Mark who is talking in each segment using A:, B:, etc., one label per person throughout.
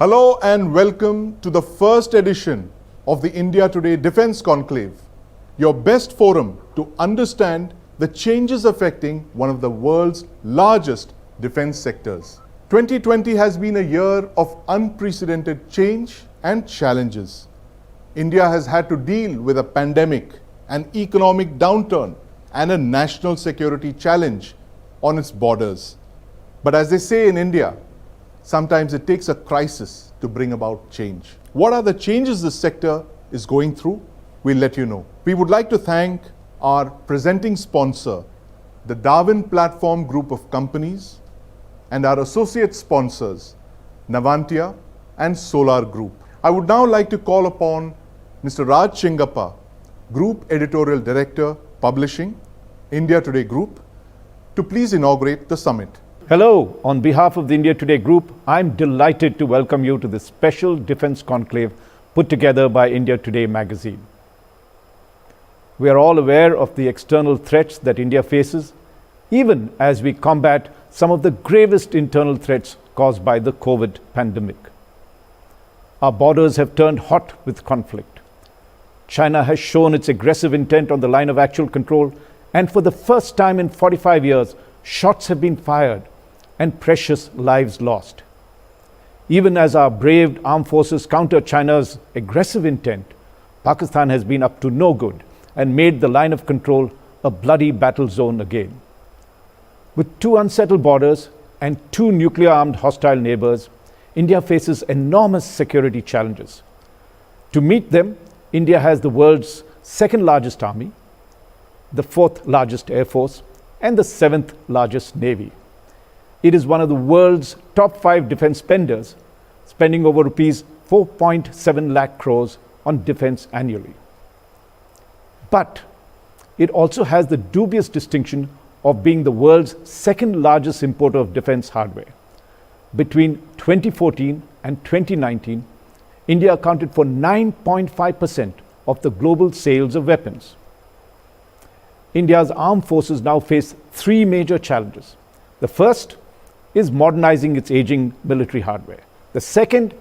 A: Hello and welcome to the first edition of the India Today Defence Conclave, your best forum to understand the changes affecting one of the world's largest defence sectors. 2020 has been a year of unprecedented change and challenges. India has had to deal with a pandemic, an economic downturn, and a national security challenge on its borders. But as they say in India, sometimes it takes a crisis to bring about change. What are the changes this sector is going through? We'll let you know. We would like to thank our presenting sponsor, the Darwin Platform Group of Companies, and our associate sponsors, Navantia and Solar Group. I would now like to call upon Mr. Raj Chingappa, Group Editorial Director, Publishing, India Today Group, to please inaugurate the summit.
B: Hello, on behalf of the India Today Group, I'm delighted to welcome you to this special Defence Conclave put together by India Today magazine. We are all aware of the external threats that India faces, even as we combat some of the gravest internal threats caused by the COVID pandemic. Our borders have turned hot with conflict. China has shown its aggressive intent on the line of actual control, and for the first time in 45 years, shots have been fired and precious lives lost. Even as our brave armed forces counter China's aggressive intent, Pakistan has been up to no good and made the line of control a bloody battle zone again. With two unsettled borders and two nuclear-armed hostile neighbors, India faces enormous security challenges. To meet them, India has the world's second largest army, the fourth largest air force, and the seventh largest navy. It is one of the world's top 5 defense spenders, spending over rupees 4.7 lakh crores on defense annually. But it also has the dubious distinction of being the world's second largest importer of defense hardware. Between 2014 and 2019, India accounted for 9.5% of the global sales of weapons. India's armed forces now face 3 major challenges. The first is modernizing its aging military hardware. The second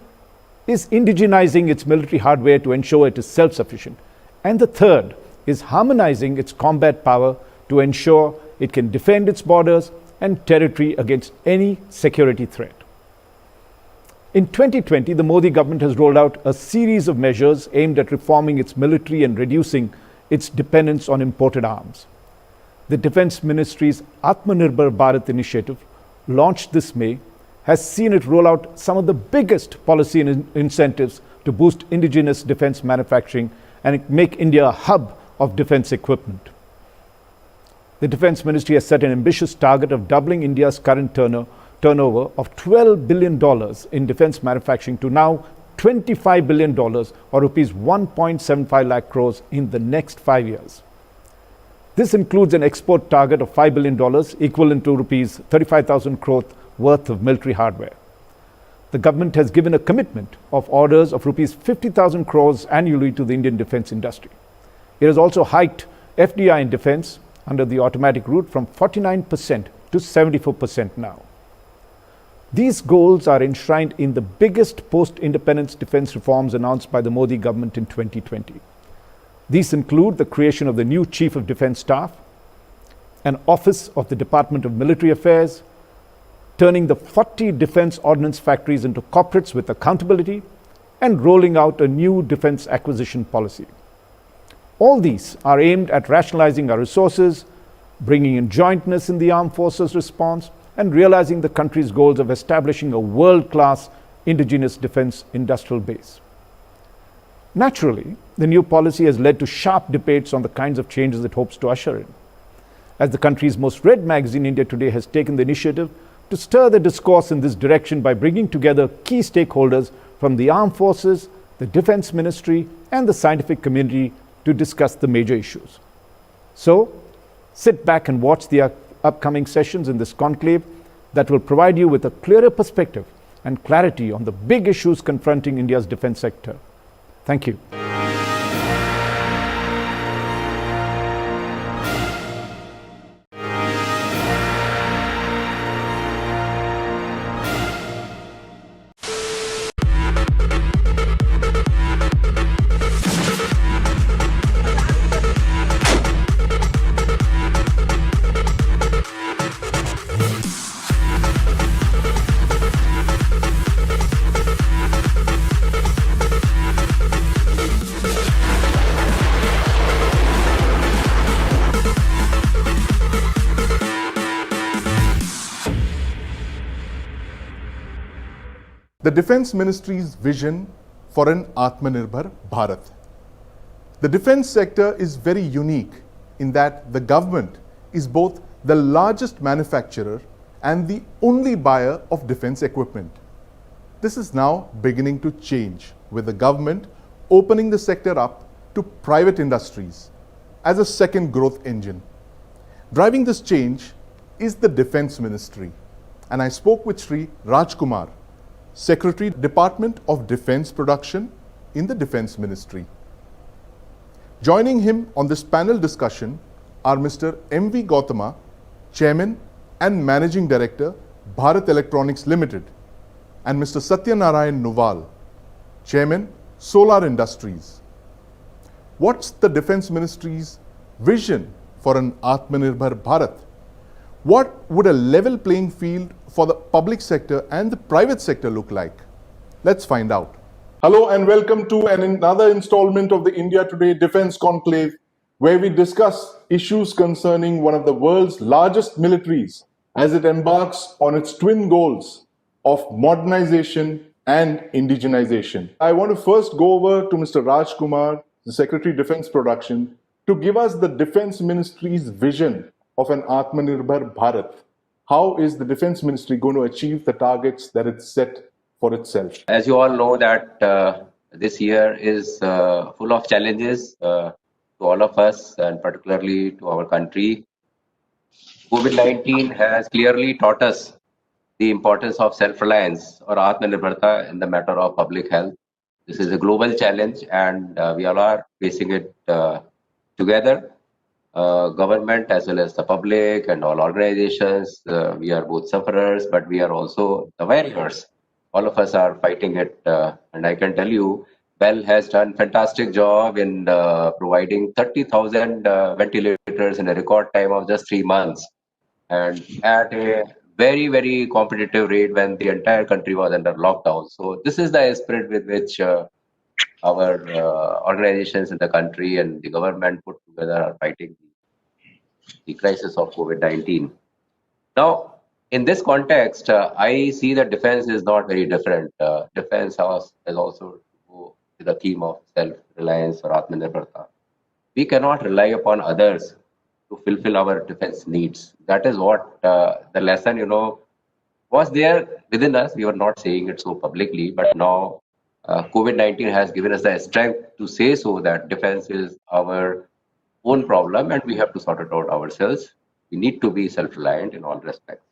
B: is indigenizing its military hardware to ensure it is self-sufficient. And the third is harmonizing its combat power to ensure it can defend its borders and territory against any security threat. In 2020, the Modi government has rolled out a series of measures aimed at reforming its military and reducing its dependence on imported arms. The Defense Ministry's Atmanirbhar Bharat initiative, launched this May, has seen it roll out some of the biggest policy incentives to boost indigenous defense manufacturing and make India a hub of defense equipment. The Defense Ministry has set an ambitious target of doubling India's current turnover of $12 billion in defense manufacturing to now $25 billion or rupees 1.75 lakh crores in the next 5 years. This includes an export target of $5 billion, equivalent to rupees 35,000 crores worth of military hardware. The government has given a commitment of orders of rupees 50,000 crores annually to the Indian defense industry. It has also hiked FDI in defense under the automatic route from 49% to 74% now. These goals are enshrined in the biggest post-independence defense reforms announced by the Modi government in 2020. These include the creation of the new Chief of Defense Staff, an Office of the Department of Military Affairs, turning the 40 defense ordnance factories into corporates with accountability, and rolling out a new defense acquisition policy. All these are aimed at rationalizing our resources, bringing in jointness in the armed forces response, and realizing the country's goals of establishing a world-class indigenous defense industrial base. Naturally, the new policy has led to sharp debates on the kinds of changes it hopes to usher in. As the country's most read magazine, India Today has taken the initiative to stir the discourse in this direction by bringing together key stakeholders from the armed forces, the defense ministry, and the scientific community to discuss the major issues. So, sit back and watch the upcoming sessions in this conclave that will provide you with a clearer perspective and clarity on the big issues confronting India's defense sector. Thank you.
A: The Defense Ministry's vision for an Atmanirbhar Bharat. The defense sector is very unique in that the government is both the largest manufacturer and the only buyer of defense equipment. This is now beginning to change, with the government opening the sector up to private industries as a second growth engine. Driving this change is the Defense Ministry, and I spoke with Sri Rajkumar, Secretary, Department of Defense Production in the Defense Ministry. Joining him on this panel discussion are Mr. M.V. Gautama, Chairman and Managing Director, Bharat Electronics Limited, and Mr. Satyanarayan Naval, Chairman, Solar Industries. What's the Defense Ministry's vision for an Atmanirbhar Bharat? What would a level playing field for the public sector and the private sector look like? Let's find out. Hello and welcome to another installment of the India Today Defense Conclave, where we discuss issues concerning one of the world's largest militaries as it embarks on its twin goals of modernization and indigenization. I want to first go over to Mr. Raj Kumar, the Secretary Defense Production, to give us the Defense Ministry's vision of an Atmanirbhar Bharat. How is the Defense Ministry going to achieve the targets that it's set for itself?
C: As you all know that this year is full of challenges to all of us and particularly to our country. COVID-19 has clearly taught us the importance of self-reliance or Atmanirbharta in the matter of public health. This is a global challenge and we all are facing it together. Government as well as the public and all organizations, we are both sufferers, but we are also the warriors. All of us are fighting it, and I can tell you, BEL has done fantastic job in providing 30,000 ventilators in a record time of just 3 months, and at a very, very competitive rate when the entire country was under lockdown. So this is the spirit with which our organizations in the country and the government put together are fighting the crisis of COVID-19. Now, in this context, I see that defense is not very different. Defense has also to go to the theme of self-reliance or Atmanirbharta. We cannot rely upon others to fulfill our defense needs. That is what the lesson, was there within us. We were not saying it so publicly, but now COVID-19 has given us the strength to say so that defense is our own problem and we have to sort it out ourselves. We need to be self-reliant in all respects.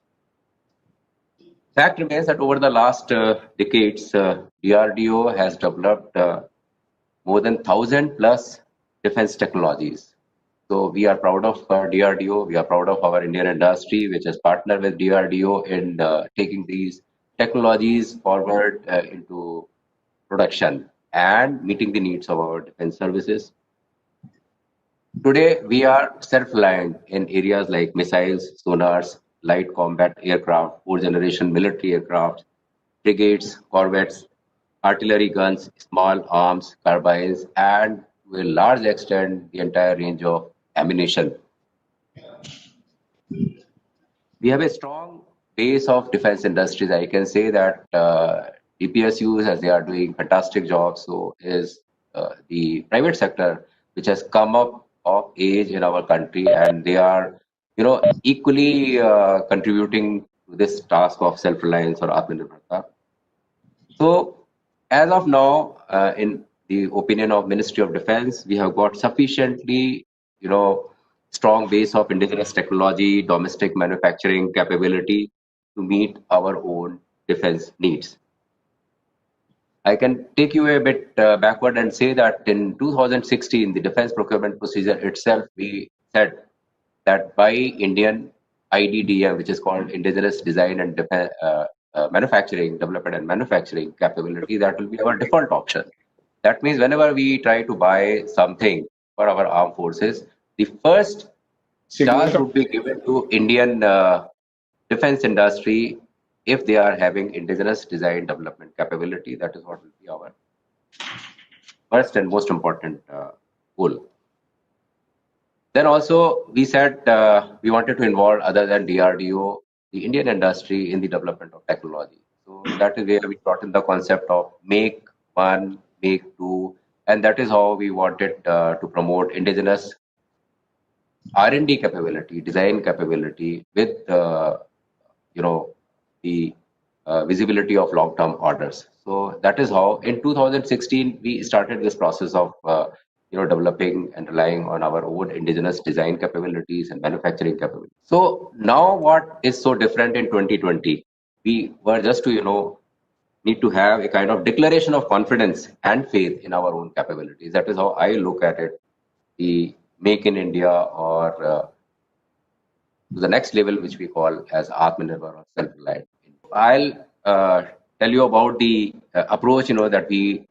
C: Fact remains that over the last decades, DRDO has developed more than 1,000 plus defense technologies. So we are proud of DRDO. We are proud of our Indian industry, which has partnered with DRDO in taking these technologies forward into production and meeting the needs of our defense services. Today, we are self-reliant in areas like missiles, sonars, light combat aircraft, fourth generation military aircraft, frigates, corvettes, artillery guns, small arms, carbines, and to a large extent, the entire range of ammunition. We have a strong base of defense industries. I can say that DPSUs, as they are doing fantastic jobs, so is the private sector, which has come up of age in our country, and they are equally contributing to this task of self-reliance or Atmanirbharta. So, as of now, in the opinion of Ministry of Defense, we have got sufficiently, strong base of indigenous technology, domestic manufacturing capability to meet our own defense needs. I can take you a bit backward and say that in 2016, the defense procurement procedure itself, we said that by Indian IDDM, which is called Indigenous Design and Manufacturing, Development and Manufacturing Capability, that will be our default option. That means whenever we try to buy something for our armed forces, the first charge would be given to Indian defense industry if they are having indigenous design development capability. That is what will be our first and most important goal. Then also we said we wanted to involve other than DRDO, the Indian industry in the development of technology. So that is where we brought in the concept of make one, make two, and that is how we wanted to promote indigenous R&D capability, design capability with the visibility of long-term orders. So that is how in 2016 we started this process of developing and relying on our own indigenous design capabilities and manufacturing capabilities. So now what is so different in 2020? We were just to need to have a kind of declaration of confidence and faith in our own capabilities. That is how I look at it. The Make in India or to the next level, which we call as Atmanirbhar or self-reliance. I'll tell you about the approach, that we,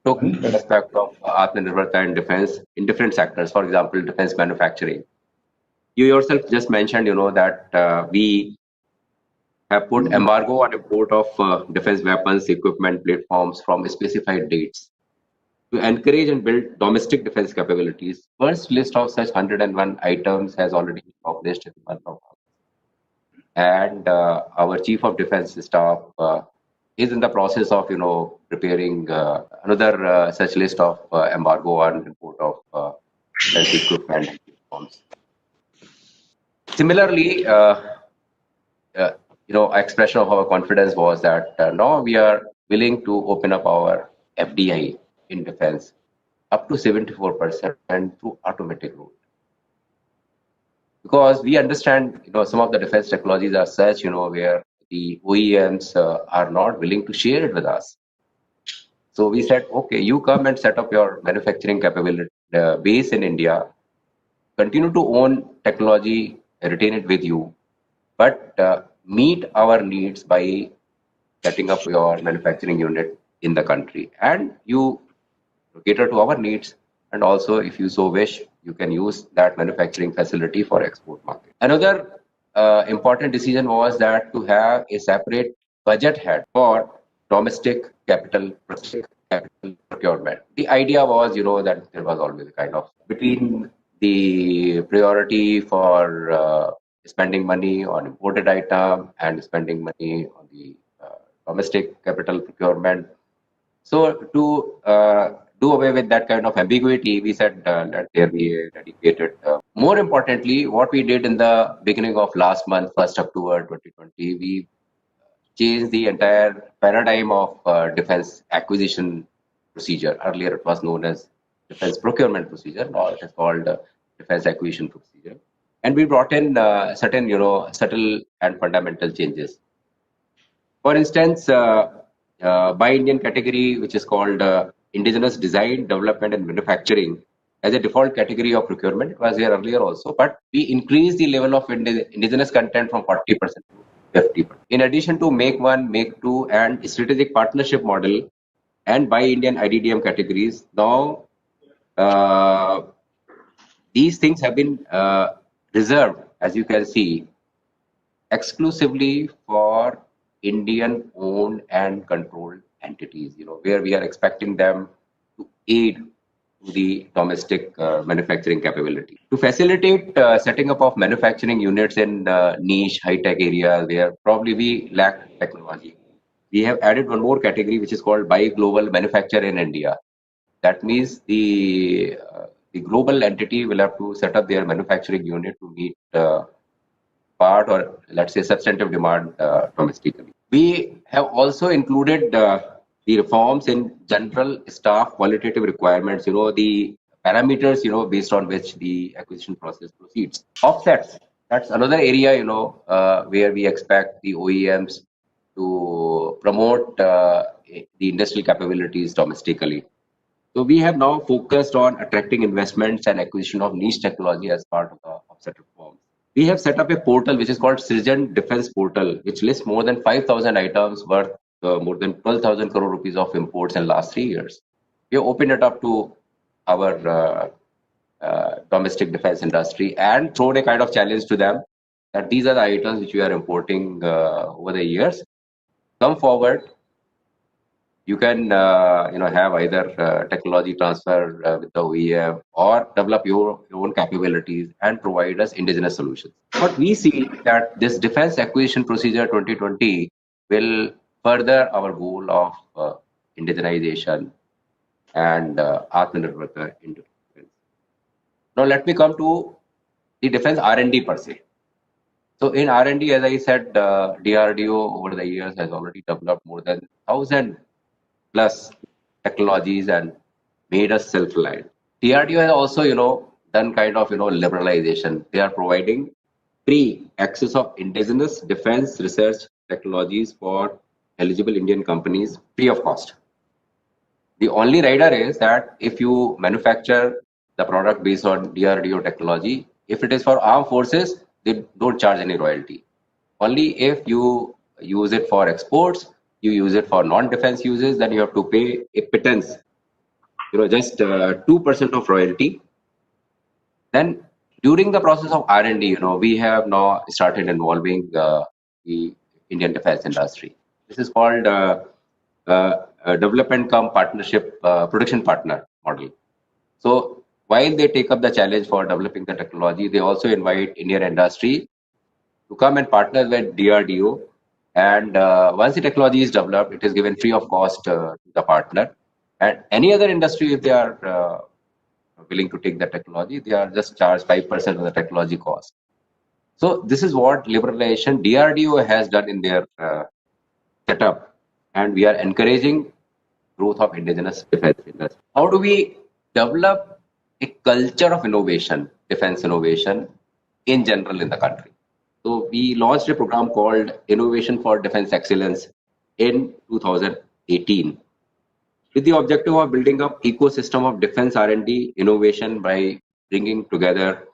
C: took in respect of Atmanirbharta and defense in different sectors. For example, defense manufacturing. You yourself just mentioned, that we have put embargo on import of defense weapons, equipment, platforms from specified dates to encourage and build domestic defense capabilities. First list of such 101 items has already been published in the month of August. And our chief of defense staff is in the process of preparing another such list of embargo on import of defense equipment and platforms. Similarly, expression of our confidence was that now we are willing to open up our FDI in defense up to 74% and through automatic route. Because we understand, some of the defense technologies are such, where the OEMs are not willing to share it with us. So we said, okay, you come and set up your manufacturing capability base in India, continue to own technology, retain it with you, but meet our needs by setting up your manufacturing unit in the country, and you cater to our needs. And also, if you so wish, you can use that manufacturing facility for export market. Another important decision was that to have a separate budget head for domestic capital procurement. The idea was, that there was always a kind of between the priority for spending money on imported item and spending money on the domestic capital procurement. So to do away with that kind of ambiguity, we said let there be a dedicated. More importantly, what we did in the beginning of last month, 1st October 2020, we changed the entire paradigm of defense acquisition procedure. Earlier, it was known as defense procurement procedure. Now it is called defense acquisition procedure. And we brought in certain, subtle and fundamental changes. For instance, by Indian category, which is called indigenous design, development, and manufacturing, as a default category of procurement. It was here earlier also, but we increased the level of indigenous content from 40% to 50%. In addition to make one, make two, and strategic partnership model, and by Indian IDDM categories, now these things have been reserved, as you can see, exclusively for Indian owned and controlled entities, where we are expecting them to aid to the domestic manufacturing capability. To facilitate setting up of manufacturing units in niche, high-tech areas where probably we lack technology, we have added one more category, which is called Buy Global Manufacture in India. That means the global entity will have to set up their manufacturing unit to meet part or let's say substantive demand domestically. We have also included the reforms in general staff qualitative requirements, the parameters, based on which the acquisition process proceeds. Offsets, that's another area, where we expect the OEMs to promote the industrial capabilities domestically. So we have now focused on attracting investments and acquisition of niche technology as part of the offset reforms. We have set up a portal which is called Srijan Defense Portal, which lists more than 5,000 items worth more than 12,000 crore rupees of imports in the last 3 years. We have opened it up to our domestic defense industry and thrown a kind of challenge to them that these are the items which we are importing over the years. Come forward. You can, have either technology transfer with the OEM or develop your own capabilities and provide us indigenous solutions. But we see that this defense acquisition procedure 2020 will further our goal of indigenization and Atmanirbhar into defense. Now let me come to the defense R&D per se. So in R&D, as I said, DRDO over the years has already developed more than 1,000 plus technologies and made us self-reliant. DRDO has also, done kind of, liberalization. They are providing free access of indigenous defense research technologies for eligible Indian companies free of cost. The only rider is that if you manufacture the product based on DRDO technology, if it is for armed forces, they don't charge any royalty. Only if you use it for exports, you use it for non-defense uses, then you have to pay a pittance, just 2% of royalty. Then during the process of R&D, we have now started involving the Indian defense industry. This is called development cum partnership production partner model. So while they take up the challenge for developing the technology, they also invite Indian industry to come and partner with DRDO. And once the technology is developed, it is given free of cost to the partner. And any other industry, if they are willing to take the technology, they are just charged 5% of the technology cost. So this is what liberalization DRDO has done in their setup, and we are encouraging growth of indigenous defense industry. How do we develop a culture of innovation, defense innovation in general in the country? So we launched a program called Innovation for Defense Excellence in 2018 with the objective of building up ecosystem of defense R&D innovation by bringing together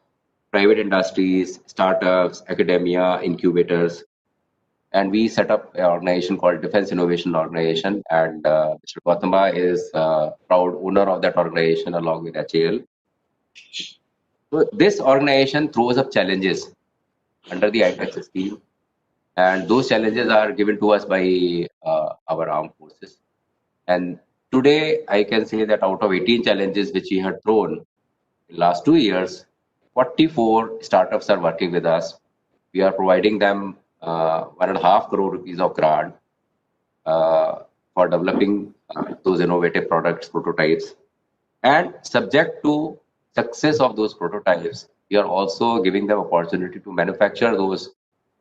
C: private industries, startups, academia, incubators, and we set up an organization called Defense Innovation Organization, and Mr. Gautama is proud owner of that organization along with HAL. So this organization throws up challenges under the ITEX scheme, and those challenges are given to us by our armed forces. And today, I can say that out of 18 challenges which we had thrown in last 2 years, 44 startups are working with us. We are providing them 1.5 crore rupees of grant for developing those innovative products, prototypes. And subject to success of those prototypes, we are also giving them opportunity to manufacture those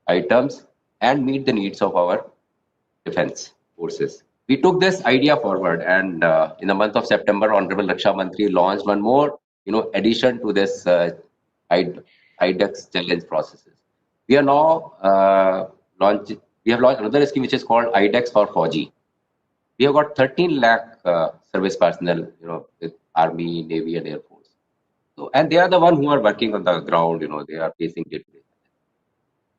C: items and meet the needs of our defense forces. We took this idea forward, and in the month of September, Honorable Raksha Mantri launched one more, addition to this IDEX challenge processes. We are now we have launched another scheme which is called IDEX for Fauji. We have got 13 lakh service personnel, with Army, Navy, and Air Force. So, and they are the one who are working on the ground. They are facing day-to-day.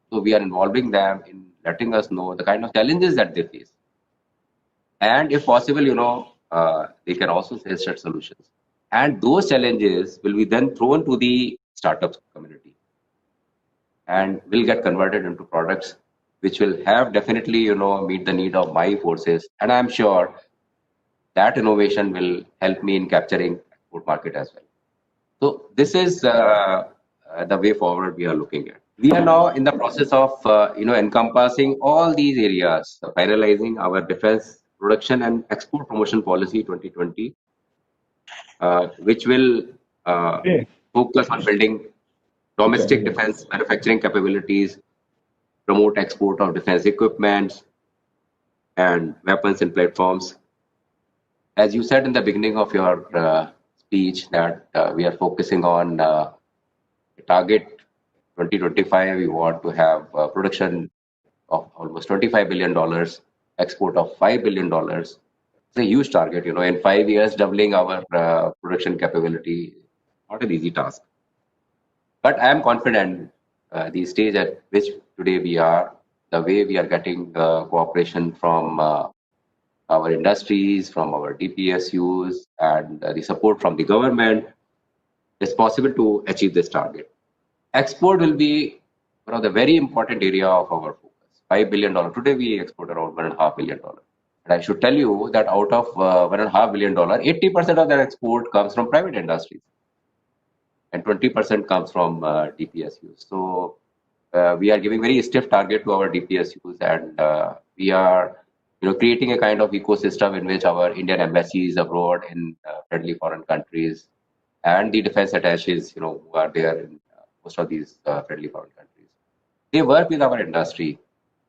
C: So we are involving them in letting us know the kind of challenges that they face, and if possible, they can also suggest solutions. And those challenges will be then thrown to the startup community, and will get converted into products which will have definitely, meet the need of my forces. And I'm sure that innovation will help me in capturing export market as well. So this is the way forward we are looking at. We are now in the process of, encompassing all these areas, finalizing our defense production and export promotion policy 2020, which will focus on building domestic defense manufacturing capabilities, promote export of defense equipment and weapons and platforms. As you said in the beginning of your speech, that we are focusing on target 2025. We want to have production of almost $25 billion, export of $5 billion. It's a huge target. In 5 years, doubling our production capability, not an easy task. But I am confident the stage at which today we are, the way we are getting cooperation from our industries, from our DPSUs, and the support from the government, it's possible to achieve this target. Export will be one of the very important area of our focus. $5 billion. Today we export around $1.5 billion. And I should tell you that out of $1.5 billion, 80% of that export comes from private industries, and 20% comes from DPSUs. So we are giving very stiff target to our DPSUs, and we are creating a kind of ecosystem in which our Indian embassies abroad in friendly foreign countries and the defense attaches, who are there in most of these friendly foreign countries, they work with our industry,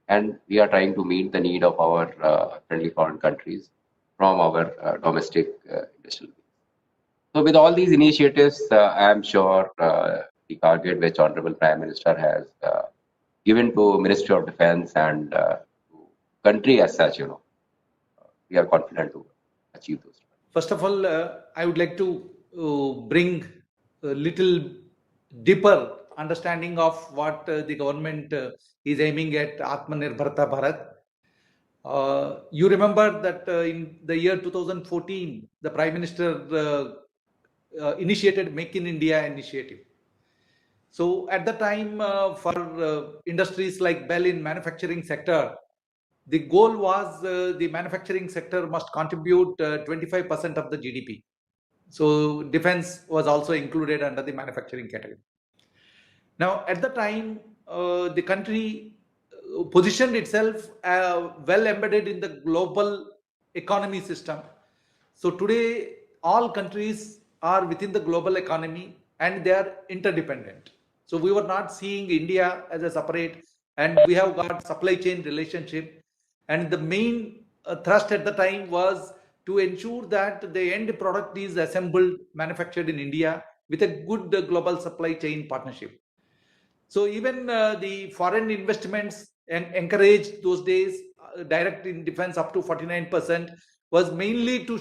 C: and we are trying to meet the need of our friendly foreign countries from our domestic industrial. So with all these initiatives, I am sure the target which Honorable Prime Minister has given to Ministry of Defense and to country as such, we are confident to achieve those.
D: First of all, I would like to bring a little deeper understanding of what the government is aiming at Atmanirbhar Bharat. You remember that in the year 2014, the Prime Minister initiated Make in India initiative. So at the time, for industries like Bell in manufacturing sector, the goal was the manufacturing sector must contribute 25% of the GDP. So defense was also included under the manufacturing category. Now, at the time, the country positioned itself well embedded in the global economy system. So today, all countries are within the global economy and they are interdependent. So we were not seeing India as a separate, and we have got supply chain relationship. And the main thrust at the time was to ensure that the end product is assembled, manufactured in India with a good global supply chain partnership. So even the foreign investments encouraged those days, direct in defense up to 49%, was mainly to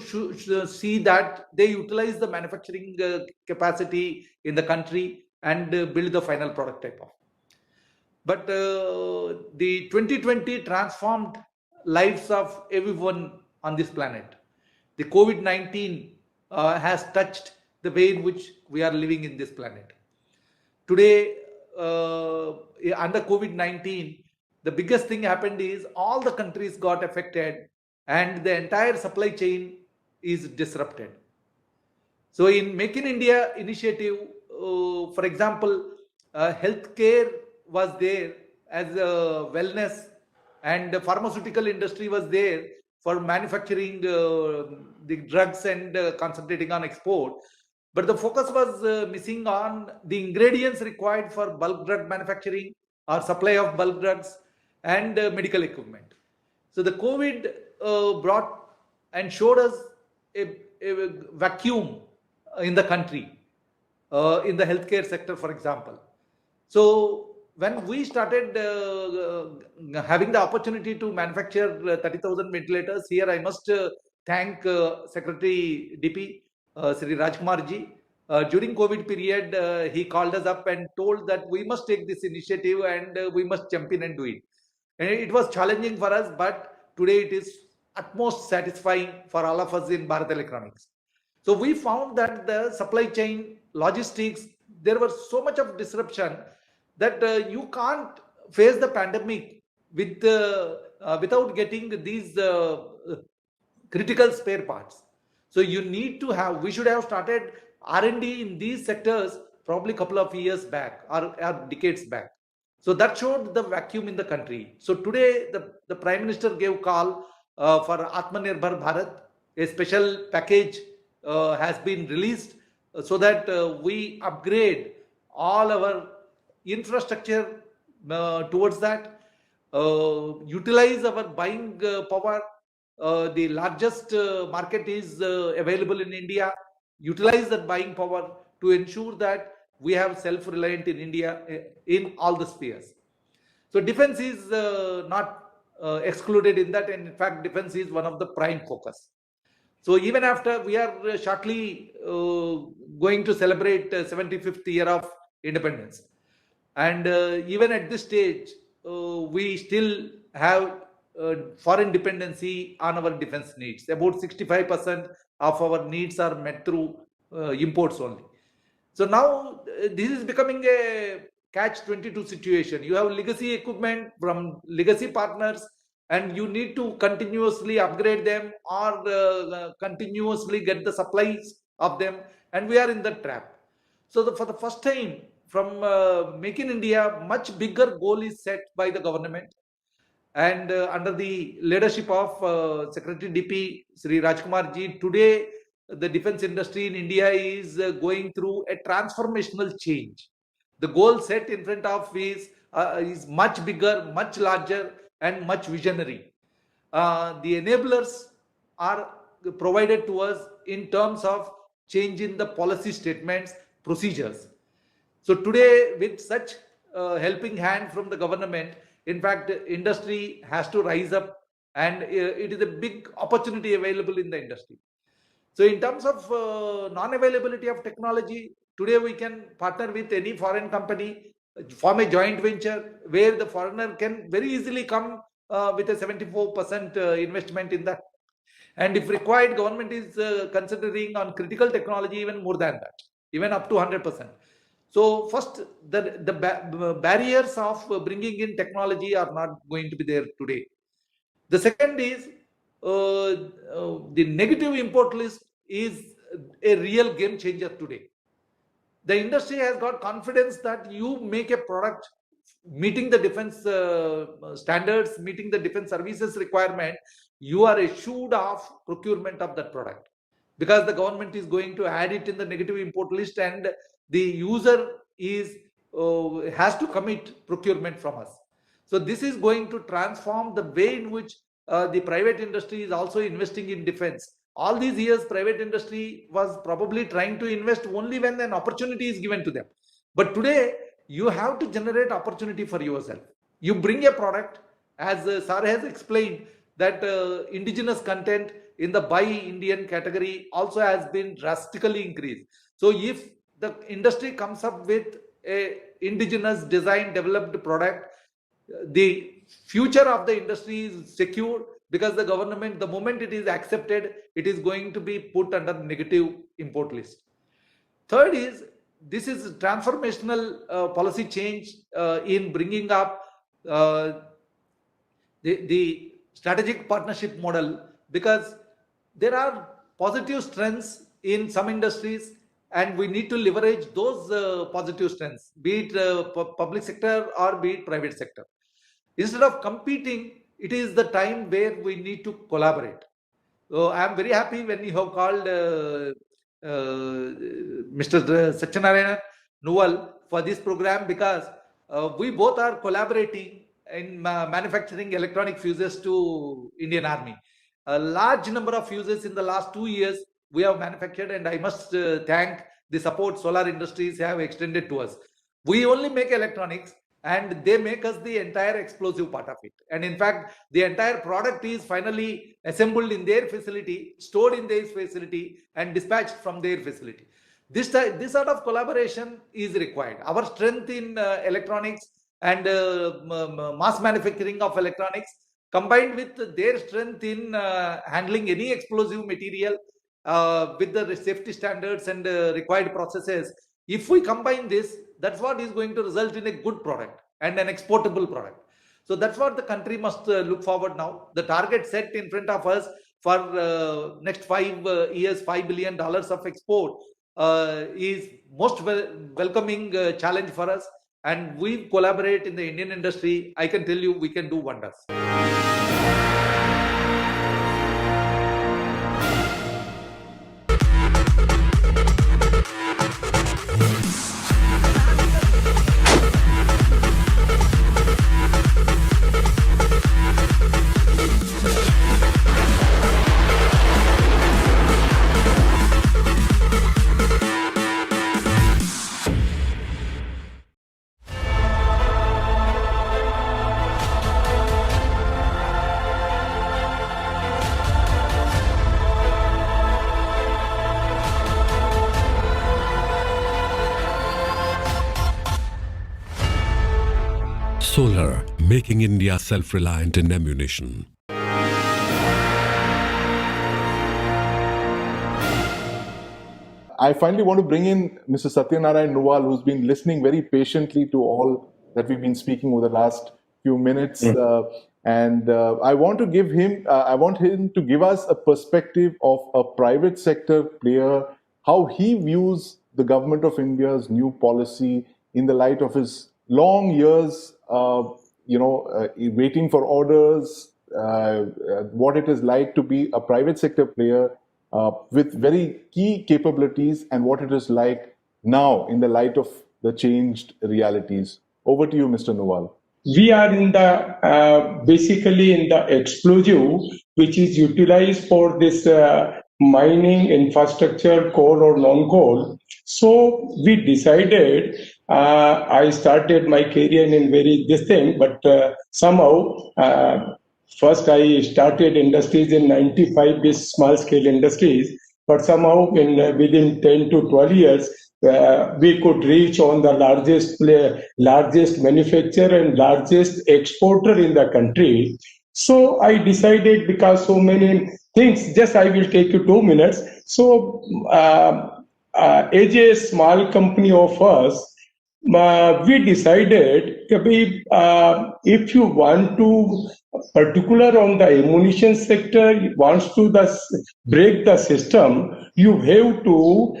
D: see that they utilize the manufacturing capacity in the country and build the final product type of. But the 2020 transformed lives of everyone on this planet. The COVID-19 has touched the way in which we are living in this planet. Today, under COVID-19, the biggest thing happened is all the countries got affected and the entire supply chain is disrupted. So in Make in India initiative, for example, healthcare was there as a wellness, and the pharmaceutical industry was there for manufacturing the drugs and concentrating on export. But the focus was missing on the ingredients required for bulk drug manufacturing or supply of bulk drugs and medical equipment. So the COVID brought and showed us a vacuum in the country, in the healthcare sector, for example. So when we started having the opportunity to manufacture 30,000 ventilators, here I must thank Secretary DP, Sri Rajkumar ji. During COVID period, he called us up and told that we must take this initiative and we must jump in and do it. And it was challenging for us, but today it is utmost satisfying for all of us in Bharat Electronics. So we found that the supply chain, logistics, there was so much of disruption that you can't face the pandemic with without getting these critical spare parts. So you need to have, we should have started R&D in these sectors probably a couple of years back or decades back. So that showed the vacuum in the country. So today the Prime Minister gave call for Atmanirbhar Bharat. A special package has been released so that we upgrade all our infrastructure towards that, utilize our buying power. The largest market is available in India. Utilize that buying power to ensure that we have self-reliant in India in all the spheres. So defense is not excluded in that, and in fact defense is one of the prime focus. So even after we are shortly going to celebrate 75th year of independence, and even at this stage we still have foreign dependency on our defense needs. About 65% of our needs are met through imports only. So now this is becoming a catch-22 situation. You have legacy equipment from legacy partners and you need to continuously upgrade them or continuously get the supplies of them, and we are in that trap. So for the first time, from Make in India, much bigger goal is set by the government. And under the leadership of Secretary DP Sri Rajkumar ji, today the defense industry in India is going through a transformational change. The goal set in front of is much bigger, much larger, and much visionary. The enablers are provided to us in terms of change in the policy statements, procedures. So today, with such helping hand from the government, in fact, industry has to rise up, and it is a big opportunity available in the industry. So in terms of non-availability of technology, today we can partner with any foreign company, form a joint venture where the foreigner can very easily come with a 74% investment in that. And if required, government is considering on critical technology even more than that, even up to 100%. So first, the barriers of bringing in technology are not going to be there today. The second is the negative import list is a real game changer today. The industry has got confidence that you make a product meeting the defense standards, meeting the defense services requirement, you are assured of procurement of that product, because the government is going to add it in the negative import list, and the user is has to commit procurement from us. So this is going to transform the way in which the private industry is also investing in defense. All these years, private industry was probably trying to invest only when an opportunity is given to them. But today, you have to generate opportunity for yourself. You bring a product, as Sir has explained, that indigenous content in the Buy Indian category also has been drastically increased. So if the industry comes up with a indigenous design developed product, the future of the industry is secure, because the government, the moment it is accepted, it is going to be put under negative import list. Third is, this is transformational policy change in bringing up the strategic partnership model, because there are positive strengths in some industries and we need to leverage those positive strengths, be it public sector or be it private sector. Instead of competing, it is the time where we need to collaborate. So I am very happy when you have called Mr. Satyanarayan Naval for this program, because we both are collaborating in manufacturing electronic fuses to Indian Army. A large number of fuses in the last 2 years we have manufactured, and I must thank the support Solar Industries have extended to us. We only make electronics, and they make us the entire explosive part of it. And in fact, the entire product is finally assembled in their facility, stored in their facility, and dispatched from their facility. This sort of collaboration is required. Our strength in electronics and mass manufacturing of electronics, combined with their strength in handling any explosive material with the safety standards and required processes, if we combine this, that's what is going to result in a good product and an exportable product. So that's what the country must look forward now. The target set in front of us for next 5 years, $5 billion of export is most welcoming challenge for us. And we collaborate in the Indian industry. I can tell you, we can do wonders.
E: Solar, making India self-reliant in ammunition.
A: I finally want to bring in Mr. Satyanarayan Naval, who's been listening very patiently to all that we've been speaking over the last few minutes. I want him to give us a perspective of a private sector player, how he views the government of India's new policy in the light of his long years, waiting for orders, what it is like to be a private sector player with very key capabilities, and what it is like now in the light of the changed realities. Over to you, Mr. Naval.
F: We are in the basically in the explosive, which is utilized for this mining infrastructure, coal or non-coal. So we decided, I started my career in very this thing, but somehow first I started industries in 95, this small scale industries, but somehow within 10 to 12 years, we could reach on the largest manufacturer and largest exporter in the country. So I decided, because so many things, just I will take you 2 minutes. So as a small company of us, we decided if you want to, particular on the ammunition sector, wants to break the system, you have to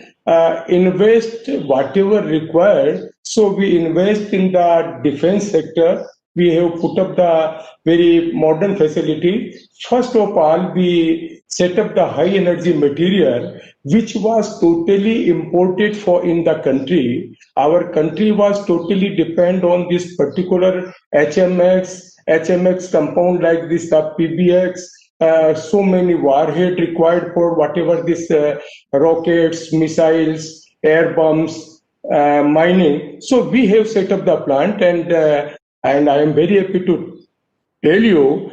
F: invest whatever required. So we invest in the defense sector. We have put up the very modern facility. First of all, we set up the high energy material, which was totally imported in the country. Our country was totally dependent on this particular HMX compound like this, PBX, so many warhead required for whatever this rockets, missiles, air bombs, mining. So we have set up the plant, and I am very happy to tell you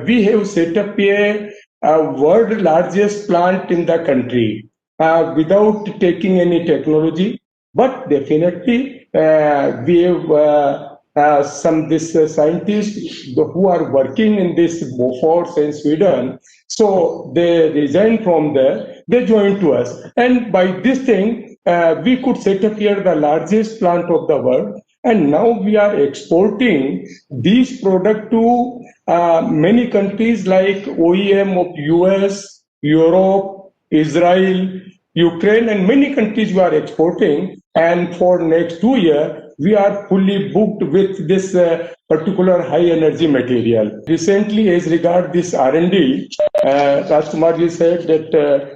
F: we have set up a world largest plant in the country without taking any technology. But definitely we have some scientists who are working in this Bofors in Sweden. So they resigned from there, they joined to us. And by this thing, we could set up here the largest plant of the world. And now we are exporting these products to many countries like OEM of US, Europe, Israel, Ukraine, and many countries we are exporting. And for next 2 years, we are fully booked with this particular high energy material. Recently, as regard this R&D, Rajkumarji said that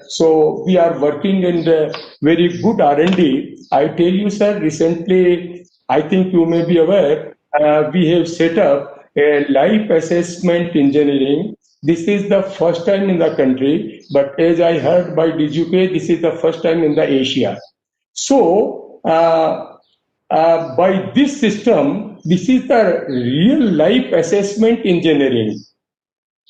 F: so we are working in the very good R&D. I tell you, sir, recently, I think you may be aware, we have set up a life assessment engineering. This is the first time in the country, but as I heard by DGK, this is the first time in the Asia. So, by this system, this is the real life assessment engineering.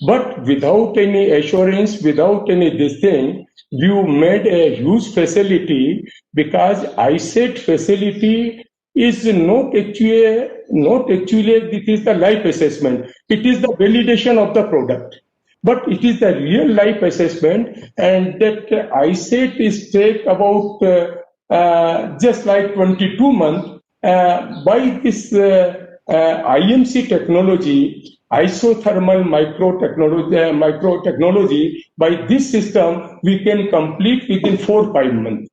F: But without any assurance, without any this thing, you made a huge facility, because ISET facility is not actually this is the life assessment. It is the validation of the product. But it is the real life assessment, and that ISET is take about just like 22 months. By this IMC technology, isothermal microtechnology, by this system, we can complete within 4-5 months.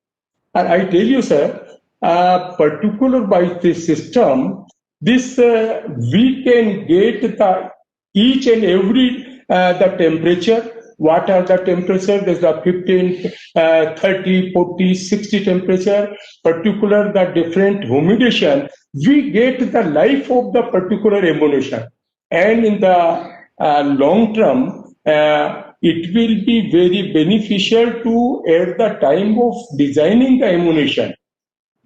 F: And I tell you, sir, particular by this system, this we can get the each and every the temperature. What are the temperature? There's the 15, 30, 40, 60 temperature, particular the different humidation. We get the life of the particular ammunition. And in the long term, it will be very beneficial to at the time of designing the ammunition.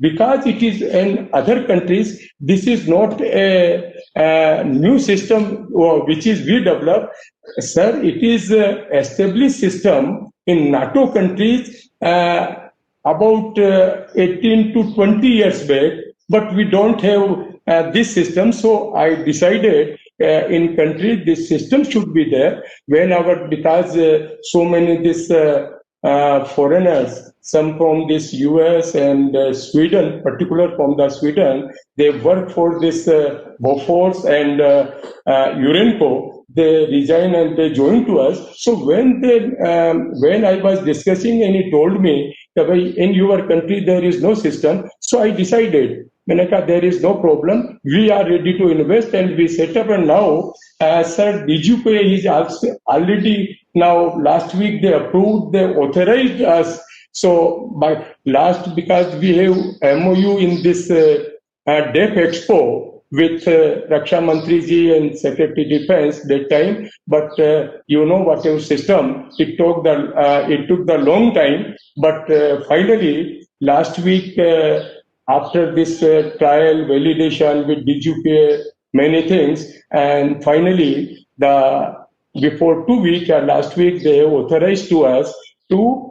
F: Because it is in other countries, this is not a new system which is we developed. Sir, it is an established system in NATO countries about 18 to 20 years back, but we don't have this system. So I decided in country this system should be there. Because so many this foreigners, some from this US and Sweden, particular from the Sweden, they work for this Bofors and Urenco. They resign and they join to us. So when I was discussing, and he told me that in your country there is no system, so I decided मैंने कहा there is no problem, we are ready to invest, and we set up. And now sir, DGP is also already, now last week they approved, they authorized us. So by last, because we have MOU in this DEF Expo with Raksha Mantri ji and Secretary Defense that time, but you know whatever system, it took the long time, but finally last week, after this trial validation with DGP, many things, and finally before 2 weeks or last week they have authorized to us to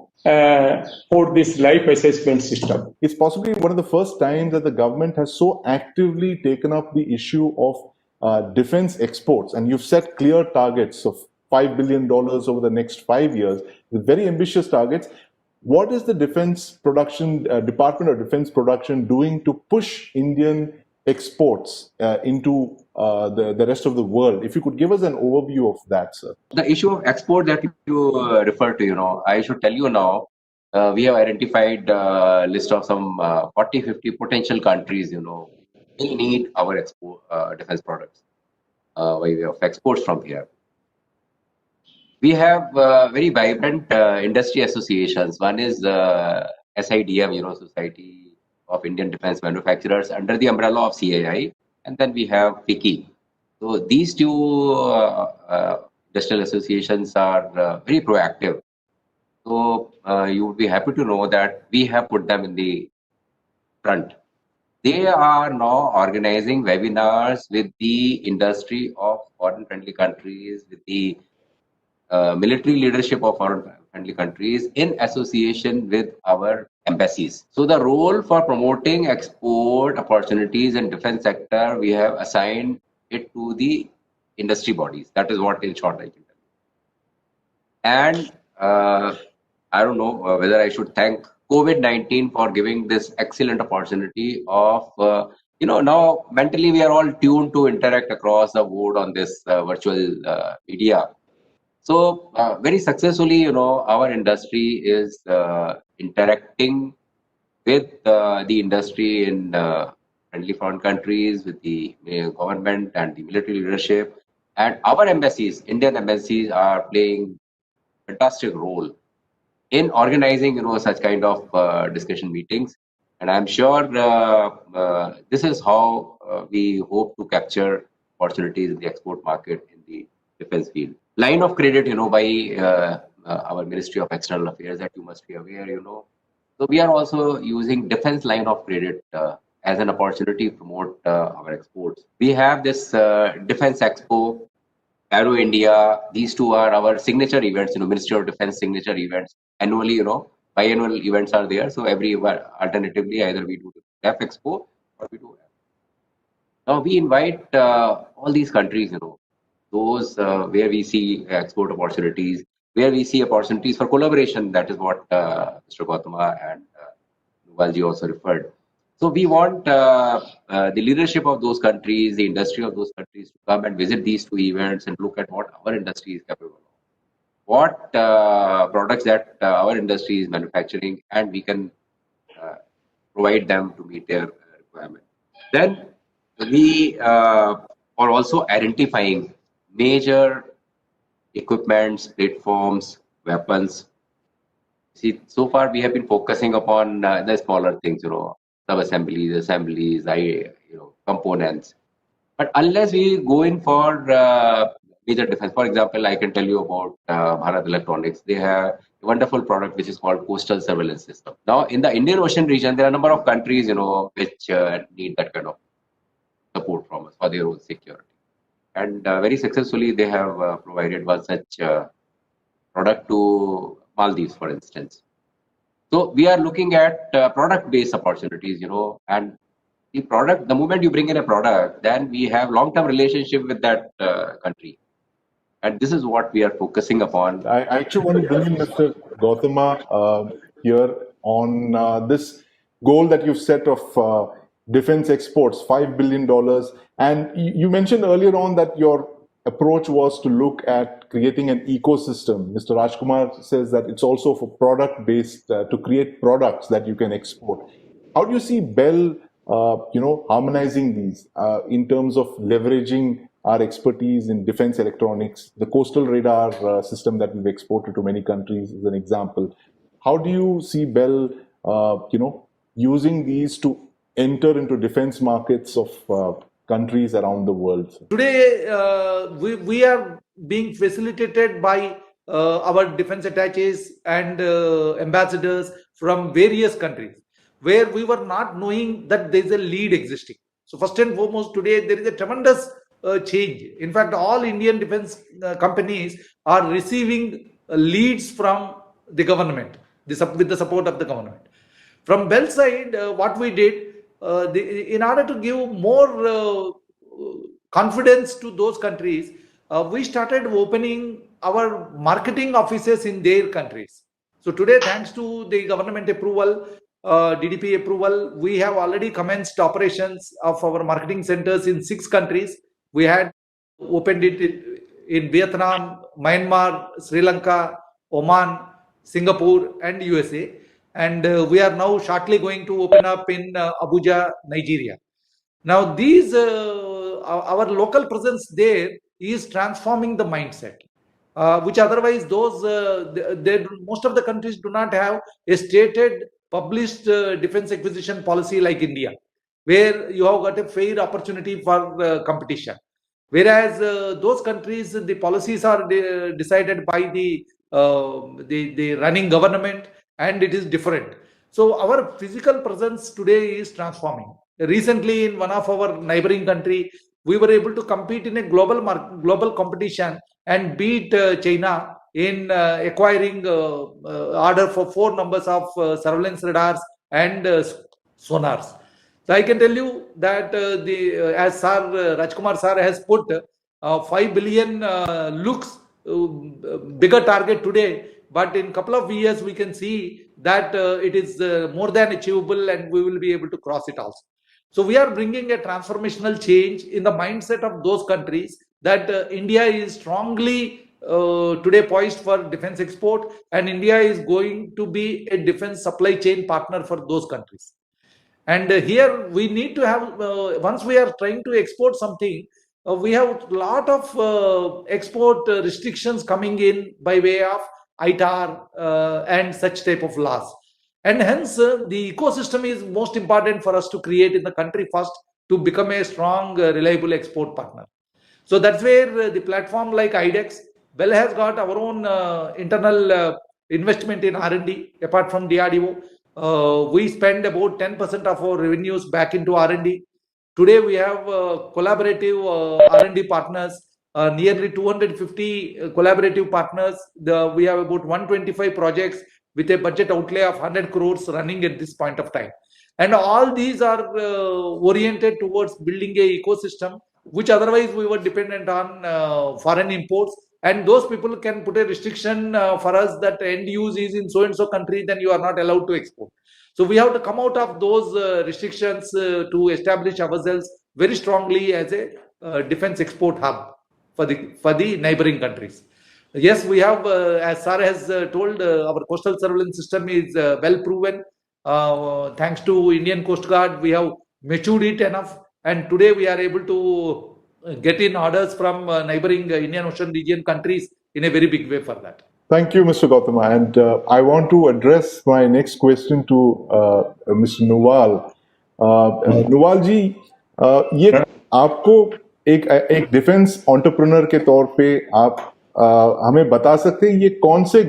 F: for this life assessment system.
A: It's possibly one of the first times that the government has so actively taken up the issue of defense exports, and you've set clear targets of $5 billion over the next 5 years with very ambitious targets. What is the defense production Department of Defense production doing to push Indian exports into the rest of the world? If you could give us an overview of that, sir.
C: The issue of export that you refer to, I should tell you now, we have identified a list of some 40, 50 potential countries, will need our defense products by way of exports from here. We have very vibrant industry associations. One is SIDM, Society of Indian Defense Manufacturers, under the umbrella of CAI, and then we have FICCI. So these two industrial associations are very proactive. So you would be happy to know that we have put them in the front. They are now organizing webinars with the industry of foreign-friendly countries, with the military leadership of foreign-friendly countries in association with our embassies. So the role for promoting export opportunities in defense sector, we have assigned it to the industry bodies. That is what in short I can tell you. And I don't know whether I should thank COVID-19 for giving this excellent opportunity of, now mentally we are all tuned to interact across the board on this virtual media. So very successfully, our industry is interacting with the industry in friendly foreign countries, with the government and the military leadership. And our embassies, Indian embassies, are playing a fantastic role in organizing, such kind of discussion meetings. And I'm sure this is how we hope to capture opportunities in the export market in the defense field. Line of credit, by our Ministry of External Affairs, that you must be aware, So we are also using defense line of credit as an opportunity to promote our exports. We have this Defense Expo, Aero India. These two are our signature events, Ministry of Defense signature events. Annually, biannual events are there. So every alternatively, either we do F Expo or we do. Now we invite all these countries, those where we see export opportunities, where we see opportunities for collaboration. That is what Mr. Gautama and Naval also referred. So we want the leadership of those countries, the industry of those countries to come and visit these two events and look at what our industry is capable of, what products that our industry is manufacturing, and we can provide them to meet their requirement. Then we are also identifying major equipments, platforms, weapons. See, so far we have been focusing upon the smaller things, sub-assemblies, assemblies, components. But unless we go in for major defense, for example, I can tell you about Bharat Electronics. They have a wonderful product which is called Coastal Surveillance System. Now, in the Indian Ocean region, there are a number of countries, which need that kind of support from us for their own security. And very successfully, they have provided one such product to Maldives, for instance. So we are looking at product-based opportunities, and the moment you bring in a product, then we have long-term relationship with that country. And this is what we are focusing upon.
A: I actually want to bring in Mr. Gautama here on this goal that you've set of defense exports, $5 billion. And you mentioned earlier on that your approach was to look at creating an ecosystem. Mr. Rajkumar says that it's also for product-based, to create products that you can export. How do you see BEL harmonizing these in terms of leveraging our expertise in defense electronics? The coastal radar system that we've exported to many countries is an example. How do you see Bell, using these to enter into defense markets of countries around the world?
D: Today, we are being facilitated by our defense attaches and ambassadors from various countries, where we were not knowing that there is a lead existing. So first and foremost, today there is a tremendous change. In fact, all Indian defense companies are receiving leads from the government, with the support of the government. From Bell side, what we did, in order to give more confidence to those countries, we started opening our marketing offices in their countries. So today, thanks to the government approval, DDP approval, we have already commenced operations of our marketing centers in 6 countries. We had opened it in Vietnam, Myanmar, Sri Lanka, Oman, Singapore, and USA. And we are now shortly going to open up in Abuja, Nigeria. Now, these our local presence there is transforming the mindset, which otherwise most of the countries do not have a stated published defense acquisition policy like India, where you have got a fair opportunity for competition. Whereas those countries, the policies are decided by the running government, and it is different. So our physical presence today is transforming. Recently, in one of our neighboring country, we were able to compete in a global competition and beat China in acquiring order for 4 numbers of surveillance radars and sonars. So I can tell you that as Sir Rajkumar Sir has put, 5 billion looks bigger target today, but in couple of years we can see that it is more than achievable, and we will be able to cross it also. So we are bringing a transformational change in the mindset of those countries, that India is strongly today poised for defense export, and India is going to be a defense supply chain partner for those countries. And here we need to have, once we are trying to export something, we have a lot of export restrictions coming in by way of ITAR and such type of laws. And hence, the ecosystem is most important for us to create in the country first, to become a strong, reliable export partner. So that's where the platform like IDEX, Bell has got our own internal investment in R&D, apart from DRDO. We spend about 10% of our revenues back into R&D. Today, we have collaborative R&D partners, nearly 250 collaborative partners. We have about 125 projects with a budget outlay of 100 crores running at this point of time. And all these are oriented towards building a ecosystem, which otherwise we were dependent on foreign imports. And those people can put a restriction for us that end use is in so and so country, then you are not allowed to export. So we have to come out of those restrictions to establish ourselves very strongly as a defense export hub for the neighboring countries. Yes, we have, as Sir has told, our coastal surveillance system is well proven. Thanks to Indian Coast Guard, we have matured it enough, and today we are able to get in orders from neighboring Indian Ocean region countries in a very big way for that.
A: Thank you, Mr. Gautama. And I want to address my next question to Mr. Naval. Naval ji, ये आपको एक defence entrepreneur के तौर पे आप हमें बता सकते हैं ये कौन से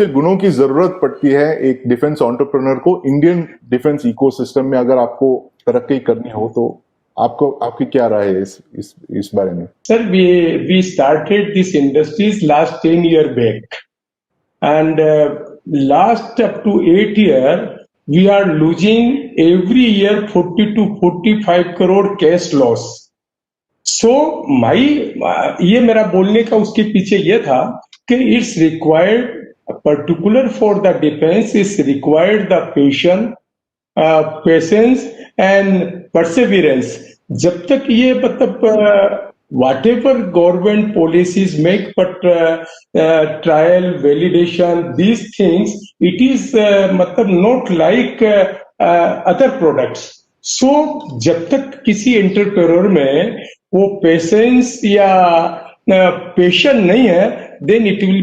A: गुणों की जरूरत पड़ती है एक डिफेंस एंटरप्रेन्योर को इंडियन डिफेंस इकोसिस्टम में, अगर आपको तरक्की करनी हो तो आपकी क्या राय है इस बारे में?
F: Sir, we started this industries last 10 years back, and last up to 8 years we are losing every year 40 to 45 crore cash loss. So ये मेरा बोलने का उसके पीछे ये था कि it's required, particular for the defense, is required the patience and perseverance. जब तक ये मतलब whatever government policies make, but trial, validation, these things, it is मतलब not like other products. So जब तक किसी एंटरप्रेन्योर में वो पेशेंस या पेशेंट नहीं है, then it will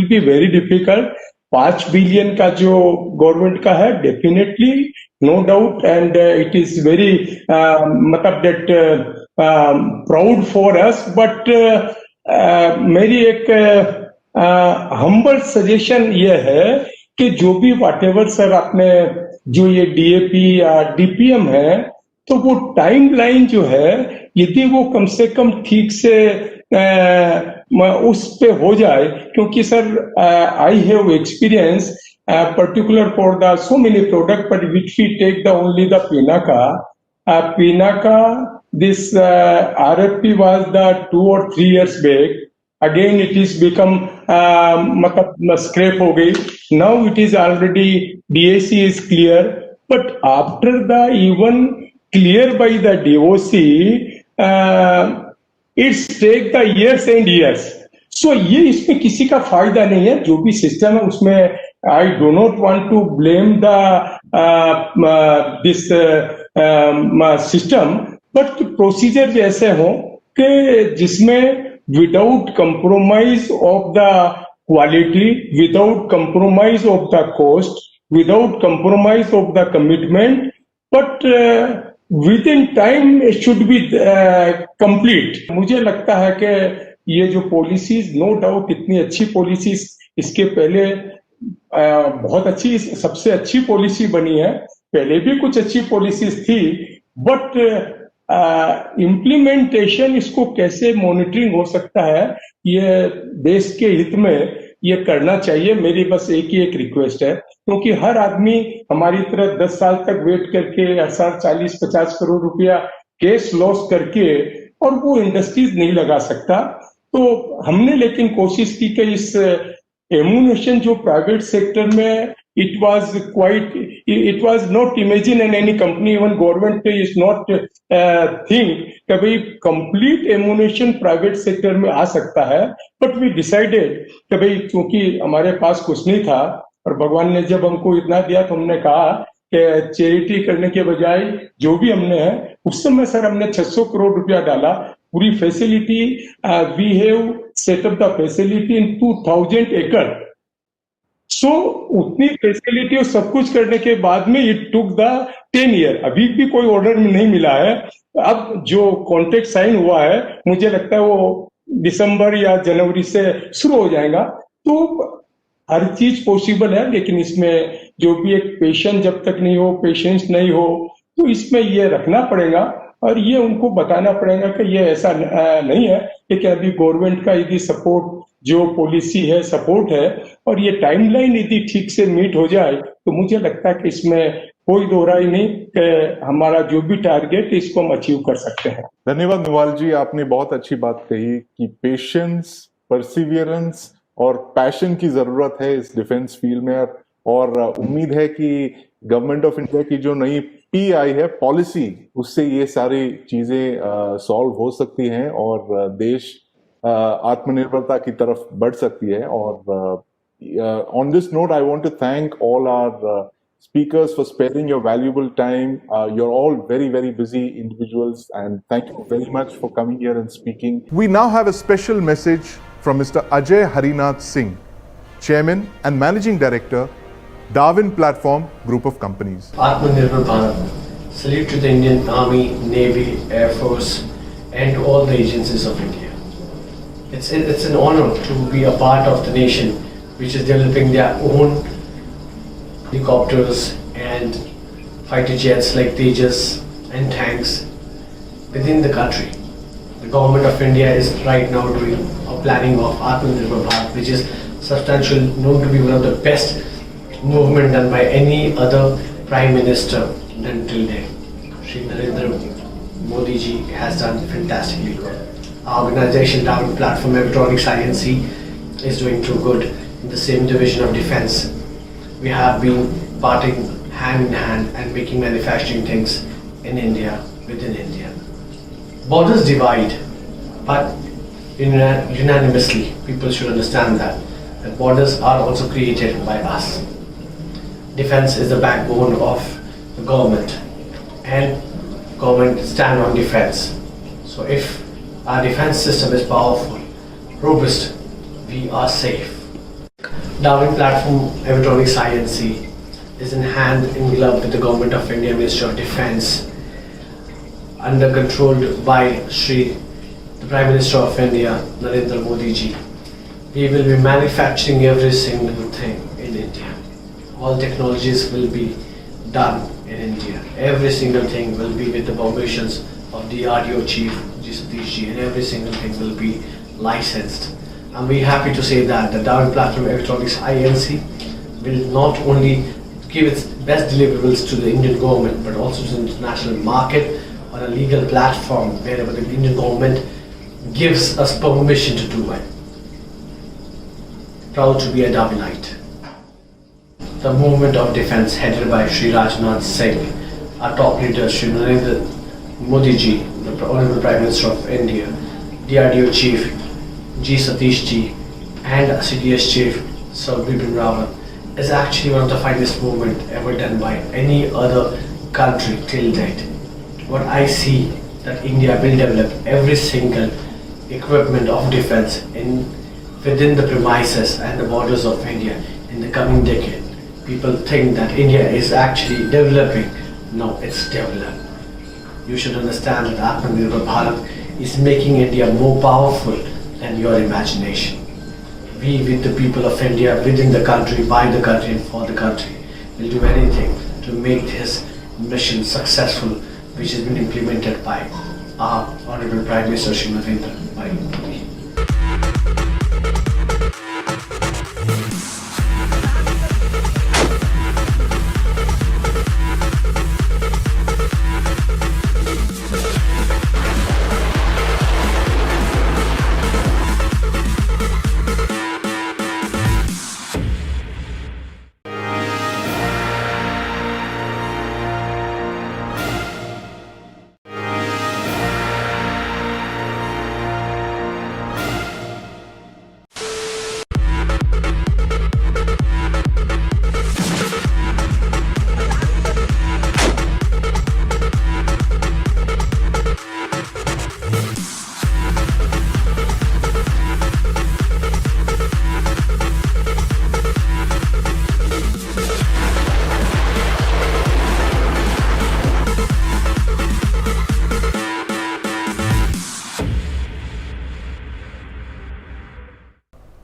F: be very difficult. 5 billion का जो गवर्नमेंट का है, definitely no doubt, and it is very मतलब that proud for us. But मेरी एक हम्बल सजेशन ये है कि जो भी व्हाटएवर सर आपने जो ये डीएपी या डीपीएम है, तो वो टाइमलाइन जो है यदि वो कम से कम ठीक से उस पे हो जाए, क्योंकि sir I have experience particular for the so many product, but which we take the only the Pinaka. This RFP was the 2 or 3 years back. Again, it is become मतलब scrap हो गई. Now it is already DAC is clear, but after the even clear by the DOC, it's take the years and years. So ये इसमें किसी का फायदा नहीं है. जो भी सिस्टम है उसमें I do not want to blame the this system, but procedure ऐसे हो कि जिसमें without compromise of the quality, without compromise of the cost, without compromise of the commitment, but within time it should be complete. मुझे लगता है कि ये जो पॉलिसीज, नो डाउट इतनी अच्छी पॉलिसीज इसके पहले बहुत अच्छी, सबसे अच्छी पॉलिसी बनी है. पहले भी कुछ अच्छी पॉलिसीज थी, बट इम्प्लीमेंटेशन इसको कैसे मॉनिटरिंग हो सकता है, ये देश के हित में ये करना चाहिए. मेरी बस एक रिक्वेस्ट है, क्योंकि हर आदमी हमारी तरह 10 साल तक वेट करके हर साल 40-50 करोड़ रुपया केस लॉस करके और वो इंडस्ट्रीज नहीं लगा सकता. तो हमने लेकिन कोशिश की कि इस एम्यूनेशन जो प्राइवेट सेक्टर में it was not imagined in any company, even government is not think कि भाई complete ammunition प्राइवेट सेक्टर में आ सकता है. बट we decided कि भाई क्योंकि हमारे पास कुछ नहीं था और भगवान ने जब हमको इतना दिया, तो हमने कहा कि चैरिटी करने के बजाय जो भी हमने है, उस समय सर हमने 600 करोड़ रुपया डाला. पूरी facility, we have set up the facility in 2000 एकड़. सो उतनी फैसिलिटी और सब कुछ करने के बाद में इट टुक द 10 ईयर. अभी भी कोई ऑर्डर नहीं मिला है. अब जो कॉन्ट्रैक्ट साइन हुआ है, मुझे लगता है वो दिसंबर या जनवरी से शुरू हो जाएगा. तो हर चीज पॉसिबल है, लेकिन इसमें जो भी एक पेशेंस जब तक नहीं हो, पेशेंस नहीं हो, तो इसमें ये रखना पड़ेगा और ये उनको बताना पड़ेगा कि ये ऐसा नहीं है कि अभी गवर्नमेंट का यदि सपोर्ट, जो पॉलिसी है सपोर्ट है, और ये टाइमलाइन यदि ठीक से मीट हो जाए, तो मुझे लगता है कि इसमें कोई दो राय नहीं कि हमारा जो भी टारगेट इसको हम अचीव कर सकते हैं.
A: धन्यवाद नवाल जी, आपने बहुत अच्छी बात कही कि पेशेंस, परसिवियरेंस और पैशन की जरूरत है इस डिफेंस फील्ड में. और उम्मीद है कि गवर्नमेंट ऑफ इंडिया की जो नई PI है पॉलिसी, उससे ये सारी चीजें सॉल्व हो सकती हैं और देश आत्मनिर्भरता की तरफ बढ़ सकती है. और on this note, I want to thank all our speakers for sparing your valuable time. You're all very, very busy individuals, and thank you very much for coming here and speaking. We now have a special message from Mr. Ajay Harinath Singh, Chairman and Managing Director, Darwin Platform Group of Companies.
G: Atmanirbhar Bharat. Salute to the Indian Army, Navy, Air Force, and to all the agencies of India. It's an honor to be a part of the nation which is developing their own helicopters and fighter jets like Tejas and tanks within the country. The government of India is right now doing a planning of Atmanirbhar Bharat, which is substantial, known to be one of the best movement done by any other Prime Minister until then. Shri Narendra Modi ji has done fantastically good. Our organization, Darwin Platform Electronics INC, is doing too good in the same division of defense. We have been parting hand in hand and making manufacturing things in India, within India. Borders divide, but unanimously, people should understand that borders are also created by us. Defense is the backbone of the government, and government stand on defense. So if our defense system is powerful, robust, we are safe. Darwin Platform Electronics INC is in hand in glove with the Government of India Ministry of Defense, under controlled by the Prime Minister of India, Narendra Modi ji. We will be manufacturing every single thing in India. All technologies will be done in India. Every single thing will be with the permissions of DRDO Chief G. Satish ji, and every single thing will be licensed. I'm very happy to say that the Darwin Platform Electronics INC will not only give its best deliverables to the Indian government, but also to the international market on a legal platform wherever the Indian government gives us permission to do it. Proud to be a Darwinite. The movement of defense headed by Shri Rajnath Singh, our top leader Shri Narendra Modi ji, the Honorable Prime Minister of India, DRDO Chief G. Satish ji, and CDS Chief Sir Bipin Rawat, is actually one of the finest movement ever done by any other country till date. What I see that India will develop every single equipment of defense within the premises and the borders of India in the coming decade. People think that India is actually developing. No, it's developed. You should understand that Atmanirbhar Bharat is making India more powerful than your imagination. We, with the people of India, within the country, by the country and for the country, will do anything to make this mission successful, which has been implemented by our Honorable Prime Minister Shri Narendra Modi.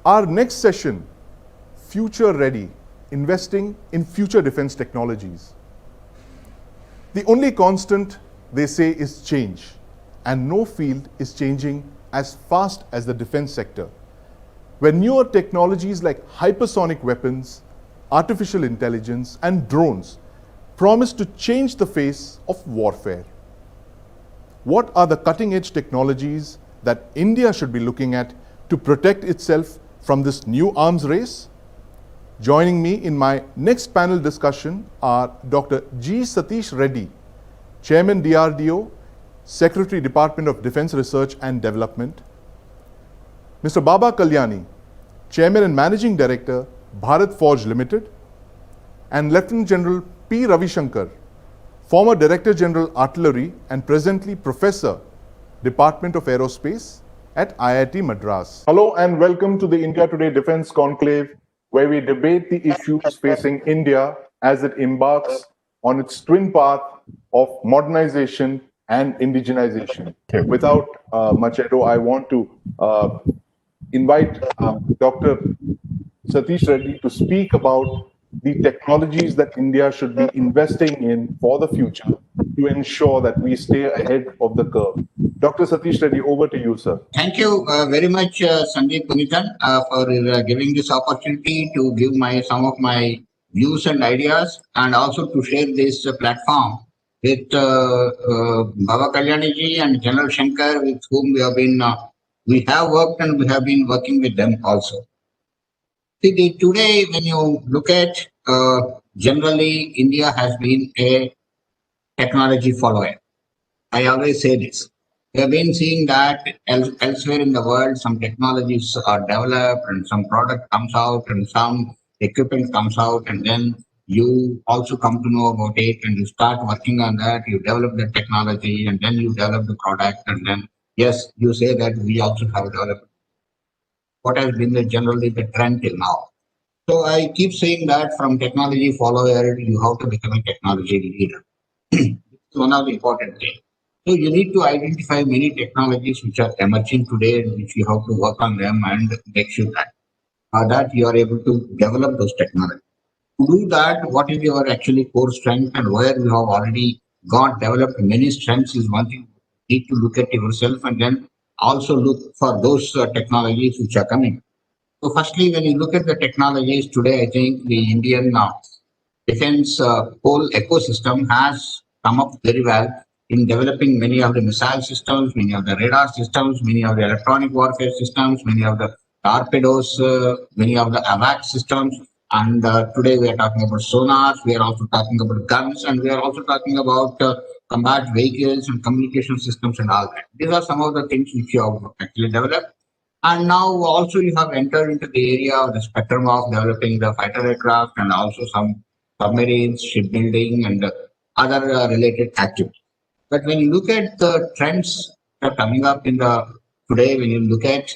A: Our next session, Future Ready, Investing in Future Defense Technologies. The only constant, they say, is change, and no field is changing as fast as the defense sector, where newer technologies like hypersonic weapons, artificial intelligence, and drones promise to change the face of warfare. What are the cutting-edge technologies that India should be looking at to protect itself from this new arms race? Joining me in my next panel discussion are Dr. G. Satish Reddy, Chairman DRDO, Secretary Department of Defense Research and Development; Mr. Baba Kalyani, Chairman and Managing Director, Bharat Forge Limited; and Lieutenant General P. Ravishankar, former Director General Artillery and presently Professor, Department of Aerospace at IIT Madras. Hello and welcome to the India Today Defense Conclave, where we debate the issues facing India as it embarks on its twin path of modernization and indigenization. Without much ado, I want to invite Dr. Satish Reddy to speak about the technologies that India should be investing in for the future to ensure that we stay ahead of the curve. Dr. Satish Reddy, over to you, sir.
H: Thank you very much, Sandeep Punitan, for giving this opportunity to give some of my views and ideas, and also to share this platform with Baba Kalyani ji and General Shankar, with whom we have worked and we have been working with them also. See, today, when you look at generally, India has been a technology follower. I always say this. We have been seeing that elsewhere in the world, some technologies are developed and some product comes out and some equipment comes out, and then you also come to know about it and you start working on that, you develop the technology and then you develop the product and then, yes, you say that we also have developed what has been generally the trend till now. So I keep saying that from technology follower, you have to become a technology leader. It's one of the important things. So you need to identify many technologies which are emerging today and which you have to work on them and make sure that you are able to develop those technologies. To do that, what is your actually core strength and where you have already got developed many strengths is one thing. You need to look at yourself and then also look for those technologies which are coming. So firstly, when you look at the technologies today, I think the Indian defense whole ecosystem has come up very well in developing many of the missile systems, many of the radar systems, many of the electronic warfare systems, many of the torpedoes, many of the AVAC systems. And today we are talking about sonars, we are also talking about guns, and we are also talking about combat vehicles and communication systems and all that. These are some of the things which you have actually developed. And now also you have entered into the area of the spectrum of developing the fighter aircraft and also some submarines, shipbuilding, and other related activities. But when you look at the trends that are coming up in the today, when you look at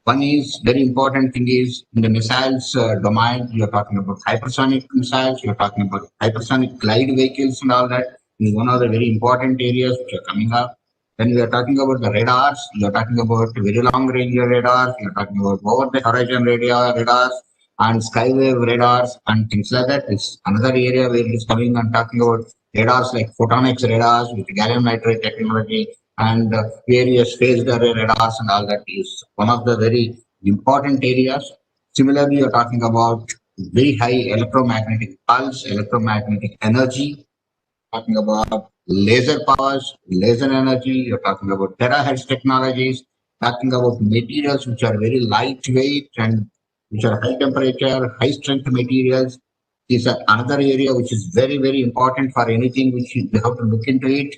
H: one is very important thing is in the missiles domain, you're talking about hypersonic missiles, you're talking about hypersonic glide vehicles and all that is one of the very important areas which are coming up. Then we are talking about the radars, you're talking about very long range radars, you're talking about over the horizon radars and skywave radars and things like that. It's another area where it is coming and talking about radars like photonics radars with gallium nitride technology and various phased array radars and all that is one of the very important areas. Similarly, you're talking about very high electromagnetic pulse, electromagnetic energy, talking about laser powers, laser energy, you're talking about terahertz technologies, talking about materials which are very lightweight and which are high temperature, high strength materials. Is another area which is very, very important for anything which you have to look into it.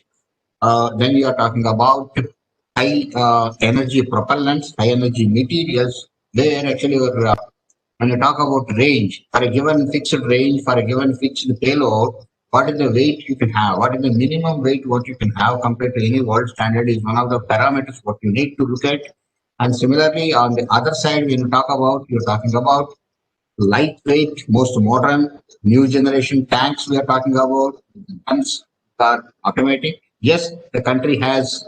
H: Then we are talking about high energy propellants, high energy materials, where actually when you talk about range, for a given fixed range, for a given fixed payload, what is the weight you can have? What is the minimum weight what you can have compared to any world standard is one of the parameters what you need to look at. And similarly, on the other side, when you talk about, you're talking about lightweight, most modern, new generation tanks we are talking about, guns are automatic. Yes, the country has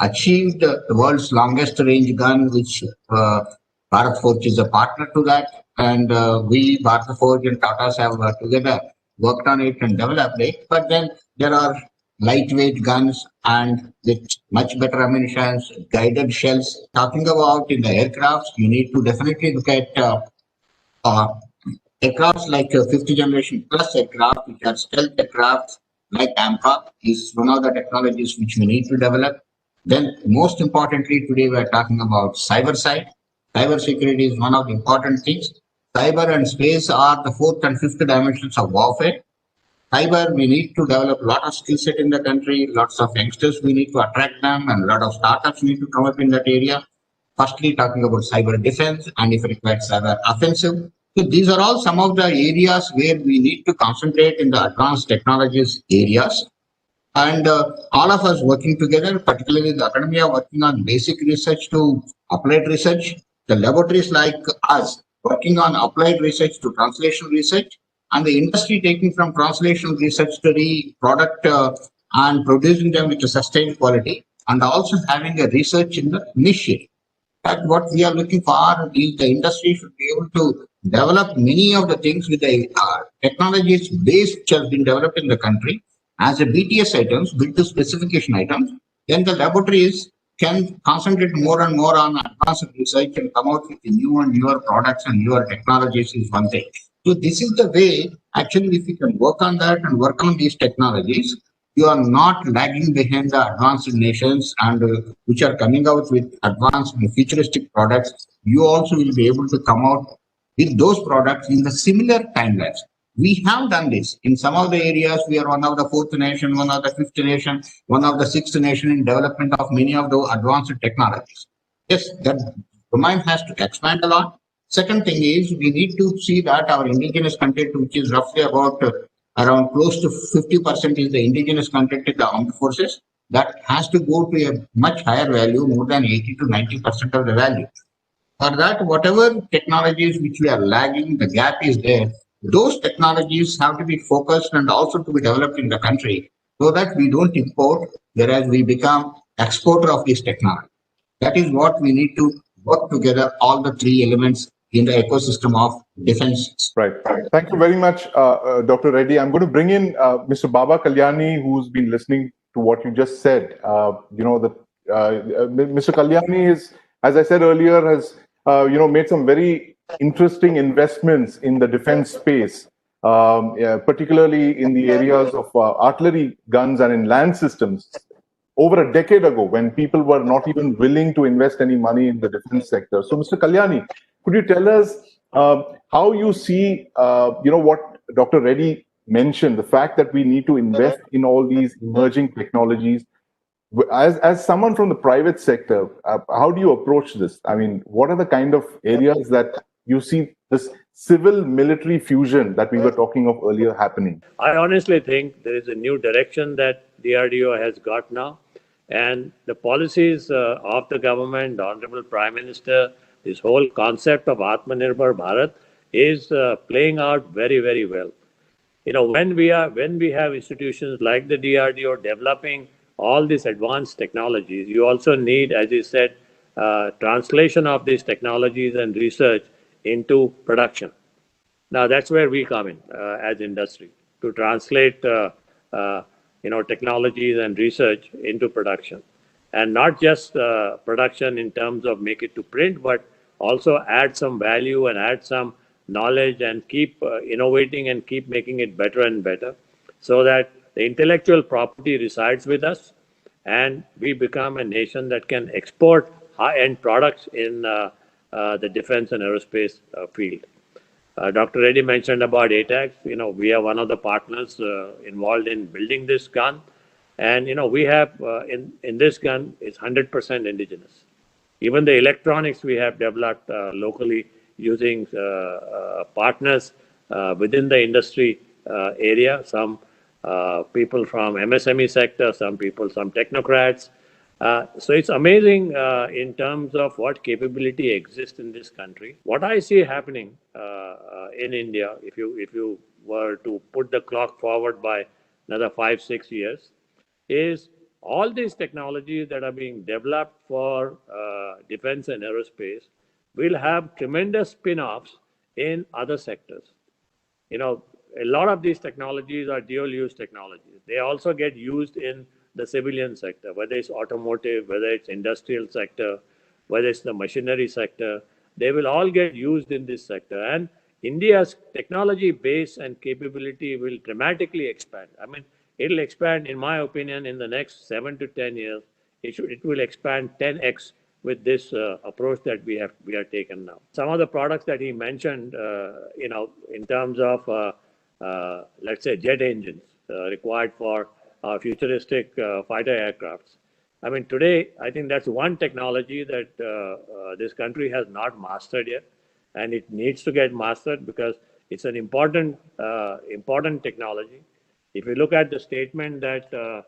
H: achieved the world's longest range gun, which Bharat Forge is a partner to that. And we, Bharat Forge and Tatas have together worked on it and developed it. But then there are lightweight guns and with much better ammunition, guided shells. Talking about in the aircrafts, you need to definitely look at uh, aircrafts like fifth generation plus aircraft, which are stealth aircraft like AMCA, is one of the technologies which we need to develop. Then, most importantly, today we are talking about cyber side. Cyber security is one of the important things. Cyber and space are the fourth and fifth dimensions of warfare. Cyber, we need to develop a lot of skill set in the country, lots of youngsters, we need to attract them, and a lot of startups need to come up in that area. Firstly, talking about cyber defense and if required, cyber offensive. So these are all some of the areas where we need to concentrate in the advanced technologies areas. And all of us working together, particularly the academia working on basic research to applied research, the laboratories like us working on applied research to translational research, and the industry taking from translational research to the product and producing them with a sustained quality, and also having a research in the niche. But what we are looking for is the industry should be able to develop many of the things with the technologies base which has been developed in the country as a BTS items, built to specification items. Then the laboratories can concentrate more and more on advanced research and come out with new and newer products and newer technologies is one thing. So this is the way, actually, if you can work on that and work on these technologies, you are not lagging behind the advanced nations and which are coming out with advanced and futuristic products. You also will be able to come out with those products in the similar timelines. We have done this in some of the areas. We are one of the fourth nation, one of the fifth nation, one of the sixth nation in development of many of the advanced technologies. Yes, that domain has to expand a lot. Second thing is we need to see that our indigenous content, which is roughly about around close to 50% is the indigenous content in the armed forces, that has to go to a much higher value, more than 80 to 90% of the value. For that, whatever technologies which we are lagging, the gap is there. Those technologies have to be focused and also to be developed in the country so that we don't import, whereas we become exporter of this technology. That is what we need to work together, all the three elements in the ecosystem of defense.
A: Right. Thank you very much, Dr. Reddy. I'm going to bring in Mr. Baba Kalyani, who's been listening to what you just said. Mr. Kalyani is, as I said earlier, has made some very interesting investments in the defense space, particularly in the areas of artillery guns and in land systems. Over a decade ago, when people were not even willing to invest any money in the defense sector. So, Mr. Kalyani, could you tell us how you see, what Dr. Reddy mentioned, the fact that we need to invest in all these emerging technologies. As someone from the private sector, how do you approach this? I mean, what are the kind of areas that you see this civil-military fusion that we were talking of earlier happening?
I: I honestly think there is a new direction that DRDO has got now. And the policies of the government, the Honorable Prime Minister, this whole concept of Atmanirbhar Bharat is playing out very, very well. When we have institutions like the DRDO developing all these advanced technologies, you also need, as you said, translation of these technologies and research into production. Now that's where we come in as industry to translate technologies and research into production, and not just production in terms of make it to print, but also add some value and add some knowledge and keep innovating and keep making it better and better, so that the intellectual property resides with us and we become a nation that can export high-end products in the defense and aerospace field. Dr. Reddy mentioned about ATAX. We are one of the partners involved in building this gun. And, we have in this gun, it's 100% indigenous. Even the electronics we have developed locally using partners within the industry area, some people from MSME sector, some technocrats. So it's amazing in terms of what capability exists in this country. What I see happening in India, if you were to put the clock forward by another 5-6 years, is all these technologies that are being developed for defense and aerospace will have tremendous spin-offs in other sectors. A lot of these technologies are dual-use technologies. They also get used in the civilian sector, whether it's automotive, whether it's industrial sector, whether it's the machinery sector, they will all get used in this sector. And India's technology base and capability will dramatically expand. I mean, it'll expand, in my opinion, in the next 7 to 10 years. It will expand 10x with this approach that we are taken now. Some of the products that he mentioned, in terms of, let's say, jet engines required for futuristic fighter aircrafts. I mean, today, I think that's one technology that this country has not mastered yet, and it needs to get mastered because it's an important technology. If you look at the statement that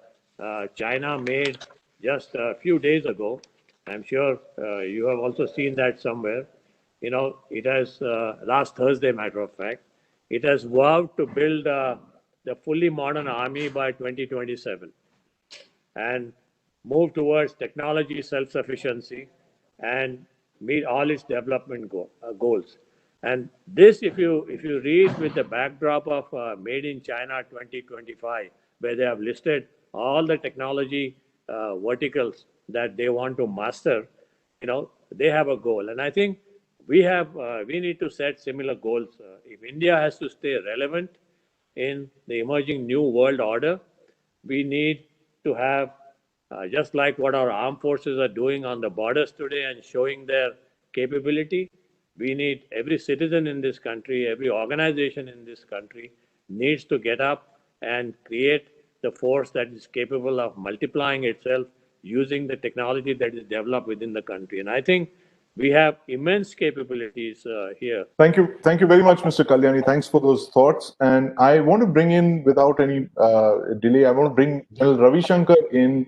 I: China made just a few days ago, I'm sure you have also seen that somewhere. It has, last Thursday, matter of fact, it has vowed to build the fully modern army by 2027 and move towards technology self-sufficiency and meet all its development goals. And this, if you read with the backdrop of Made in China 2025, where they have listed all the technology verticals that they want to master, they have a goal. And I think we need to set similar goals. If India has to stay relevant in the emerging new world order, we need to have, just like what our armed forces are doing on the borders today and showing their capability, we need every citizen in this country, every organization in this country needs to get up and create the force that is capable of multiplying itself using the technology that is developed within the country. And I think We have immense capabilities here.
A: Thank you. Thank you very much, Mr. Kalyani. Thanks for those thoughts. And I want to bring in, without any delay, I want to bring General Ravi Shankar in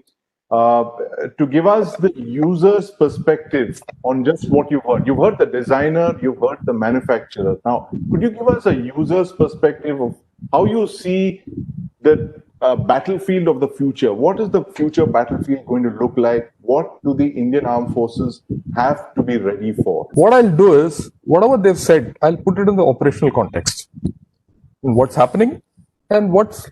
A: to give us the user's perspective on just what you've heard. You've heard the designer, you've heard the manufacturer. Now, could you give us a user's perspective of how you see the battlefield of the future? What is the future battlefield going to look like? What do the Indian Armed Forces have to be ready for?
J: What I'll do is, whatever they've said, I'll put it in the operational context. What's happening and what's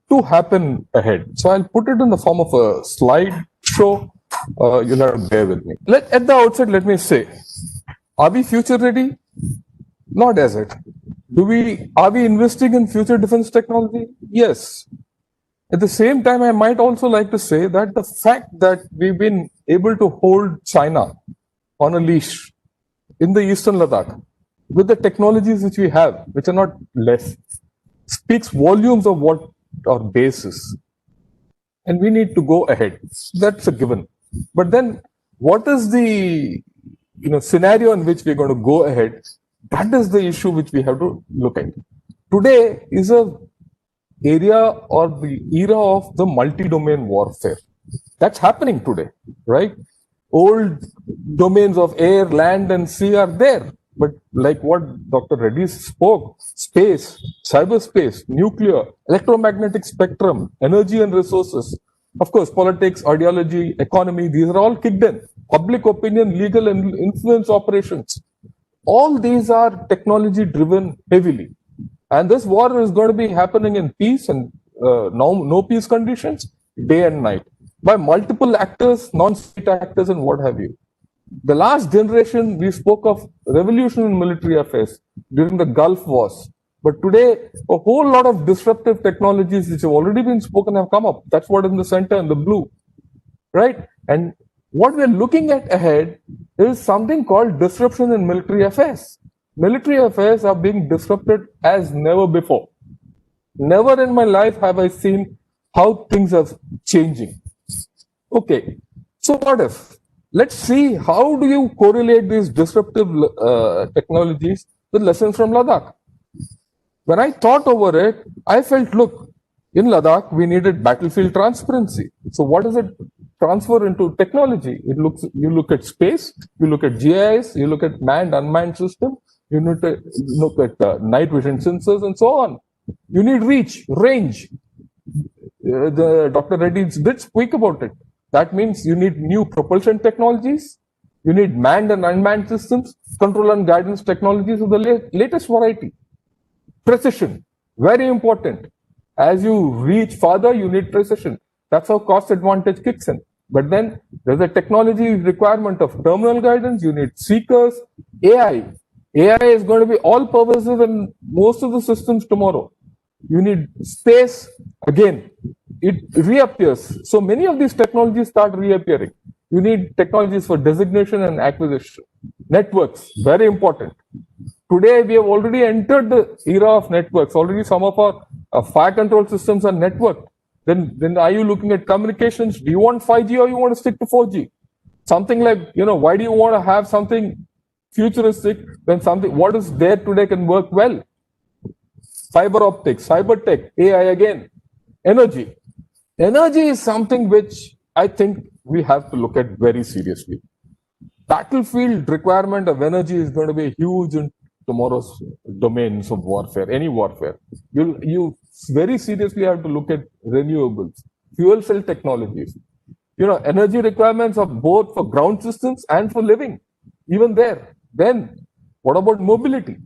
J: to happen ahead. So I'll put it in the form of a slide show. You'll have to bear with me. At the outset, let me say, are we future ready? Not as it. Are we investing in future defense technology? Yes. At the same time, I might also like to say that the fact that we've been able to hold China on a leash in the eastern Ladakh with the technologies which we have, which are not less, speaks volumes of what our base is. And we need to go ahead. That's a given. But then what is the scenario in which we're going to go ahead? That is the issue which we have to look at. Today is a area or the era of the multi-domain warfare. That's happening today, right? Old domains of air, land, and sea are there. But like what Dr. Reddy spoke, space, cyberspace, nuclear, electromagnetic spectrum, energy and resources, of course, politics, ideology, economy, these are all kicked in. Public opinion, legal and influence operations. All these are technology driven heavily. And this war is going to be happening in peace and no peace conditions, day and night, by multiple actors, non-state actors, and what have you. The last generation, we spoke of revolution in military affairs during the Gulf Wars. But today, a whole lot of disruptive technologies which have already been spoken have come up. That's what in the center in the blue, right? And what we're looking at ahead is something called disruption in military affairs. Military affairs are being disrupted as never before. Never in my life have I seen how things are changing. Okay, so what if? Let's see, how do you correlate these disruptive technologies with lessons from Ladakh? When I thought over it, I felt, look, in Ladakh, we needed battlefield transparency. So what does it transfer into technology? You look at space, you look at GIS, you look at manned, unmanned system, you need to look at night vision sensors and so on. You need reach, range. Dr. Reddy did speak about it. That means you need new propulsion technologies, you need manned and unmanned systems, control and guidance technologies of the latest variety. Precision, very important. As you reach farther, you need precision. That's how cost advantage kicks in. But then there's a technology requirement of terminal guidance, you need seekers, AI. AI is going to be all pervasive in most of the systems tomorrow. You need space, again, it reappears. So many of these technologies start reappearing. You need technologies for designation and acquisition. Networks, very important. Today, we have already entered the era of networks. Already some of our fire control systems are networked. Then are you looking at communications? Do you want 5G or you want to stick to 4G? Something like, why do you want to have something futuristic when what is there today can work well? Fiber optics, cyber tech, AI again, energy. Energy is something which I think we have to look at very seriously. Battlefield requirement of energy is going to be huge in tomorrow's domains of warfare, any warfare. You very seriously have to look at renewables, fuel cell technologies. Energy requirements are both for ground systems and for living, even there. Then, what about mobility?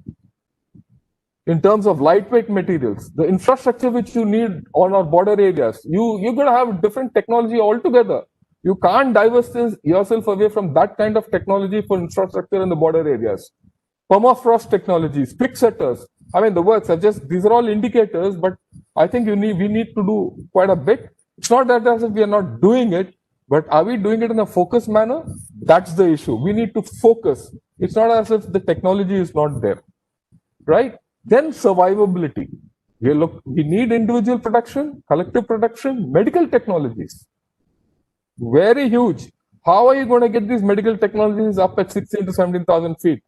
J: In terms of lightweight materials, the infrastructure which you need on our border areas, you're going to have different technology altogether. You can't divest yourself away from that kind of technology for infrastructure in the border areas. Permafrost technologies, quick setters. I mean, the works are these are all indicators, but I think we need to do quite a bit. It's not that as if we are not doing it, but are we doing it in a focused manner? That's the issue. We need to focus. It's not as if the technology is not there, right? Then survivability. We need individual production, collective production, medical technologies. Very huge. How are you going to get these medical technologies up at 16 to 17,000 feet?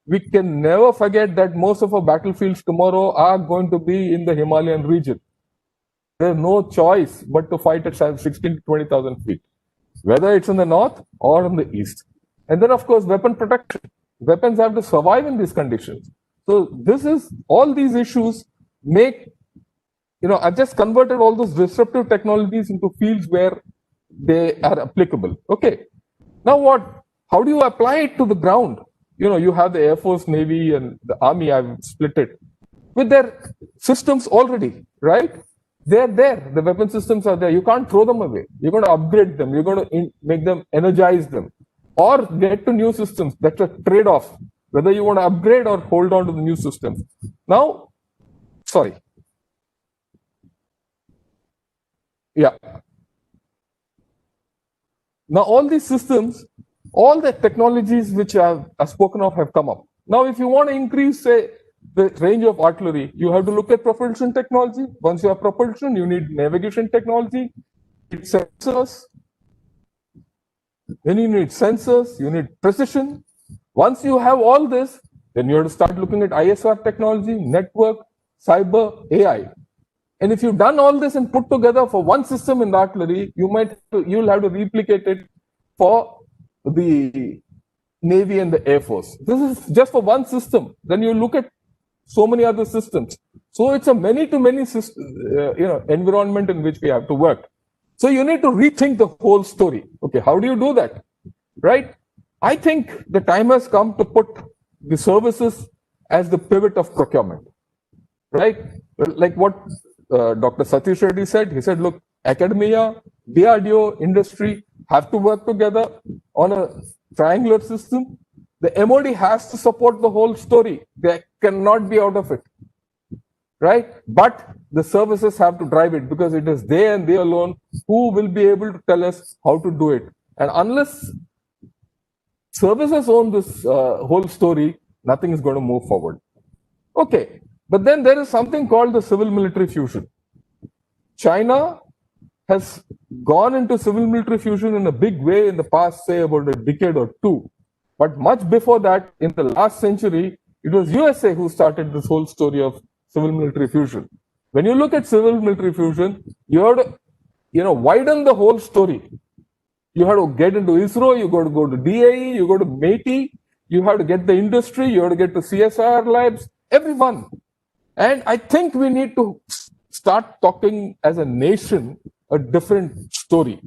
J: We can never forget that most of our battlefields tomorrow are going to be in the Himalayan region. There's no choice but to fight at 16 to 20,000 feet, whether it's in the north or in the east. And then, of course, weapon protection. Weapons have to survive in these conditions. So this is, all these issues make, I've just converted all those disruptive technologies into fields where they are applicable. Okay. Now what? How do you apply it to the ground? You have the Air Force, Navy, and the Army. I've split it with their systems already, right? They're there. The weapon systems are there. You can't throw them away. You're going to upgrade them. You're going to make them, energize them, or get to new systems. That's a trade-off, whether you want to upgrade or hold on to the new systems. Now, sorry. Yeah. Now, all these systems, all the technologies which I've spoken of have come up. Now, if you want to increase, say, the range of artillery, you have to look at propulsion technology. Once you have propulsion, you need navigation technology, you need sensors. Then you need sensors, you need precision. Once you have all this, then you have to start looking at ISR technology, network, cyber, AI. And if you've done all this and put together for one system in the artillery, you'll have to replicate it for the Navy and the Air Force. This is just for one system. Then you look at so many other systems. So it's a many-to-many environment in which we have to work. So you need to rethink the whole story. Okay, how do you do that? Right? I think the time has come to put the services as the pivot of procurement. Right? Like what Dr. Satish Reddy said, he said, look, academia, DRDO, industry have to work together on a triangular system. The MOD has to support the whole story. They cannot be out of it. Right? But the services have to drive it, because it is they and they alone who will be able to tell us how to do it. And unless services own this whole story, nothing is going to move forward. Okay. But then there is something called the civil-military fusion. China has gone into civil-military fusion in a big way in the past, say, about a decade or two. But much before that, in the last century, it was USA who started this whole story of civil-military fusion. When you look at civil-military fusion, you have to, widen the whole story. You have to get into ISRO, you got to go to DAE, you go to MATI, you have to get the industry, you have to get to CSR labs, everyone. And I think we need to start talking as a nation a different story.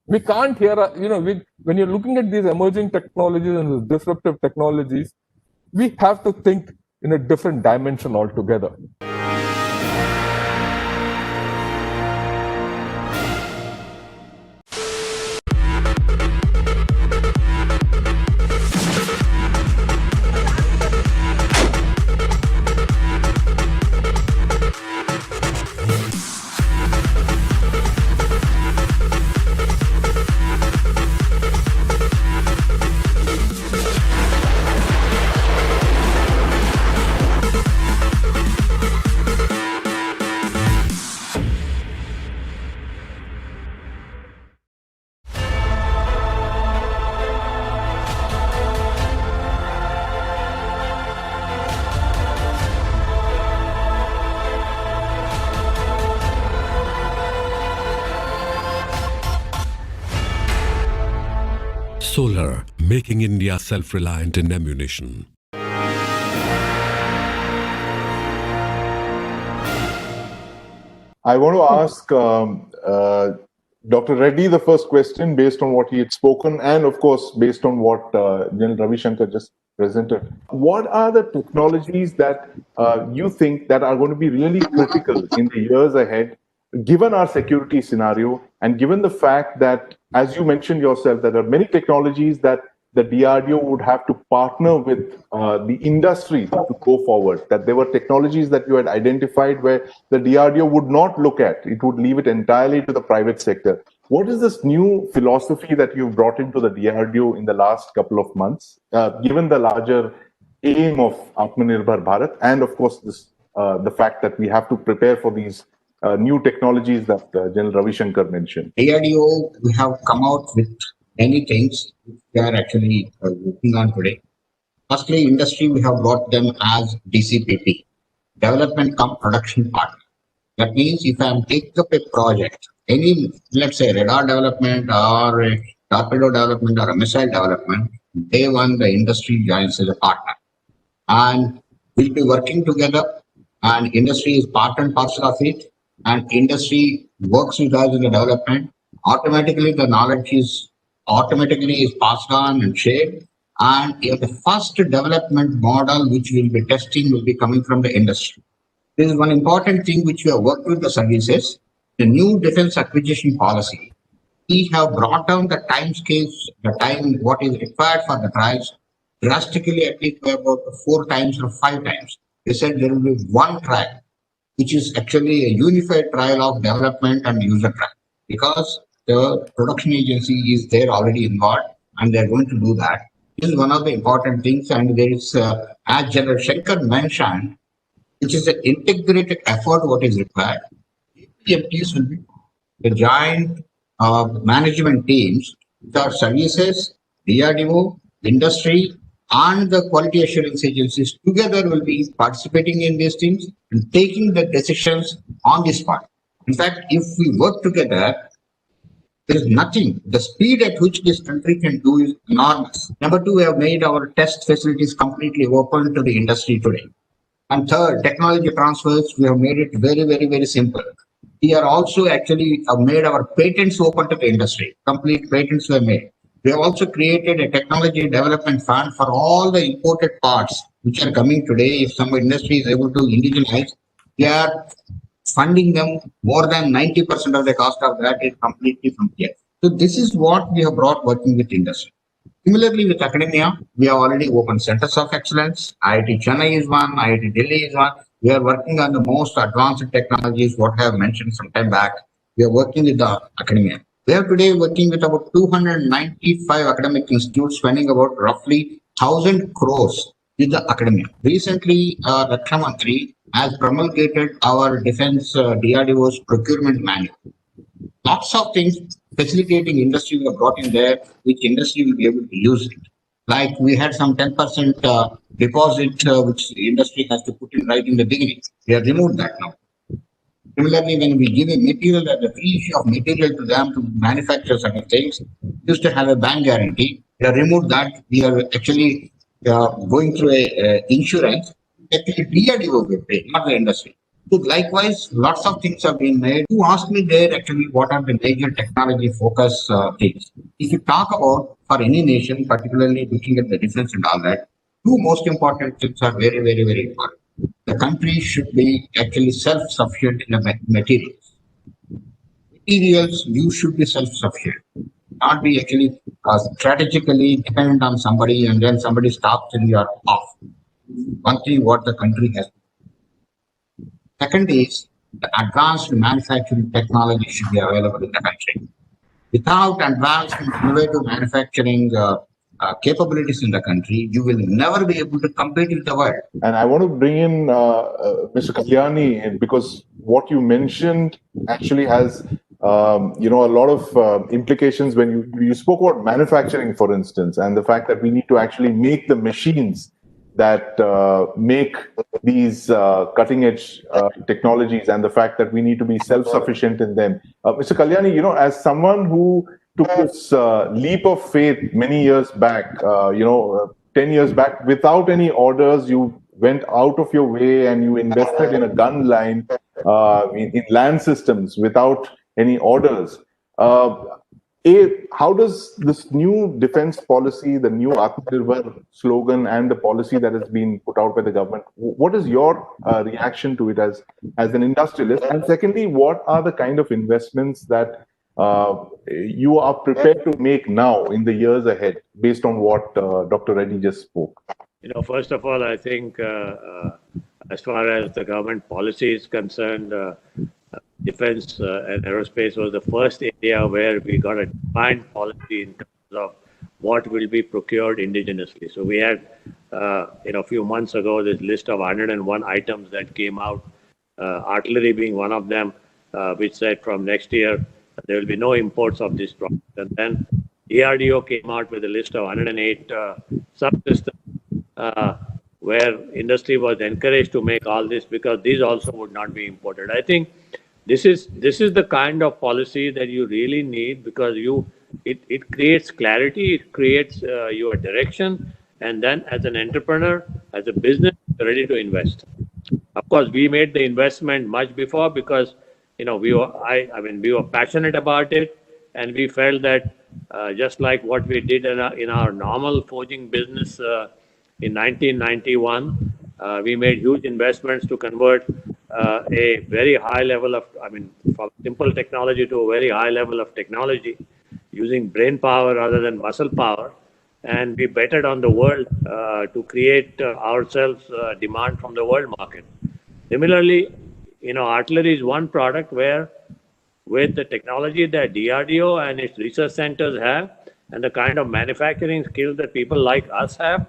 J: We can't hear, when you're looking at these emerging technologies and these disruptive technologies, we have to think in a different dimension altogether.
E: Solar, making India self-reliant in ammunition.
A: I want to ask Dr. Reddy the first question based on what he had spoken, and of course based on what General Ravi Shankar just presented. What are the technologies that you think that are going to be really critical in the years ahead, given our security scenario and given the fact that, as you mentioned yourself, that there are many technologies that the DRDO would have to partner with the industry to go forward, that there were technologies that you had identified where the DRDO would not look at, it would leave it entirely to the private sector. What is this new philosophy that you've brought into the DRDO in the last couple of months, given the larger aim of Atmanirbhar Bharat, and of course this, the fact that we have to prepare for these new technologies that General Ravi Shankar mentioned?
H: DRDO, we have come out with many things which we are actually working on today. Firstly, industry, we have brought them as DCPP, development cum production partner. That means if I am taking up a project, any, let's say, radar development or a torpedo development or a missile development, day one, the industry joins as a partner. And we'll be working together, and industry is part and parcel of it, and industry works with us in the development. Automatically, the knowledge is automatically is passed on and shared. And the first development model which we'll be testing will be coming from the industry. This is one important thing which we have worked with the services. The new defense acquisition policy, we have brought down the time scales, the time what is required for the trials drastically, at least by about 4 times or 5 times. They said there will be one trial, which is actually a unified trial of development and user trial, because the production agency is there already involved and they're going to do that. This is one of the important things, and there is, as General Shankar mentioned, which is an integrated effort what is required. APMTs will be the joint management teams with our services, DRDO, industry, and the quality assurance agencies together will be participating in these things and taking the decisions on this part. In fact, if we work together, there is nothing. The speed at which this country can do is enormous. Number two, we have made our test facilities completely open to the industry today. And third, technology transfers, we have made it very, very, very simple. We are also actually made our patents open to the industry. Complete patents were made. We have also created a technology development fund for all the imported parts which are coming today. If some industry is able to indigenize, we are funding them more than 90% of the cost of that is completely from here. So this is what we have brought working with industry. Similarly, with academia, we have already opened centers of excellence. IIT Chennai is one, IIT Delhi is one. We are working on the most advanced technologies, what I have mentioned some time back. We are working with the academia. We are today working with about 295 academic institutes, spending about roughly 1,000 crores with the academia. Recently, Raksha Mantri has promulgated our defense DRDO's procurement manual. Lots of things facilitating industry we have brought in there, which industry will be able to use it. Like we had some 10% deposit which the industry has to put in right in the beginning. We have removed that now. Similarly, when we give a material as a free issue of material to them to manufacture certain things, we used to have a bank guarantee. We have removed that. We are actually going through a insurance. Actually, DRDO will pay, not the industry. So likewise, lots of things have been made. You asked me there actually what are the major technology focus things. If you talk about for any nation, particularly looking at the defense and all that, two most important things are very, very, very important. The country should be actually self-sufficient in the materials. Materials, you should be self-sufficient, not be actually strategically dependent on somebody and then somebody stops and you are off. One thing what the country has. Second is the advanced manufacturing technology should be available in the country. Without advanced and innovative manufacturing capabilities in the country, you will never be able to compete with the world.
A: And I want to bring in Mr. Kalyani in, because what you mentioned actually has a lot of implications when you spoke about manufacturing, for instance, and the fact that we need to actually make the machines that make these cutting edge technologies, and the fact that we need to be self-sufficient in them. Mr. Kalyani, as someone who took this leap of faith many years back, 10 years back, without any orders, you went out of your way and you invested in a gun line in land systems without any orders. How does this new defense policy, the new Atmanirbhar slogan and the policy that has been put out by the government, what is your reaction to it as an industrialist? And secondly, what are the kind of investments that you are prepared to make now in the years ahead based on what Dr. Reddy just spoke?
I: First of all, I think as far as the government policy is concerned, defense and aerospace was the first area where we got a defined policy in terms of what will be procured indigenously. So we had, a few months ago, this list of 101 items that came out, artillery being one of them, which said from next year there will be no imports of this product. And then DRDO came out with a list of 108 subsystems where industry was encouraged to make all this because these also would not be imported. I think this is the kind of policy that you really need because it creates clarity, it creates your direction, and then as an entrepreneur, as a business, you're ready to invest. Of course, we made the investment much before because we were passionate about it, and we felt that just like what we did in our normal forging business in 1991, we made huge investments to convert a very high level of, from simple technology to a very high level of technology using brain power rather than muscle power. And we betted on the world to create ourselves demand from the world market. Similarly, artillery is one product where with the technology that DRDO and its research centers have and the kind of manufacturing skills that people like us have,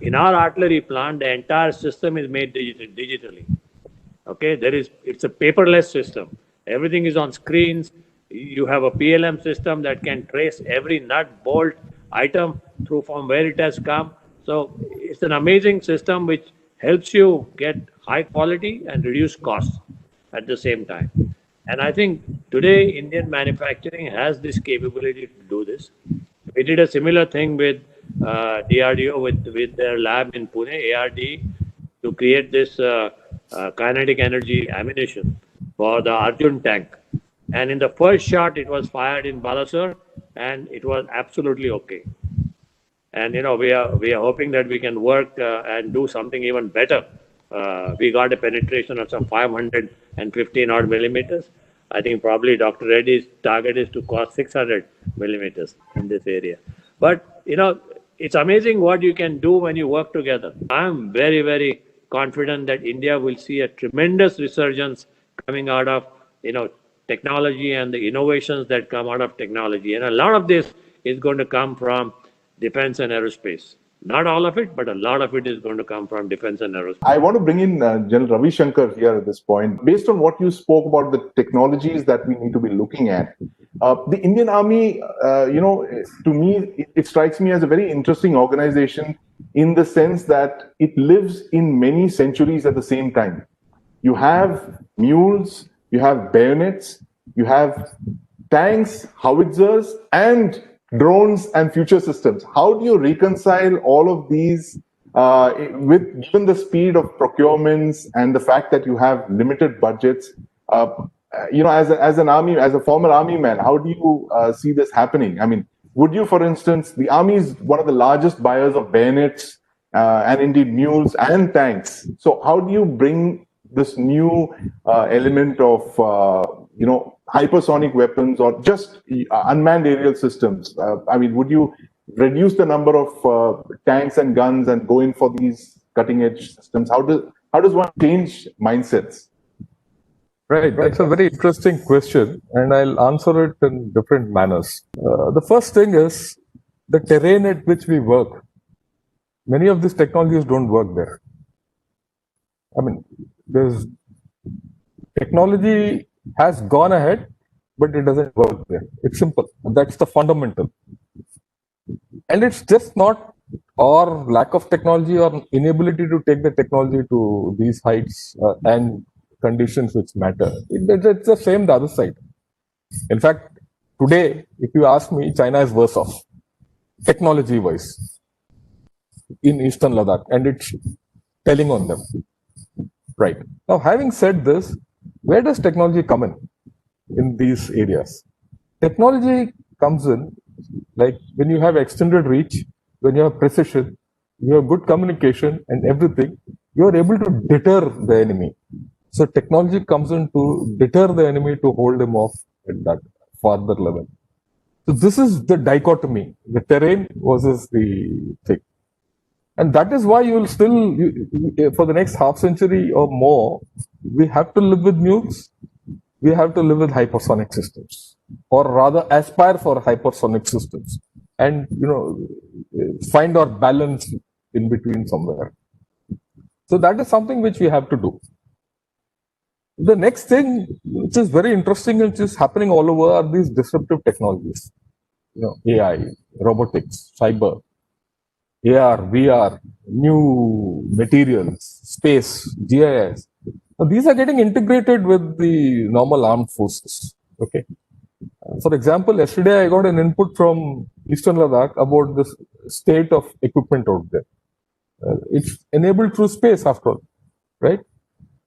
I: in our artillery plant, the entire system is made digitally. Okay, it's a paperless system. Everything is on screens. You have a PLM system that can trace every nut, bolt, item through from where it has come. So it's an amazing system which helps you get high quality and reduce costs at the same time. And I think today Indian manufacturing has this capability to do this. We did a similar thing with DRDO with their lab in Pune, ARD, to create this kinetic energy ammunition for the Arjun tank. And in the first shot, it was fired in Balasore, and it was absolutely okay. And we are hoping that we can work and do something even better. We got a penetration of some 515 odd millimeters. I think probably Dr. Reddy's target is to cross 600 millimeters in this area. But it's amazing what you can do when you work together. I'm very, very confident that India will see a tremendous resurgence coming out of technology and the innovations that come out of technology. And a lot of this is going to come from defense and aerospace. Not all of it, but a lot of it is going to come from defense and aerospace.
A: I want to bring in General Ravi Shankar here at this point. Based on what you spoke about the technologies that we need to be looking at, the Indian Army, to me, it strikes me as a very interesting organization in the sense that it lives in many centuries at the same time. You have mules, you have bayonets, you have tanks, howitzers, and drones and future systems. How do you reconcile all of these with given the speed of procurements and the fact that you have limited budgets? As a former army man, how do you see this happening? Would you, for instance, the army is one of the largest buyers of bayonets and indeed mules and tanks. So how do you bring this new element of hypersonic weapons or just unmanned aerial systems? Would you reduce the number of tanks and guns and go in for these cutting edge systems? How does one change mindsets?
J: Right, that's a very interesting question, and I'll answer it in different manners. The first thing is the terrain at which we work. Many of these technologies don't work there. There's technology has gone ahead, but it doesn't work there. It's simple. That's the fundamental. And it's just not our lack of technology or inability to take the technology to these heights and conditions which matter. It's the same the other side. In fact, today, if you ask me, China is worse off, technology-wise, in Eastern Ladakh, and it's telling on them. Right. Now, having said this, where does technology come in these areas? Technology comes in, like when you have extended reach, when you have precision, you have good communication and everything, you are able to deter the enemy. So technology comes in to deter the enemy, to hold him off at that farther level. So this is the dichotomy, the terrain versus the thing. And that is why you will still, for the next half century or more, we have to live with nukes, we have to live with hypersonic systems, or rather aspire for hypersonic systems, and find our balance in between somewhere. So that is something which we have to do. The next thing, which is very interesting and which is happening all over, are these disruptive technologies. AI, robotics, cyber, AR, VR, new materials, space, GIS. Now, these are getting integrated with the normal armed forces. Okay. For example, yesterday I got an input from Eastern Ladakh about the state of equipment out there. It's enabled through space after all, right?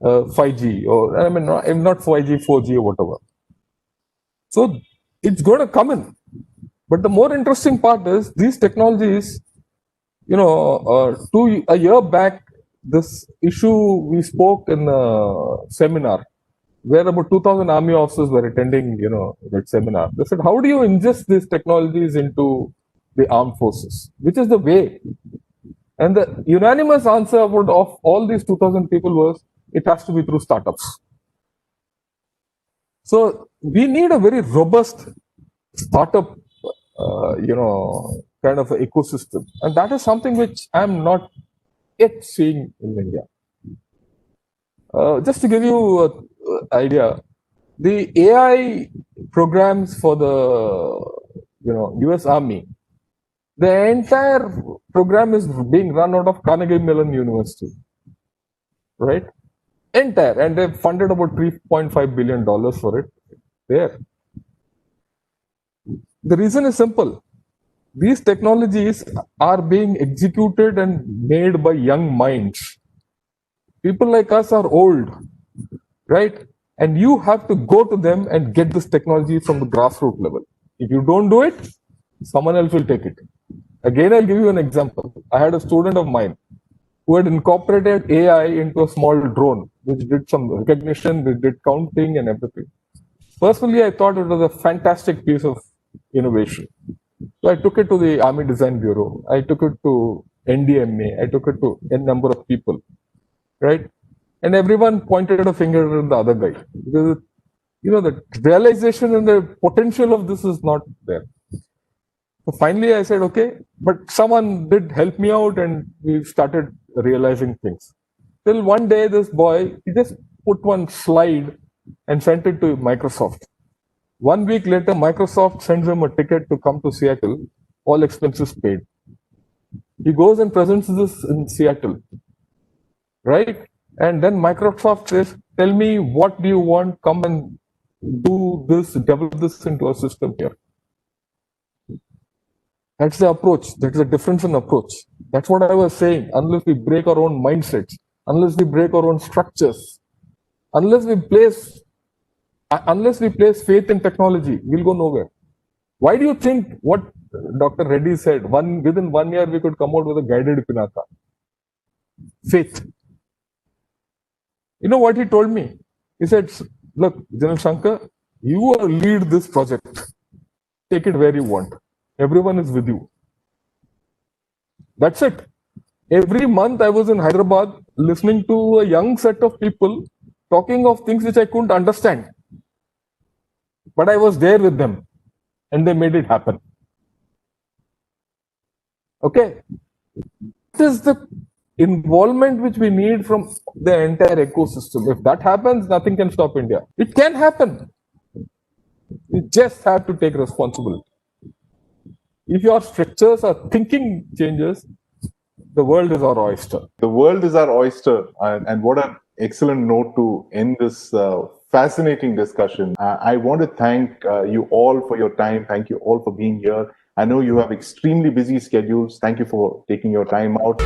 J: 5G or I mean, not 5G, 4G or whatever. So it's going to come in. But the more interesting part is these technologies, a year back, this issue we spoke in a seminar where about 2,000 army officers were attending, that seminar. They said, how do you ingest these technologies into the armed forces? Which is the way? And the unanimous answer of all these 2,000 people was, it has to be through startups. So we need a very robust startup, kind of ecosystem. And that is something which I'm not yet seeing in India. Just to give you an idea, the AI programs for the US Army, the entire program is being run out of Carnegie Mellon University, right? Entire, and they've funded about $3.5 billion for it there. The reason is simple. These technologies are being executed and made by young minds. People like us are old, right? And you have to go to them and get this technology from the grassroots level. If you don't do it, someone else will take it. Again, I'll give you an example. I had a student of mine who had incorporated AI into a small drone, which did some recognition, which did counting and everything. Personally, I thought it was a fantastic piece of innovation. So I took it to the Army Design Bureau. I took it to NDMA. I took it to a number of people, right? And everyone pointed a finger at the other guy. Because, the realization and the potential of this is not there. So finally I said, okay, but someone did help me out and we started realizing things. Till one day, this boy, he just put one slide and sent it to Microsoft. 1 week later, Microsoft sends him a ticket to come to Seattle, all expenses paid. He goes and presents this in Seattle, right? And then Microsoft says, tell me what do you want, come and do this, develop this into a system here. That's the approach. That's the difference in approach. That's what I was saying. Unless we break our own mindsets, unless we break our own structures, unless we place faith in technology, we'll go nowhere. Why do you think what Dr. Reddy said, within 1 year we could come out with a guided Pinaka? Faith. You know what he told me? He said, look, General Shankar, you lead this project. Take it where you want. Everyone is with you. That's it. Every month I was in Hyderabad listening to a young set of people talking of things which I couldn't understand. But I was there with them and they made it happen. Okay. This is the involvement which we need from the entire ecosystem. If that happens, nothing can stop India. It can happen. We just have to take responsibility. If your structures or thinking changes, the world is our oyster.
A: The world is our oyster. And what an excellent note to end this fascinating discussion. I want to thank you all for your time. Thank you all for being here. I know you have extremely busy schedules. Thank you for taking your time out.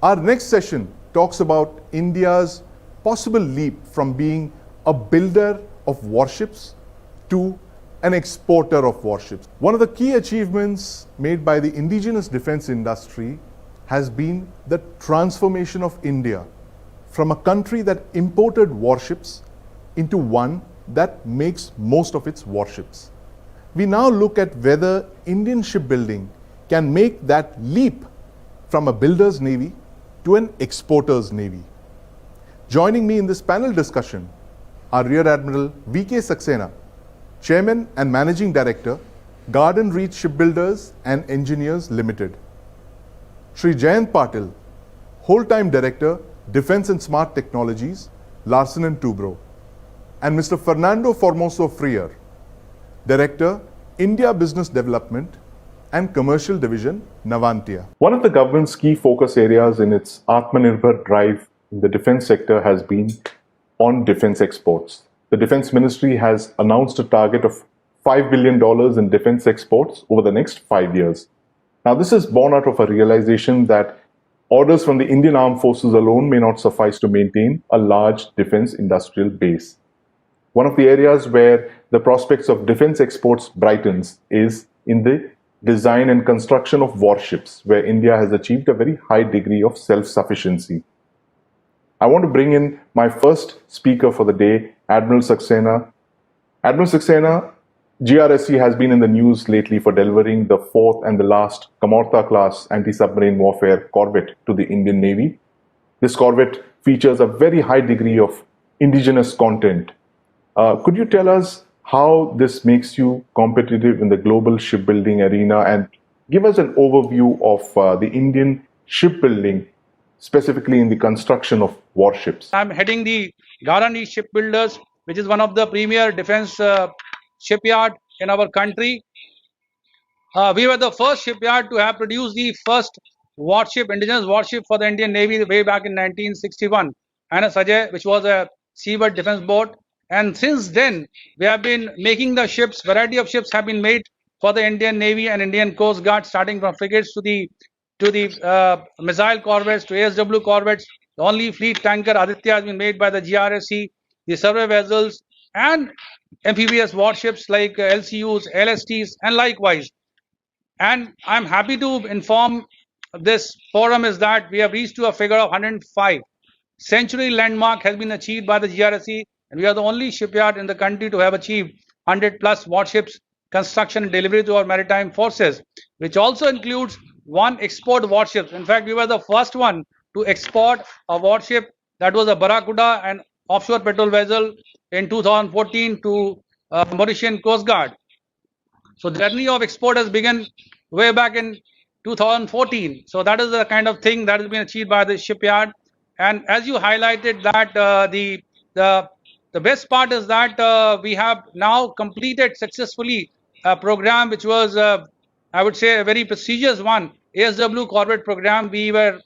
A: Our next session talks about India's possible leap from being a builder of warships to an exporter of warships. One of the key achievements made by the indigenous defense industry has been the transformation of India from a country that imported warships into one that makes most of its warships. We now look at whether Indian shipbuilding can make that leap from a builder's navy to an exporter's navy. Joining me in this panel discussion are Rear Admiral V.K. Saxena, Chairman and Managing Director, Garden Reach Shipbuilders and Engineers Limited; Shri Jayant Patil, Whole-Time Director, Defence and Smart Technologies, Larsen and Toubro; and Mr. Fernando Formoso Freer, Director, India Business Development and Commercial Division, Navantia. One of the government's key focus areas in its Atmanirbhar drive in the defense sector has been on defense exports. The Defense Ministry has announced a target of $5 billion in defense exports over the next 5 years. Now, this is born out of a realization that orders from the Indian Armed Forces alone may not suffice to maintain a large defense industrial base. One of the areas where the prospects of defense exports brightens is in the design and construction of warships, where India has achieved a very high degree of self-sufficiency. I want to bring in my first speaker for the day, Admiral Saxena. Admiral Saxena, GRSC has been in the news lately for delivering the fourth and the last Kamorta-class anti-submarine warfare corvette to the Indian Navy. This corvette features a very high degree of indigenous content. Could you tell us how this makes you competitive in the global shipbuilding arena, and give us an overview of the Indian shipbuilding, specifically in the construction of warships?
K: I'm heading the Garden Reach Shipbuilders, which is one of the premier defense shipyard in our country. We were the first shipyard to have produced the first warship, indigenous warship for the Indian Navy way back in 1961, and a Sajay, which was a seabird defense boat. And since then, we have been making the ships. Variety of ships have been made for the Indian Navy and Indian Coast Guard, starting from frigates to the missile corvettes to ASW corvettes. The only fleet tanker Aditya has been made by the GRSC, the survey vessels, and amphibious warships like LCUs, LSTs, and likewise. And I'm happy to inform this forum is that we have reached to a figure of 105. Century landmark has been achieved by the GRSC, and we are the only shipyard in the country to have achieved 100 plus warships construction and delivery to our maritime forces, which also includes one export warship. In fact, we were the first one to export a warship that was a Barracuda, an offshore patrol vessel, in 2014 to Mauritian Coast Guard. So the journey of export has begun way back in 2014. So that is the kind of thing that has been achieved by the shipyard. And as you highlighted that the best part is that we have now completed successfully a program which was, I would say, a very prestigious one, ASW Corvette program. We were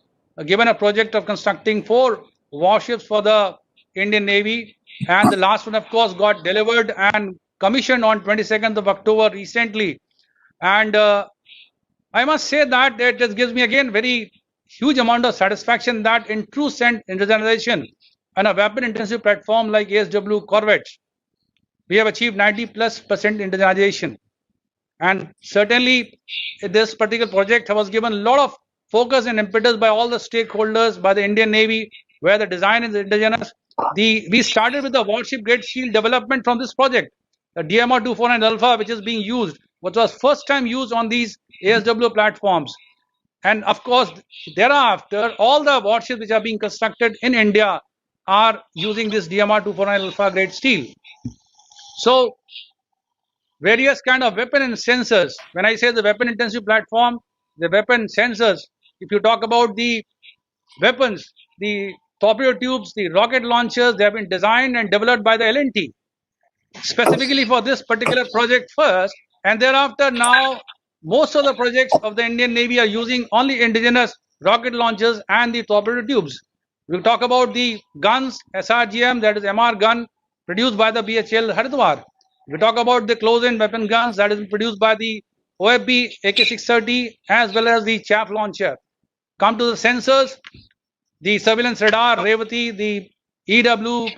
K: given a project of constructing 4 warships for the Indian Navy, and the last one, of course, got delivered and commissioned on 22nd of October recently. And I must say that it just gives me again very huge amount of satisfaction that in true sense indigenization on a weapon intensive platform like ASW corvettes, we have achieved 90+% indigenization. And certainly this particular project was given a lot of focus and impetus by all the stakeholders, by the Indian Navy, where the design is indigenous. We started with the warship grade steel development from this project, the DMR 249 Alpha, which is being used, which was first time used on these ASW platforms. And of course, thereafter, all the warships which are being constructed in India are using this DMR 249 Alpha grade steel. So various kind of weapon and sensors. When I say the weapon intensive platform, the weapon sensors, if you talk about the weapons, the torpedo tubes, the rocket launchers, they have been designed and developed by the L&T specifically for this particular project first, and thereafter now most of the projects of the Indian Navy are using only indigenous rocket launchers and the torpedo tubes. We'll talk about the guns, SRGM, that is MR gun, produced by the BHL Haridwar. We talk about the close-in weapon guns that is produced by the OFB AK-630 as well as the chaff launcher. come to the sensors, the surveillance radar, Revati, the EW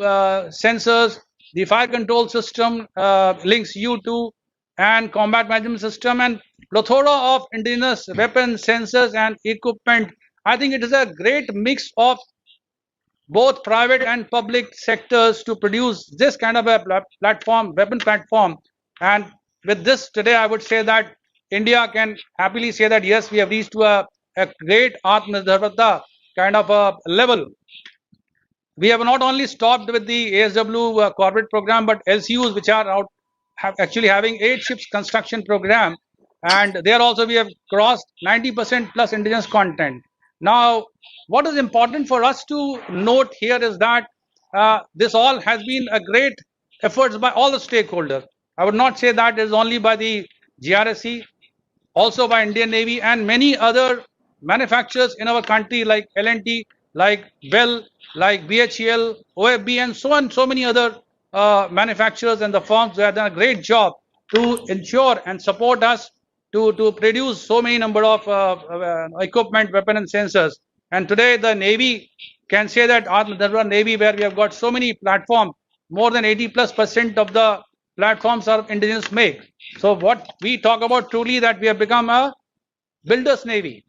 K: sensors, the fire control system links U2 and combat management system, and plethora of indigenous weapons, sensors and equipment. I think it is a great mix of both private and public sectors to produce this kind of a platform, weapon platform. And with this today, I would say that India can happily say that yes, we have reached to a great Atmanirbhar kind of a level. We have not only stopped with the ASW corporate program, but LCUs, which are out, actually having 8 ships construction program, and there also we have crossed 90% plus indigenous content. Now, what is important for us to note here is that this all has been a great efforts by all the stakeholders. I would not say that is only by the GRSC, also by Indian Navy and many other manufacturers in our country like L&T, like Bell, like BHEL, OFB, and so on, so many other manufacturers and the firms who have done a great job to ensure and support us to produce so many number of equipment, weapon and sensors. And today the Navy can say that Atmanirbhar Navy, where we have got so many platforms, more than 80+% of the platforms are indigenous make. So what we talk about truly that we have become a builder's navy.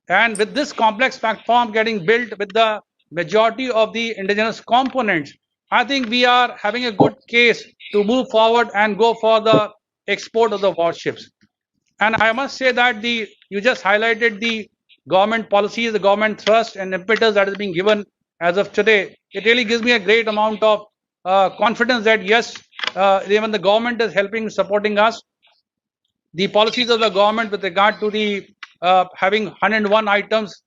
K: And with this complex platform getting built with the majority of the indigenous components, I think we are having a good case to move forward and go for the export of the warships. And I must say that you just highlighted the government policies, the government thrust and impetus that is being given as of today. It really gives me a great amount of confidence that yes, even the government is helping, supporting us. The policies of the government with regard to the having 101 items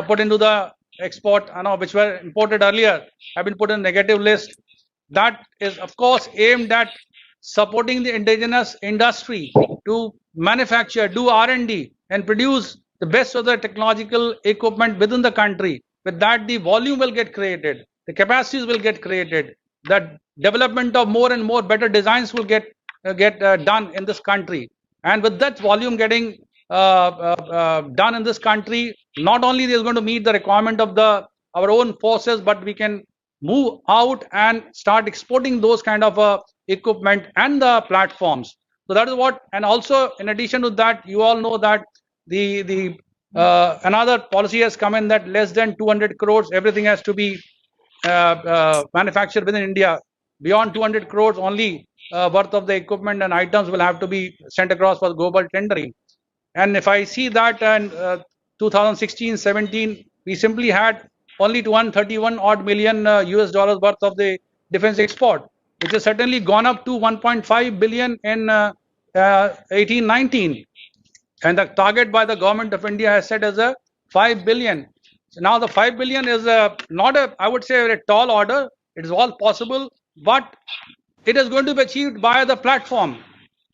K: put into the export, which were imported earlier, have been put in negative list. That is, of course, aimed at supporting the indigenous industry to manufacture, do R&D, and produce the best of the technological equipment within the country. With that, the volume will get created, the capacities will get created, the development of more and more better designs will get done in this country. And with that volume getting done in this country, not only is going to meet the requirement of our own forces, but we can move out and start exporting those kind of equipment and the platforms. So that is what, and also in addition to that, you all know that the another policy has come in that less than 200 crores, everything has to be manufactured within India. Beyond 200 crores, only worth of the equipment and items will have to be sent across for global tendering. And if I see that in 2016-17, we simply had only 131 odd million US dollars worth of the defense export, which has certainly gone up to 1.5 billion in 18-19. And the target by the government of India has set as a 5 billion. So now the 5 billion is not a, I would say, a very tall order. It is all possible, but it is going to be achieved by the platform.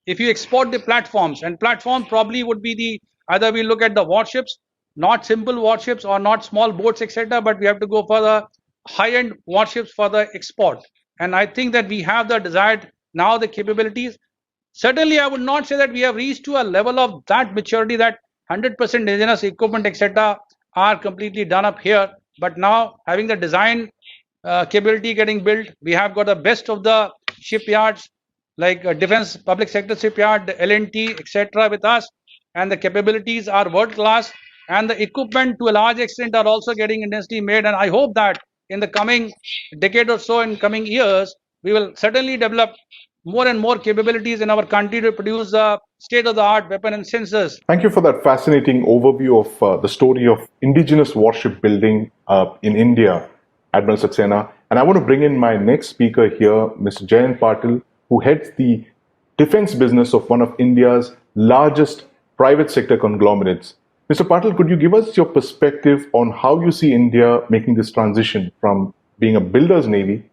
K: If you export the platforms, and platform probably would be either we look at the warships, not simple warships or not small boats, etc., but we have to go for the high-end warships for the export. And I think that we have the desired now the capabilities. Certainly, I would not say that we have reached to a level of that maturity that 100% indigenous equipment, etc., are completely done up here. But now, having the design capability getting built, we have got the best of the shipyards like defense public sector shipyard, L&T, etc., with us, and the capabilities are world class, and the equipment to a large extent are also getting industry made. And I hope that in the coming decade or so, in coming years, we will certainly develop more and more capabilities in our country to produce state-of-the-art weapon and sensors.
A: Thank you for that fascinating overview of the story of indigenous warship building in India, Admiral Saxena. And I want to bring in my next speaker here, Mr. Jayant Patil, who heads the defense business of one of India's largest private sector conglomerates. Mr. Patil, could you give us your perspective on how you see India making this transition from being a builder's navy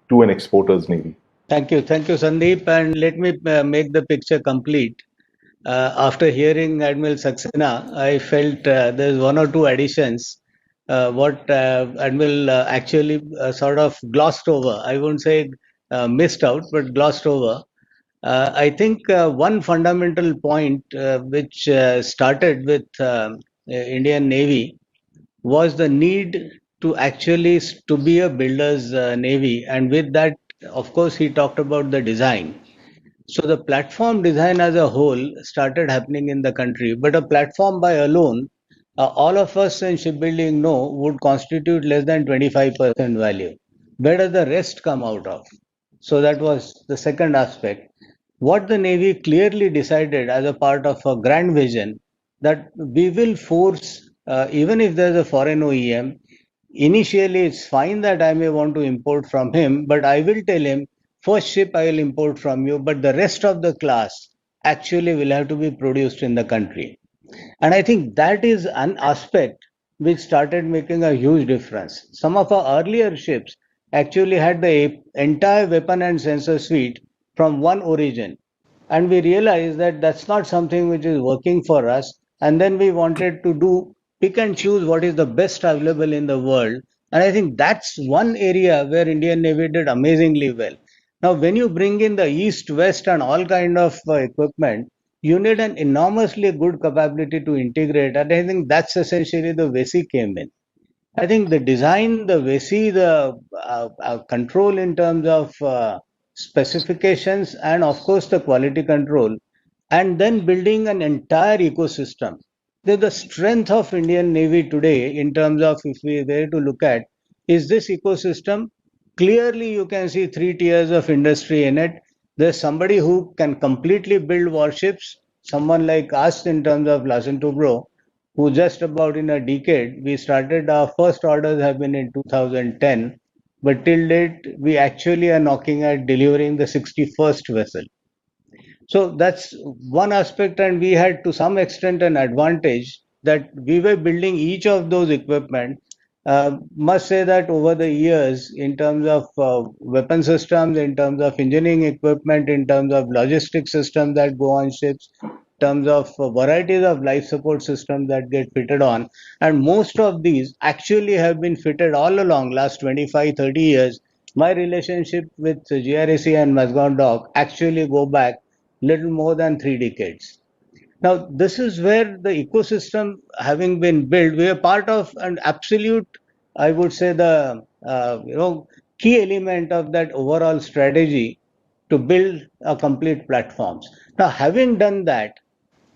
A: to an exporter's navy?
L: Thank you, Sandeep. And let me make the picture complete. After hearing Admiral Saxena, I felt there's one or two additions. What Admiral actually sort of glossed over. I won't say missed out, but glossed over. I think one fundamental point which started with Indian Navy was the need to actually to be a builder's navy, and with that, of course, he talked about the design. So the platform design as a whole started happening in the country, but a platform by alone, all of us in shipbuilding know, would constitute less than 25% value. Where does the rest come out of? So that was the second aspect. What the Navy clearly decided as a part of a grand vision, that we will force, even if there's a foreign OEM, initially it's fine that I may want to import from him, but I will tell him, first ship I will import from you, but the rest of the class actually will have to be produced in the country. And I think that is an aspect which started making a huge difference. Some of our earlier ships actually had the entire weapon and sensor suite from one origin. And we realized that that's not something which is working for us. And then we wanted to do pick and choose what is the best available in the world. And I think that's one area where Indian Navy did amazingly well. Now, when you bring in the east, west, and all kind of equipment, you need an enormously good capability to integrate. And I think that's essentially the VESI came in. I think the design, the VESI, the control in terms of specifications, and of course the quality control, and then building an entire ecosystem. The strength of Indian Navy today, in terms of if we were to look at, is this ecosystem. Clearly, you can see three tiers of industry in it. There's somebody who can completely build warships, someone like us in terms of Larsen Toubro, who just about in a decade, we started our first orders have been in 2010, but till date, we actually are knocking at delivering the 61st vessel. So that's one aspect, and we had to some extent an advantage that we were building each of those equipment. Must say that over the years, in terms of weapon systems, in terms of engineering equipment, in terms of logistic systems that go on ships, in terms of varieties of life support systems that get fitted on, and most of these actually have been fitted all along last 25, 30 years. My relationship with GRAC and Mazgaon Dock actually go back little more than 3 decades. Now, this is where the ecosystem having been built, we are part of an absolute, I would say, the key element of that overall strategy to build a complete platforms. Now, having done that,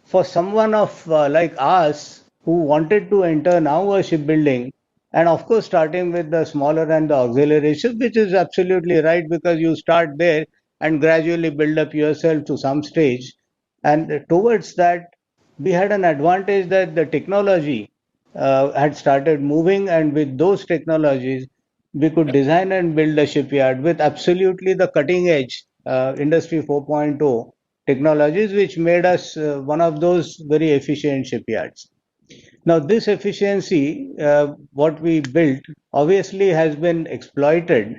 L: for someone of like us who wanted to enter now a shipbuilding, and of course starting with the smaller and the auxiliary ship, which is absolutely right because you start there and gradually build up yourself to some stage. And towards that, we had an advantage that the technology had started moving, and with those technologies, we could design and build a shipyard with absolutely the cutting edge Industry 4.0 technologies, which made us one of those very efficient shipyards. Now, this efficiency, what we built, obviously has been exploited.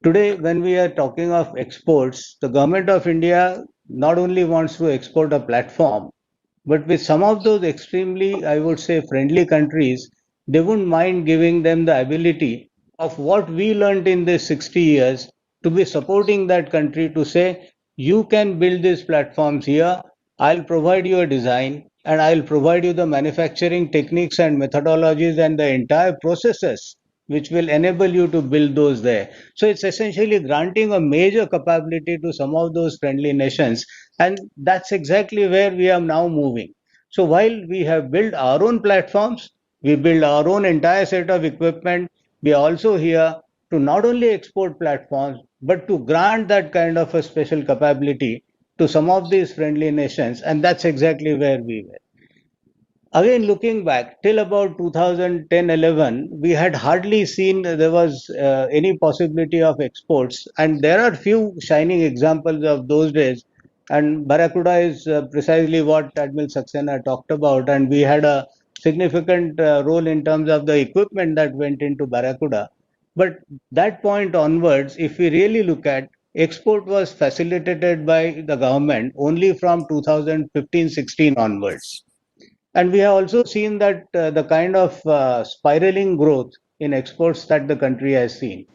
L: Today, when we are talking of exports, the government of India not only wants to export a platform, but with some of those extremely, I would say, friendly countries, they wouldn't mind giving them the ability of what we learned in these 60 years to be supporting that country to say, you can build these platforms here, I'll provide you a design, and I'll provide you the manufacturing techniques and methodologies and the entire processes which will enable you to build those there. So it's essentially granting a major capability to some of those friendly nations. And that's exactly where we are now moving. So while we have built our own platforms, we build our own entire set of equipment, we are also here to not only export platforms, but to grant that kind of a special capability to some of these friendly nations. And that's exactly where we were. Again, looking back till about 2010-11, we had hardly seen there was any possibility of exports, and there are few shining examples of those days. And Barracuda is precisely what Admiral Saxena talked about, and we had a significant role in terms of the equipment that went into Barracuda. But that point onwards, if we really look at, export was facilitated by the government only from 2015-16 onwards. And we have also seen that the kind of spiraling growth in exports that the country has seen.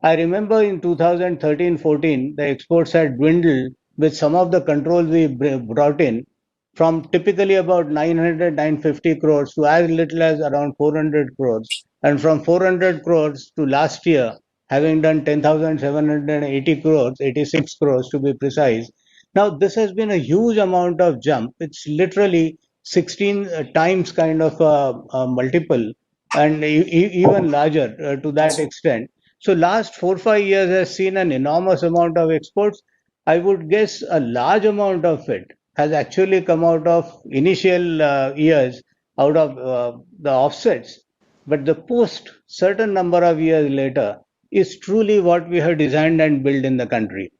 L: I remember in 2013-14, the exports had dwindled with some of the controls we brought in. from typically about 900, 950 crores to as little as around 400 crores. And from 400 crores to last year, having done 10,780 crores, 86 crores to be precise. Now, this has been a huge amount of jump. It's literally 16 times kind of a multiple and even larger to that extent. So last 4-5 years has seen an enormous amount of exports. I would guess a large amount of it has actually come out of initial years, out of the offsets. But the post certain number of years later is truly what we have designed and built in the country.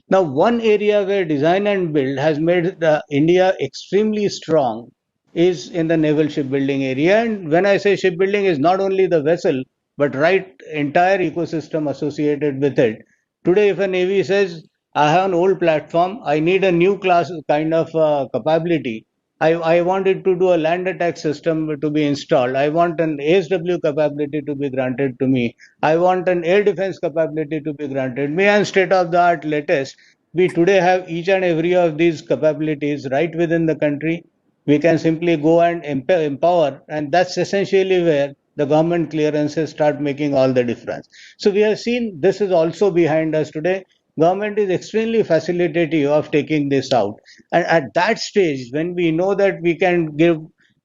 L: Now, one area where design and build has made India extremely strong is in the naval shipbuilding area. And when I say shipbuilding, is not only the vessel, but right entire ecosystem associated with it. Today, if a navy says, I have an old platform, I need a new class kind of capability. I want it to do a land attack system to be installed. I want an ASW capability to be granted to me. I want an air defense capability to be granted me, and state of the art latest. We today have each and every of these capabilities right within the country. We can simply go and empower, and that's essentially where the government clearances start making all the difference. So we have seen this is also behind us today. Government is extremely facilitative of taking this out. And at that stage, when we know that we can give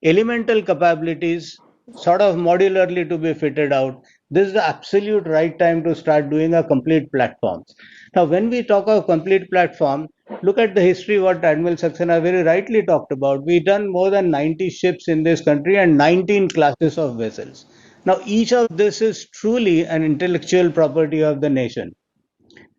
L: elemental capabilities sort of modularly to be fitted out, this is the absolute right time to start doing a complete platforms. Now, when we talk of complete platform, look at the history what Admiral Saxena very rightly talked about. We've done more than 90 ships in this country and 19 classes of vessels. Now, each of this is truly an intellectual property of the nation.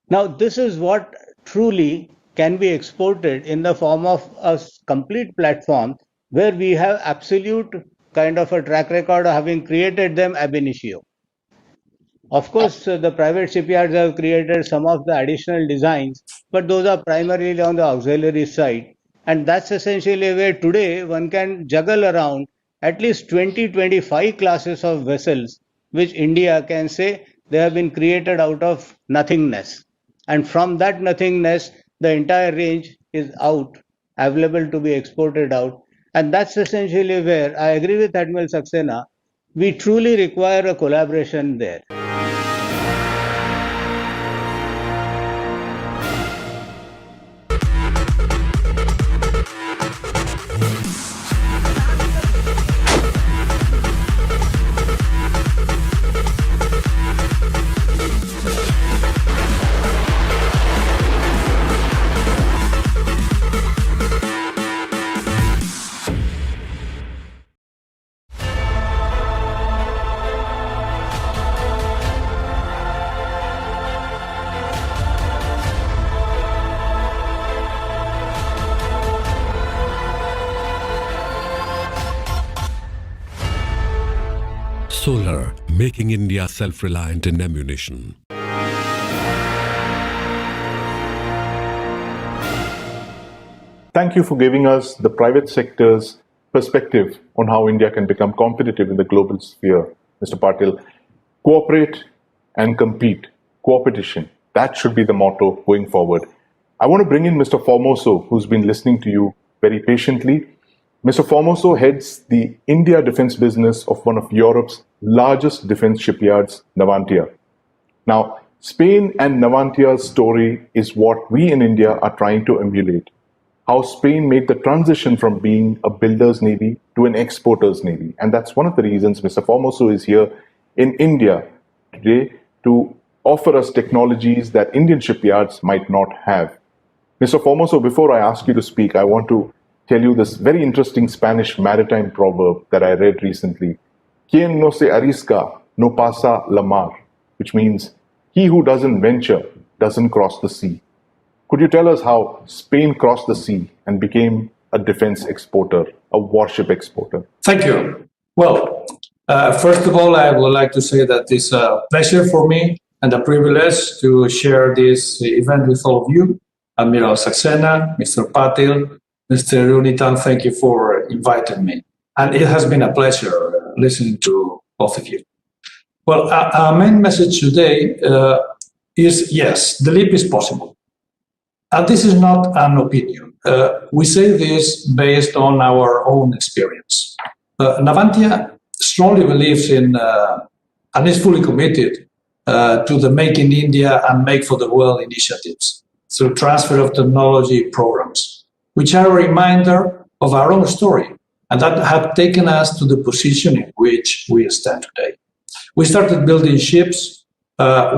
L: Now, this is what truly can be exported in the form of a complete platform where we have absolute kind of a track record of having created them ab initio. Of course, the private shipyards have created some of the additional designs, but those are primarily on the auxiliary side. And that's essentially where today one can juggle around at least 20-25 classes of vessels, which India can say they have been created out of nothingness. And from that nothingness, the entire range is out, available to be exported out. And that's essentially where I agree with Admiral Saxena. We truly require a collaboration there.
E: Solar, making India self-reliant in ammunition.
A: Thank you for giving us the private sector's perspective on how India can become competitive in the global sphere, Mr. Patil. Cooperate and compete. Competition. That should be the motto going forward. I want to bring in Mr. Formoso, who's been listening to you very patiently. Mr. Formoso heads the India defense business of one of Europe's largest defense shipyards, Navantia. Now, Spain and Navantia's story is what we in India are trying to emulate. How Spain made the transition from being a builder's navy to an exporter's navy. And that's one of the reasons Mr. Formoso is here in India today to offer us technologies that Indian shipyards might not have. Mr. Formoso, before I ask you to speak, I want to tell you this very interesting Spanish maritime proverb that I read recently. Quien no se arrisca no pasa la mar, which means he who doesn't venture doesn't cross the sea. Could you tell us how Spain crossed the sea and became a defense exporter, a warship exporter?
M: Thank you. Well, first of all, I would like to say that it's a pleasure for me and a privilege to share this event with all of you. Admiral Saxena, Mr. Patil, Mr. Runitan, thank you for inviting me. And it has been a pleasure listening to both of you. Well, our main message today is yes, the leap is possible. And this is not an opinion. we say this based on our own experience. Navantia strongly believes in and is fully committed to the Make in India and Make for the World initiatives through transfer of technology programs, which are a reminder of our own story and that have taken us to the position in which we stand today. We started building ships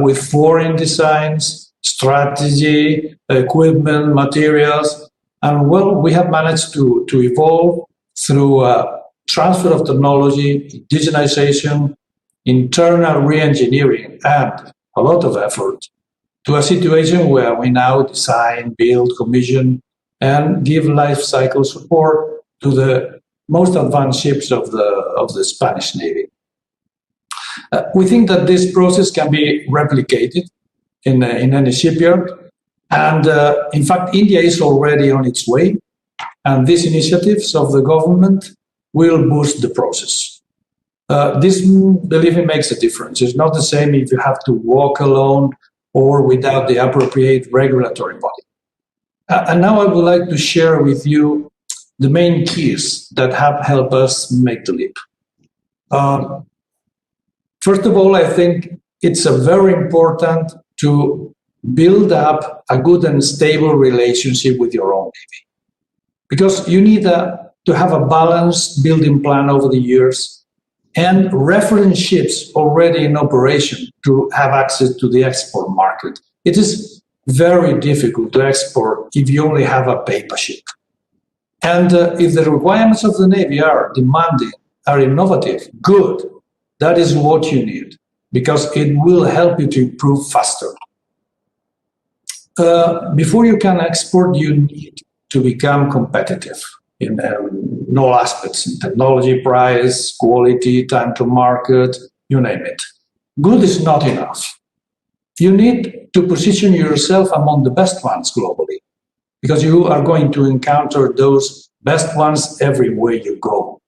M: with foreign designs, strategy, equipment, materials, and well, we have managed to evolve through transfer of technology, digitization, internal re-engineering, and a lot of effort to a situation where we now design, build, commission, and give life cycle support to the most advanced ships of the Spanish Navy. We think that this process can be replicated in any shipyard, and in fact, India is already on its way, and these initiatives of the government will boost the process. This, believe me, makes a difference. It's not the same if you have to walk alone or without the appropriate regulatory body. And now I would like to share with you the main keys that have helped us make the leap. First of all, I think it's very important to build up a good and stable relationship with your own Navy, because you need to have a balanced building plan over the years and reference ships already in operation to have access to the export market. It is very difficult to export if you only have a paper ship. And if the requirements of the Navy are demanding, are innovative, good, that is what you need, because it will help you to improve faster. Before you can export, you need to become competitive in all aspects, in technology, price, quality, time to market, you name it. Good is not enough. You need to position yourself among the best ones globally, because you are going to encounter those best ones everywhere you go.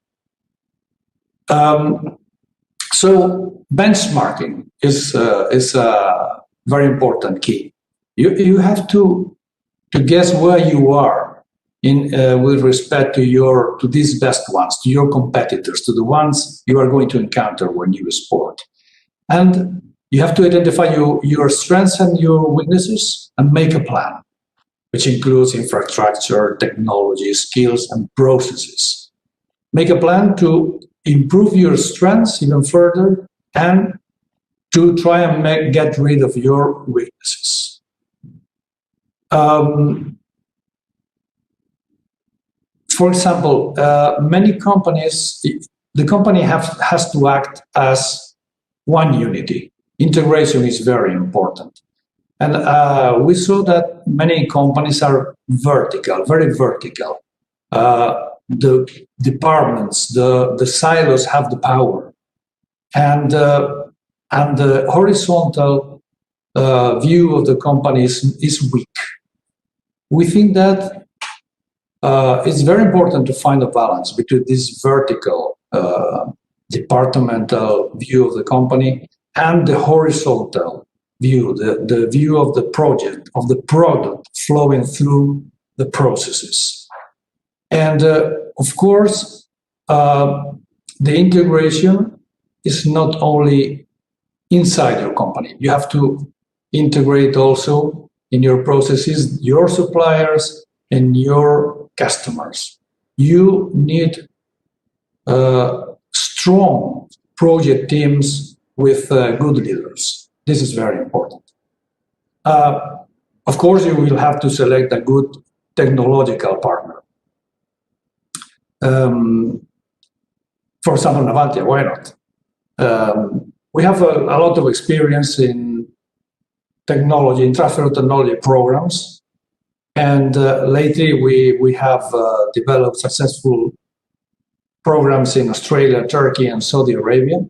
M: So benchmarking is a very important key. You have to guess where you are in with respect to these best ones, to your competitors, to the ones you are going to encounter when you export. And you have to identify your strengths and your weaknesses and make a plan, which includes infrastructure, technology, skills, and processes. Make a plan to improve your strengths even further and to try and get rid of your weaknesses. For example, many companies, the company has to act as one unity. Integration is very important. And we saw that many companies are vertical, very vertical. The departments, the silos have the power. And the horizontal view of the company is weak. We think that it's very important to find a balance between this vertical departmental view of the company and the horizontal view, the view of the project, of the product flowing through the processes. And of course, the integration is not only inside your company. You have to integrate also in your processes your suppliers and your customers. You need strong project teams with good leaders. This is very important. Of course, you will have to select a good technological partner. For example, Navantia, why not? We have a lot of experience in technology, in transfer of technology programs. And lately, we have developed successful programs in Australia, Turkey, and Saudi Arabia,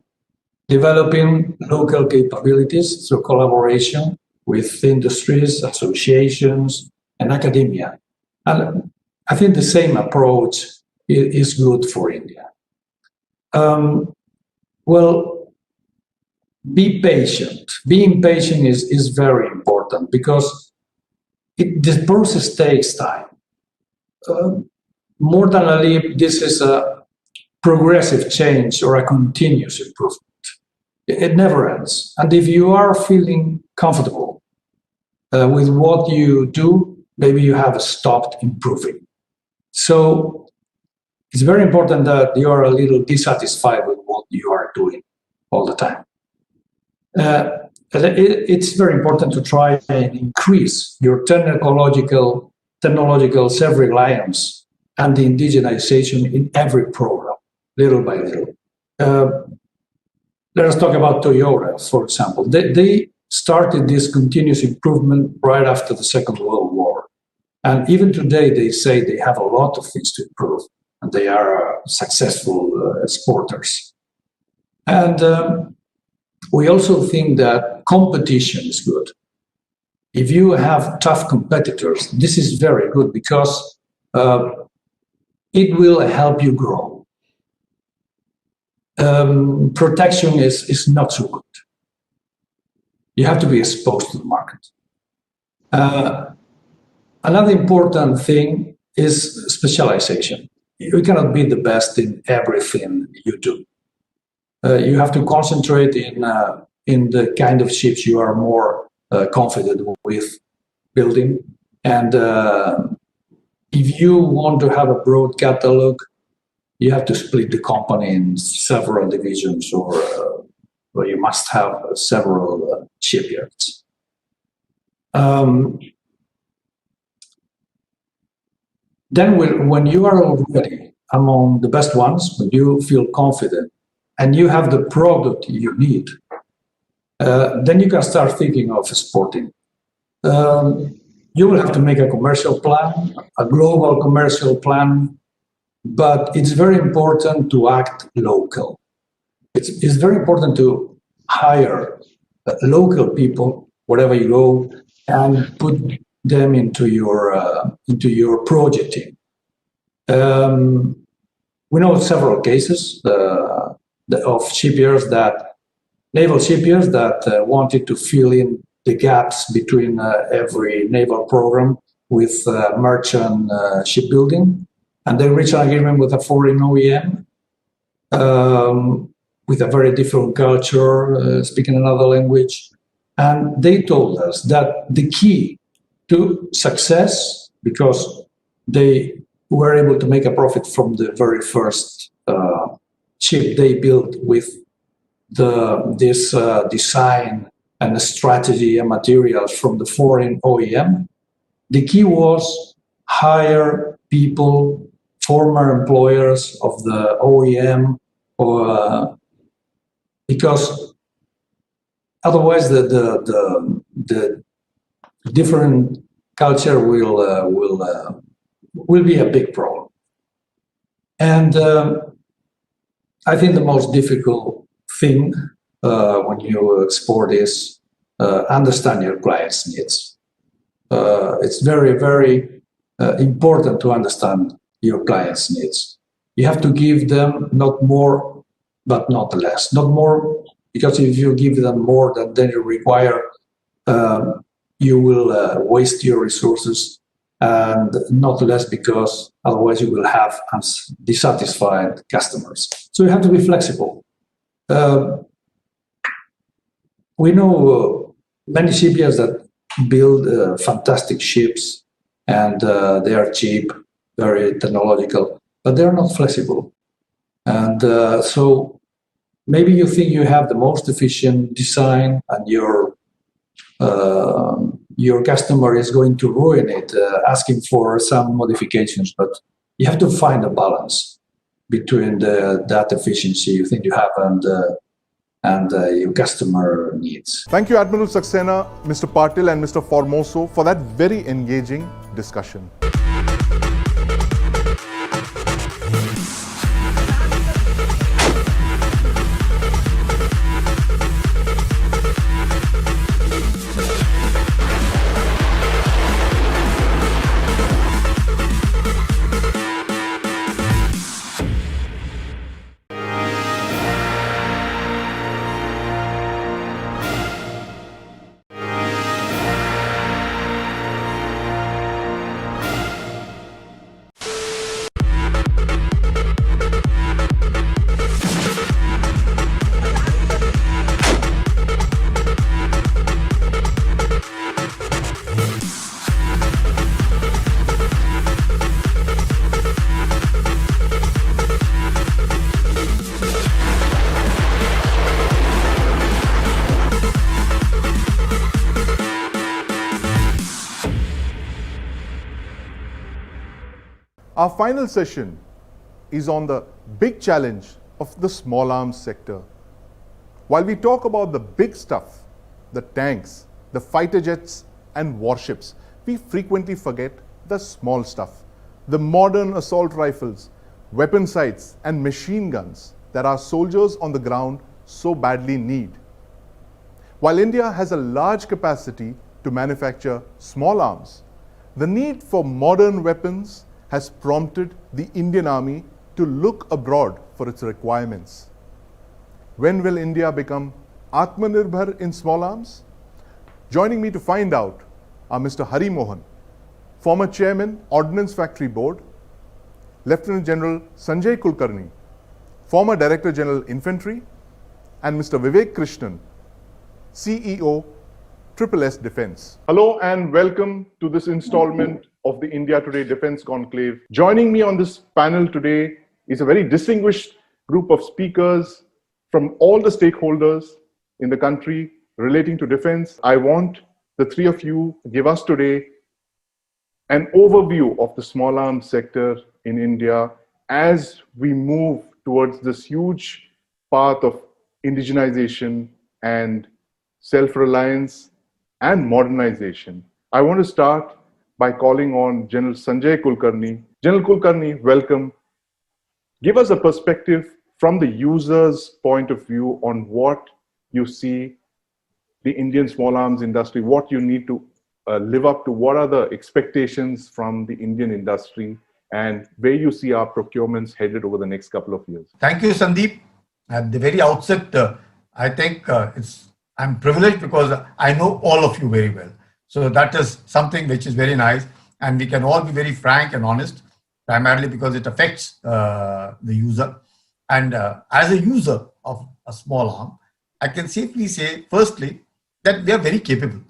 M: developing local capabilities through collaboration with industries, associations, and academia. And I think the same approach is good for India. Well, be patient. Being patient is very important because this process takes time. more than a leap, this is a progressive change or a continuous improvement. It never ends. And if you are feeling comfortable with what you do, maybe you have stopped improving. So it's very important that you are a little dissatisfied with what you are doing all the time. It's very important to try and increase your technological self-reliance and the indigenization in every program, little by little. Let us talk about Toyota, for example. They started this continuous improvement right after the Second World War. And even today, they say they have a lot of things to improve, and they are successful exporters. And we also think that competition is good. If you have tough competitors, this is very good because it will help you grow. Protection is not so good. You have to be exposed to the market. Another important thing is specialization. You cannot be the best in everything you do. You have to concentrate in the kind of ships you are more confident with building. And if you want to have a broad catalog, you have to split the company in several divisions, or you must have several shipyards. Then when you are already among the best ones, when you feel confident and you have the product you need, then you can start thinking of exporting. You will have to make a commercial plan, a global commercial plan, but it's very important to act local. It's very important to hire local people wherever you go and put them into your project team. We know several cases of shipyards naval shipyards that wanted to fill in the gaps between every naval program with merchant shipbuilding, and they reached an agreement with a foreign OEM with a very different culture, speaking another language, and they told us that the key to success, because they were able to make a profit from the very first ship they built with this design and the strategy and materials from the foreign OEM. The key was hire people, former employers of the OEM, because otherwise the different culture will be a big problem. And I think the most difficult thing when you export is understand your client's needs. It's very, very important to understand your client's needs. You have to give them not more, but not less. Not more, because if you give them more than you require, you will waste your resources, and not less, because otherwise you will have dissatisfied customers. So you have to be flexible. We know many shipyards that build fantastic ships, and they are cheap, very technological, but they're not flexible. And so maybe you think you have the most efficient design, and your customer is going to ruin it, asking for some modifications, but you have to find a balance between that efficiency you think you have and your customer needs.
A: Thank you, Admiral Saxena, Mr. Patil and Mr. Formoso, for that very engaging discussion. Our final session is on the big challenge of the small arms sector. While we talk about the big stuff, the tanks, the fighter jets and warships, we frequently forget the small stuff, the modern assault rifles, weapon sights and machine guns that our soldiers on the ground so badly need. While India has a large capacity to manufacture small arms, the need for modern weapons has prompted the Indian Army to look abroad for its requirements. When will India become Atmanirbhar in small arms? Joining me to find out are Mr. Hari Mohan, former Chairman, Ordnance Factory Board, Lieutenant General Sanjay Kulkarni, former Director General Infantry, and Mr. Vivek Krishnan, CEO, Triple S Defence. Hello and welcome to this installment of the India Today Defence Conclave. Joining me on this panel today is a very distinguished group of speakers from all the stakeholders in the country relating to defence. I want the three of you to give us today an overview of the small arms sector in India as we move towards this huge path of indigenization and self-reliance and modernization. I want to start by calling on General Sanjay Kulkarni. General Kulkarni, welcome. Give us a perspective from the user's point of view on what you see the Indian small arms industry, what you need to live up to, what are the expectations from the Indian industry, and where you see our procurements headed over the next couple of years.
N: Thank you, Sandeep. At the very outset, I think I'm privileged because I know all of you very well. So that is something which is very nice, and we can all be very frank and honest, primarily because it affects the user. And as a user of a small arm, I can safely say, firstly, that we are very capable.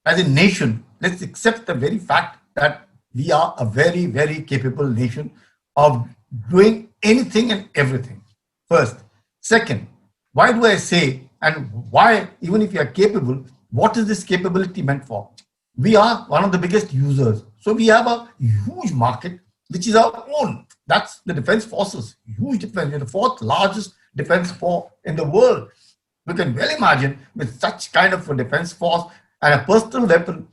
N: As a nation, let's accept the very fact that we are a very, very capable nation of doing anything and everything. First. Second, why do I say, and why, even if you are capable, what is this capability meant for? We are one of the biggest users. So we have a huge market, which is our own. That's the defense forces, huge defense. We're the fourth largest defense force in the world. You can well imagine with such kind of a defense force, and a personal weapon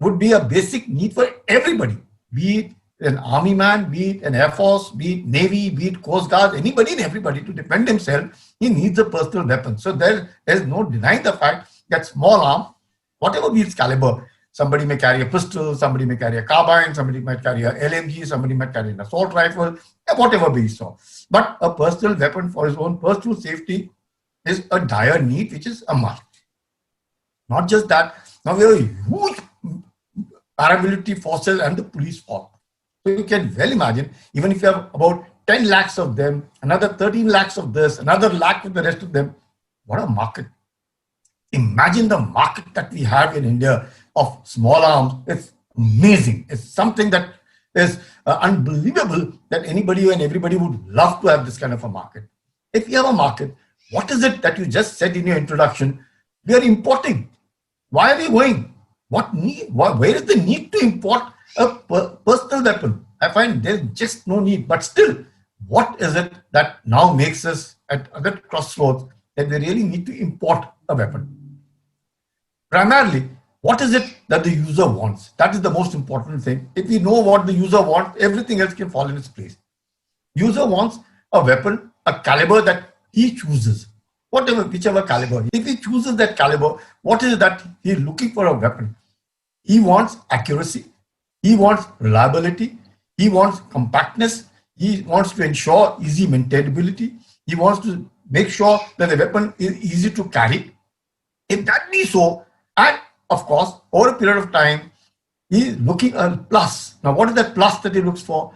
N: would be a basic need for everybody, be it an army man, be it an air force, be it navy, be it coast guard, anybody and everybody to defend himself, he needs a personal weapon. So there's no denying the fact that small arm, whatever be its caliber, somebody may carry a pistol, somebody may carry a carbine, somebody might carry a LMG, somebody might carry an assault rifle, whatever be so. But a personal weapon for his own personal safety is a dire need, which is a must. Not just that, now we have a huge paramilitary forces and the police force. So you can well imagine, even if you have about 10 lakhs of them, another 13 lakhs of this, another lakh of the rest of them, what a market. Imagine the market that we have in India of small arms. It's amazing. It's something that is unbelievable that anybody and everybody would love to have this kind of a market. If you have a market, what is it that you just said in your introduction? We are importing. Why are we going? What need? Where is the need to import a personal weapon? I find there's just no need. But still, what is it that now makes us at other crossroads that we really need to import a weapon? Primarily, what is it that the user wants? That is the most important thing. If we know what the user wants, everything else can fall in its place. User wants a weapon, a caliber that he chooses. Whichever caliber. If he chooses that caliber, what is it that he's looking for a weapon? He wants accuracy. He wants reliability. He wants compactness. He wants to ensure easy maintainability. He wants to make sure that the weapon is easy to carry. If that be so, and of course, over a period of time, he is looking at a plus. Now, what is that plus that he looks for?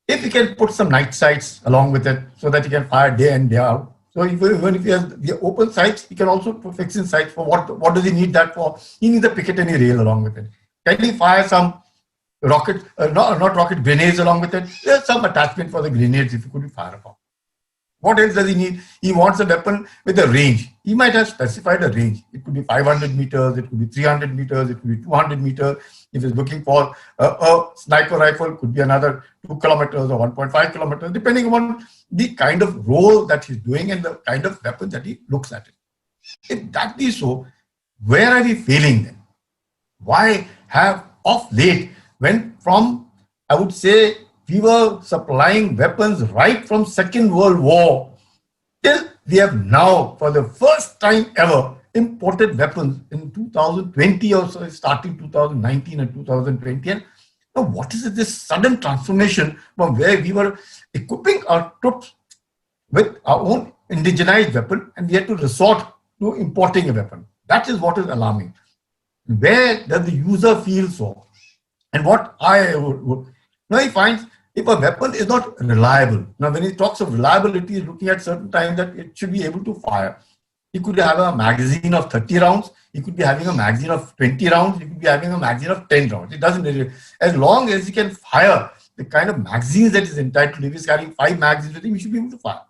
N: If he can put some night sights along with it so that he can fire day in, day out. So even if he has the open sights, he can also fix in sights for what does he need that for? He needs a Picatinny rail along with it. Can he fire some not rocket grenades along with it? There's some attachment for the grenades if you couldn't fire upon. What else does he need? He wants a weapon with a range. He might have specified a range. It could be 500 meters, it could be 300 meters, it could be 200 meters. If he's looking for a sniper rifle, it could be another 2 kilometers or 1.5 kilometers, depending on the kind of role that he's doing and the kind of weapon that he looks at it. If that be so, where are we failing then? Why have of late, when from, I would say, we were supplying weapons right from Second World War till we have now, for the first time ever, imported weapons in 2020 or so, starting 2019 and 2020. And now what is it, this sudden transformation from where we were equipping our troops with our own indigenized weapon and we had to resort to importing a weapon? That is what is alarming. Where does the user feel so? And what I would now he finds, if a weapon is not reliable, now when he talks of reliability, he's looking at certain time that it should be able to fire. He could have a magazine of 30 rounds, he could be having a magazine of 20 rounds, he could be having a magazine of 10 rounds. It doesn't really, as long as he can fire the kind of magazines that is entitled, if he's carrying 5 magazines with him, he should be able to fire.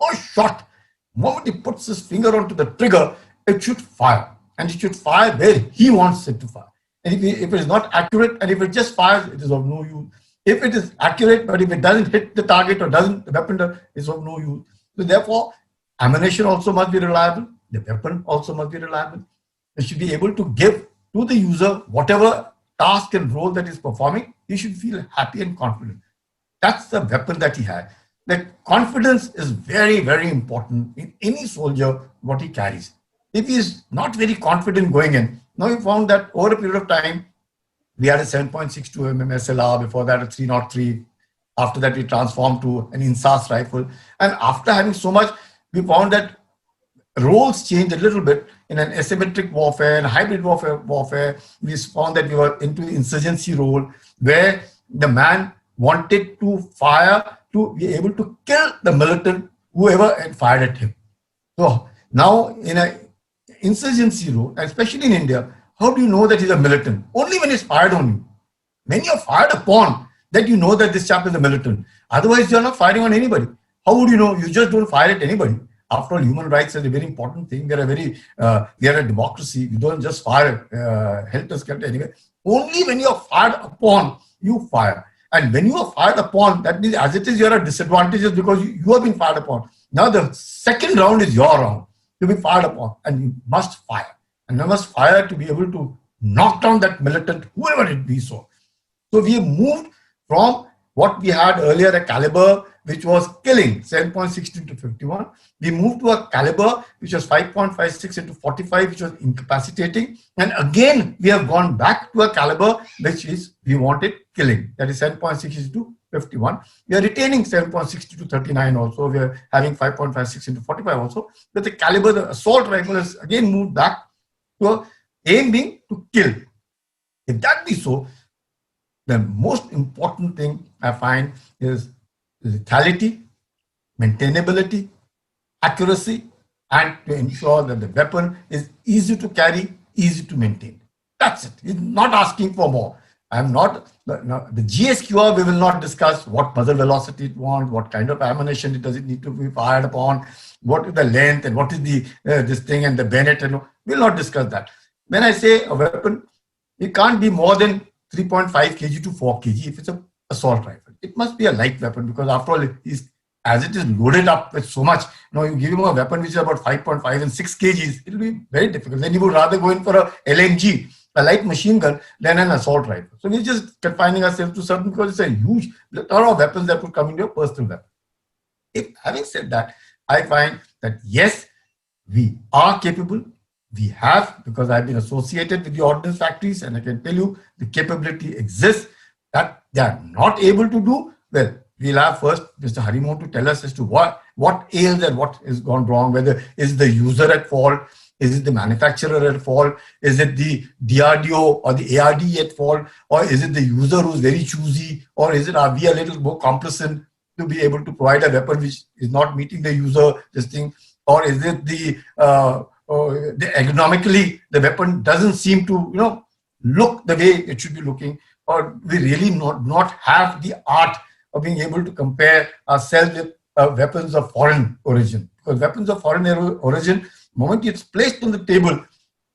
N: First shot, the moment he puts his finger onto the trigger, it should fire. And it should fire where he wants it to fire. And if it is not accurate, and if it just fires, it is of no use. If it is accurate, but if it doesn't hit the target or doesn't, the weapon is of no use. So therefore, ammunition also must be reliable. The weapon also must be reliable. It should be able to give to the user whatever task and role that is performing. He should feel happy and confident. That's the weapon that he had. The confidence is very, very important in any soldier, what he carries. If he is not very confident going in, now we found that over a period of time, we had a 7.62 mm SLR, before that a 303. After that, we transformed to an INSAS rifle. And after having so much, we found that roles changed a little bit in an asymmetric warfare and hybrid warfare. We found that we were into insurgency role, where the man wanted to fire to be able to kill the militant, whoever had fired at him. So now in an insurgency role, especially in India, how do you know that he's a militant? Only when he's fired on you. When you're fired upon, that you know that this chap is a militant. Otherwise, you're not firing on anybody. How would you know? You just don't fire at anybody. After all, human rights is a very important thing. We are a democracy. You don't just fire helter-skelter anywhere. Only when you're fired upon, you fire. And when you are fired upon, that means as it is, you're at disadvantages because you have been fired upon. Now the second round is your round to be fired upon, and you must fire. And you must fire to be able to knock down that militant, whoever it be so. So we have moved from what we had earlier, a caliber which was killing, 7.62 to 51. We moved to a caliber which was 5.56 into 45, which was incapacitating. And again, we have gone back to a caliber which is, we wanted killing. That is 7.62 to 51. We are retaining 7.62 to 39 also. We are having 5.56 into 45 also. But the caliber, the assault rifle has again moved back to aim being to kill. If that be so, the most important thing I find is lethality, maintainability, accuracy, and to ensure that the weapon is easy to carry, easy to maintain. That's it. It's not asking for more. I'm not, the GSQR, we will not discuss what muzzle velocity it wants, what kind of ammunition it does it need to be fired upon, what is the length and what is the this thing and the bayonet, and we'll not discuss that. When I say a weapon, it can't be more than 3.5 kg to 4 kg if it's an assault rifle. It must be a light weapon because after all, as it is loaded up with so much, you give him a weapon which is about 5.5 and 6 kgs, it will be very difficult. Then he would rather go in for a LMG, a light machine gun, than an assault rifle. So we're just confining ourselves to certain, because it's a huge lot of weapons that would come into your personal weapon. If having said that, I find that yes, we are capable. We have, because I've been associated with the ordnance factories, and I can tell you the capability exists. That they are not able to do, well, we'll have first Mr. Harimohan to tell us as to what ails and what has gone wrong, whether is the user at fault, is it the manufacturer at fault, is it the DRDO or the ARD at fault, or is it the user who's very choosy, or is it, are we a little more complacent to be able to provide a weapon which is not meeting the user, this thing, or is it the ergonomically the weapon doesn't seem to look the way it should be looking, or we really not have the art of being able to compare ourselves with weapons of foreign origin. Because weapons of foreign origin, the moment it's placed on the table,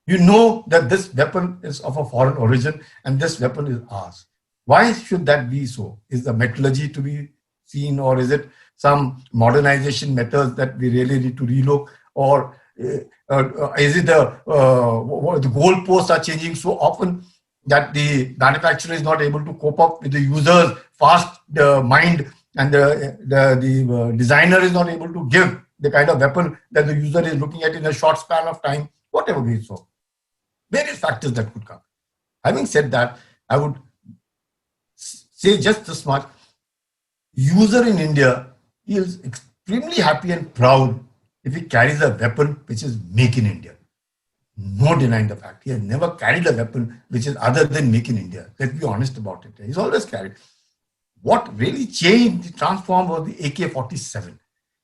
N: you know that this weapon is of a foreign origin and this weapon is ours. Why should that be so? Is the metallurgy to be seen, or is it some modernization methods that we really need to relook, or is it the goalposts are changing so often that the manufacturer is not able to cope up with the user's fast mind, and the designer is not able to give the kind of weapon that the user is looking at in a short span of time, whatever be it so. Various factors that could come. Having said that, I would say just this much. User in India feels extremely happy and proud if he carries a weapon which is make in India. No denying the fact. He has never carried a weapon which is other than make in India. Let's be honest about it. He's always carried. What really changed, transformed, was the AK-47.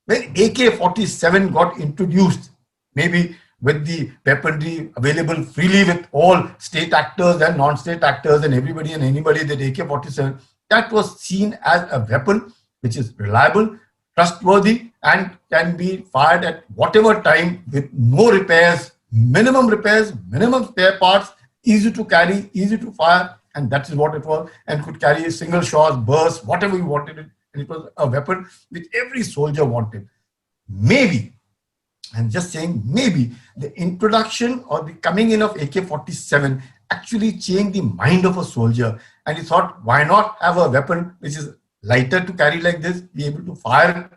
N: When AK-47 got introduced, maybe with the weaponry available freely with all state actors and non-state actors and everybody and anybody, that AK-47, that was seen as a weapon which is reliable, trustworthy, and can be fired at whatever time with no repairs, minimum spare parts, easy to carry, easy to fire, and that is what it was, and could carry a single shot, burst, whatever you wanted it, and it was a weapon which every soldier wanted. Maybe, I'm just saying, maybe the introduction or the coming in of AK-47 actually changed the mind of a soldier, and he thought, why not have a weapon which is lighter to carry like this, be able to fire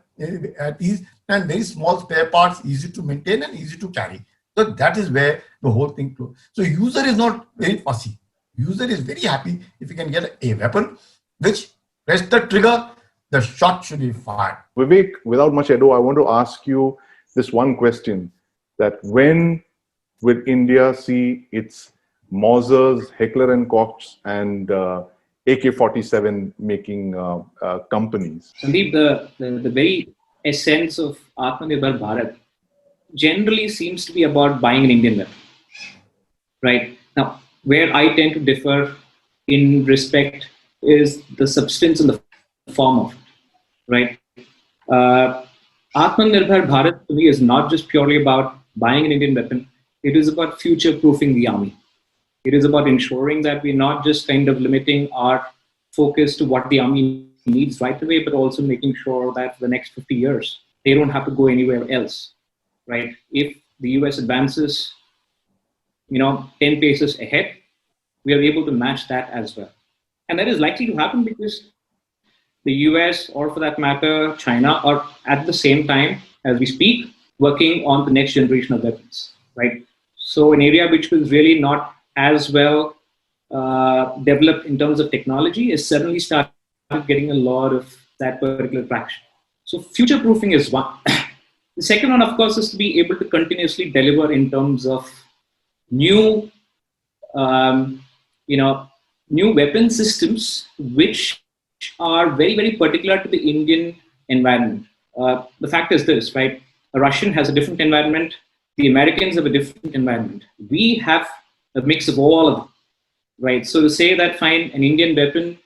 N: at ease, and very small spare parts, easy to maintain and easy to carry. So that is where the whole thing goes. So user is not very fussy. User is very happy if you can get a weapon which, press the trigger, the shot should be fired.
A: Vivek, without much ado, I want to ask you this one question, that when will India see its Mausers, Heckler and Koch and AK-47 making companies?
O: Sandeep, the very essence of Atmanirbhar Bharat generally seems to be about buying an Indian weapon, right? Now, where I tend to differ in respect is the substance and the form of it, right? Atmanirbhar Bharat to me is not just purely about buying an Indian weapon. It is about future-proofing the army. It is about ensuring that we're not just kind of limiting our focus to what the army needs right away, but also making sure that for the next 50 years, they don't have to go anywhere else, right? If the US advances, 10 paces ahead, we are able to match that as well. And that is likely to happen because the US, or for that matter, China, are at the same time, as we speak, working on the next generation of weapons, right? So an area which was really not as well developed in terms of technology is suddenly started getting a lot of that particular traction. So future-proofing is one. The second one, of course, is to be able to continuously deliver in terms of new, new weapon systems which are very, very particular to the Indian environment. The fact is this, right? A Russian has a different environment. The Americans have a different environment. We have a mix of all of them, right? So to say that, fine, an Indian weapon,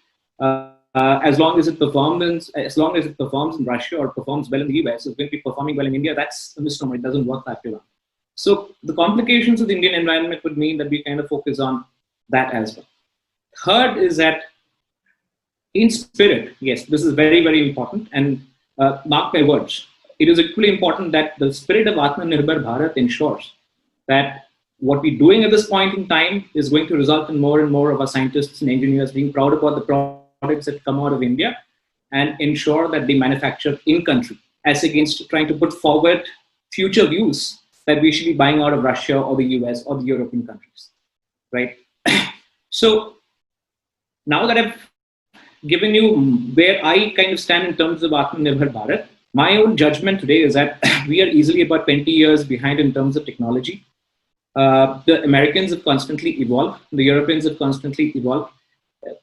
O: as long as it performs in Russia or performs well in the US, is going to be performing well in India, that's a misnomer. It doesn't work that way. So the complications of the Indian environment would mean that we kind of focus on that as well. Third is that in spirit, yes, this is very, very important, and mark my words, it is equally important that the spirit of Atmanirbhar Bharat ensures that what we're doing at this point in time is going to result in more and more of our scientists and engineers being proud about the products that come out of India and ensure that they manufacture in country, as against trying to put forward future views that we should be buying out of Russia or the US or the European countries, right? So now that I've given you where I kind of stand in terms of Atmanirbhar Bharat, my own judgment today is that we are easily about 20 years behind in terms of technology. The Americans have constantly evolved. The Europeans have constantly evolved.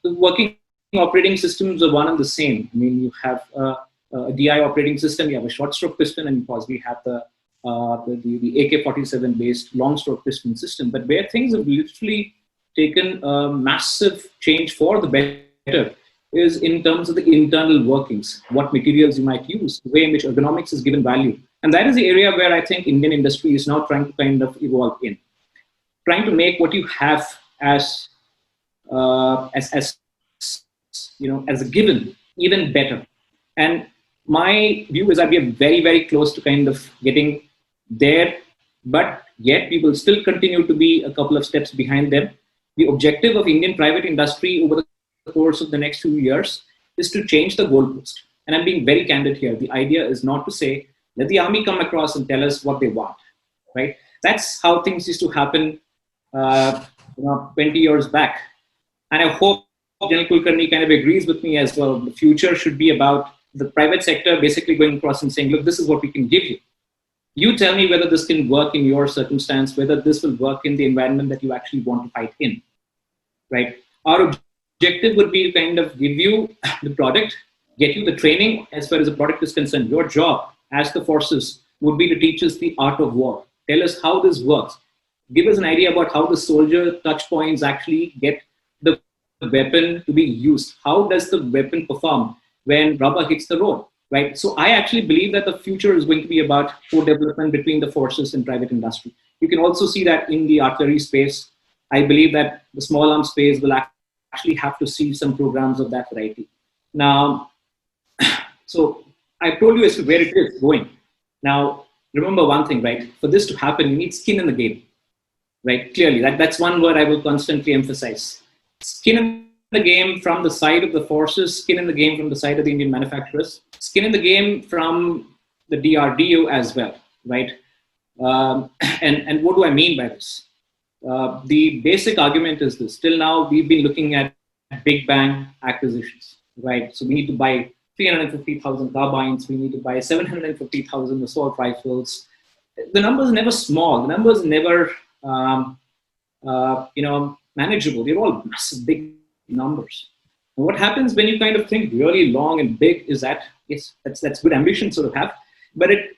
O: The working operating systems are one and the same. I mean, you have a DI operating system, you have a short stroke piston, and you possibly have the AK-47 based long stroke piston system. But where things have literally taken a massive change for the better is in terms of the internal workings, what materials you might use, the way in which ergonomics is given value. And that is the area where I think Indian industry is now trying to kind of evolve in, trying to make what you have as as a given even better. And my view is that we are very, very close to kind of getting there, but yet we will still continue to be a couple of steps behind them. The objective of Indian private industry over the course of the next few years is to change the goalpost. And I'm being very candid here. The idea is not to say, let the army come across and tell us what they want, right? That's how things used to happen 20 years back. And I hope General Kulkarni kind of agrees with me as well. The future should be about the private sector basically going across and saying, look, this is what we can give you. You tell me whether this can work in your circumstance, whether this will work in the environment that you actually want to fight in, right? Our objective would be to kind of give you the product, get you the training as far as the product is concerned. Your job as the forces would be to teach us the art of war. Tell us how this works. Give us an idea about how the soldier touch points actually get the weapon to be used. How does the weapon perform when rubber hits the road, right? So I actually believe that the future is going to be about co-development between the forces and private industry. You can also see that in the artillery space. I believe that the small arms space will actually have to see some programs of that variety. Now, so I told you as to where it is going. Now, remember one thing, right? For this to happen, you need skin in the game, right? Clearly, that's one word I will constantly emphasize. Skin in the game from the side of the forces, skin in the game from the side of the Indian manufacturers, skin in the game from the DRDO as well, right? And what do I mean by this? The basic argument is this. Till now, we've been looking at big bang acquisitions, right? So we need to buy 350,000 carbines, we need to buy 750,000 assault rifles. The numbers are never small. The numbers are never, manageable. They're all massive, big numbers. And what happens when you kind of think really long and big is that, yes, that's good ambition sort of have, but it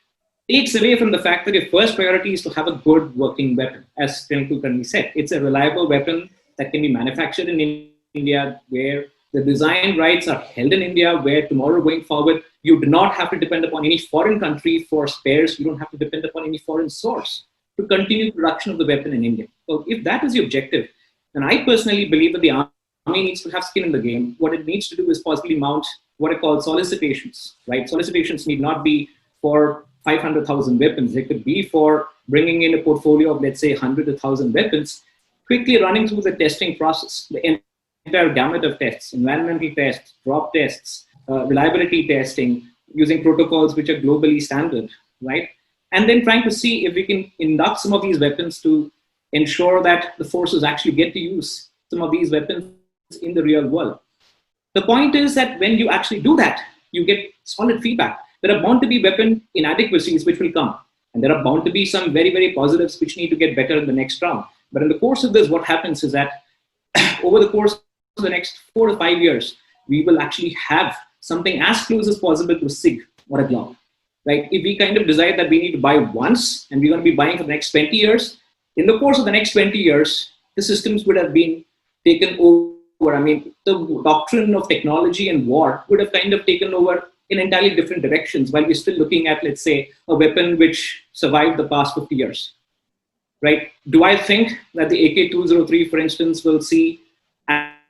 O: takes away from the fact that your first priority is to have a good working weapon. As General Kulkarni said, it's a reliable weapon that can be manufactured in India, where the design rights are held in India, where tomorrow going forward, you do not have to depend upon any foreign country for spares. You don't have to depend upon any foreign source to continue production of the weapon in India. So if that is the objective, then I personally believe that the army needs to have skin in the game. What it needs to do is possibly mount what I call solicitations, right? Solicitations need not be for 500,000 weapons. They could be for bringing in a portfolio of, let's say, 100 to 1,000 weapons, quickly running through the testing process, the entire gamut of tests, environmental tests, drop tests, reliability testing, using protocols which are globally standard, right? And then trying to see if we can induct some of these weapons to ensure that the forces actually get to use some of these weapons in the real world. The point is that when you actually do that, you get solid feedback. There are bound to be weapon inadequacies which will come. And there are bound to be some very, very positives which need to get better in the next round. But in the course of this, what happens is that over the course of the next 4 to 5 years, we will actually have something as close as possible to SIG or a Glock, right? If we kind of decide that we need to buy once and we're going to be buying for the next 20 years, in the course of the next 20 years, the systems would have been taken over. I mean, the doctrine of technology and war would have kind of taken over in entirely different directions while we're still looking at, let's say, a weapon which survived the past 50 years, right? Do I think that the AK-203, for instance, will see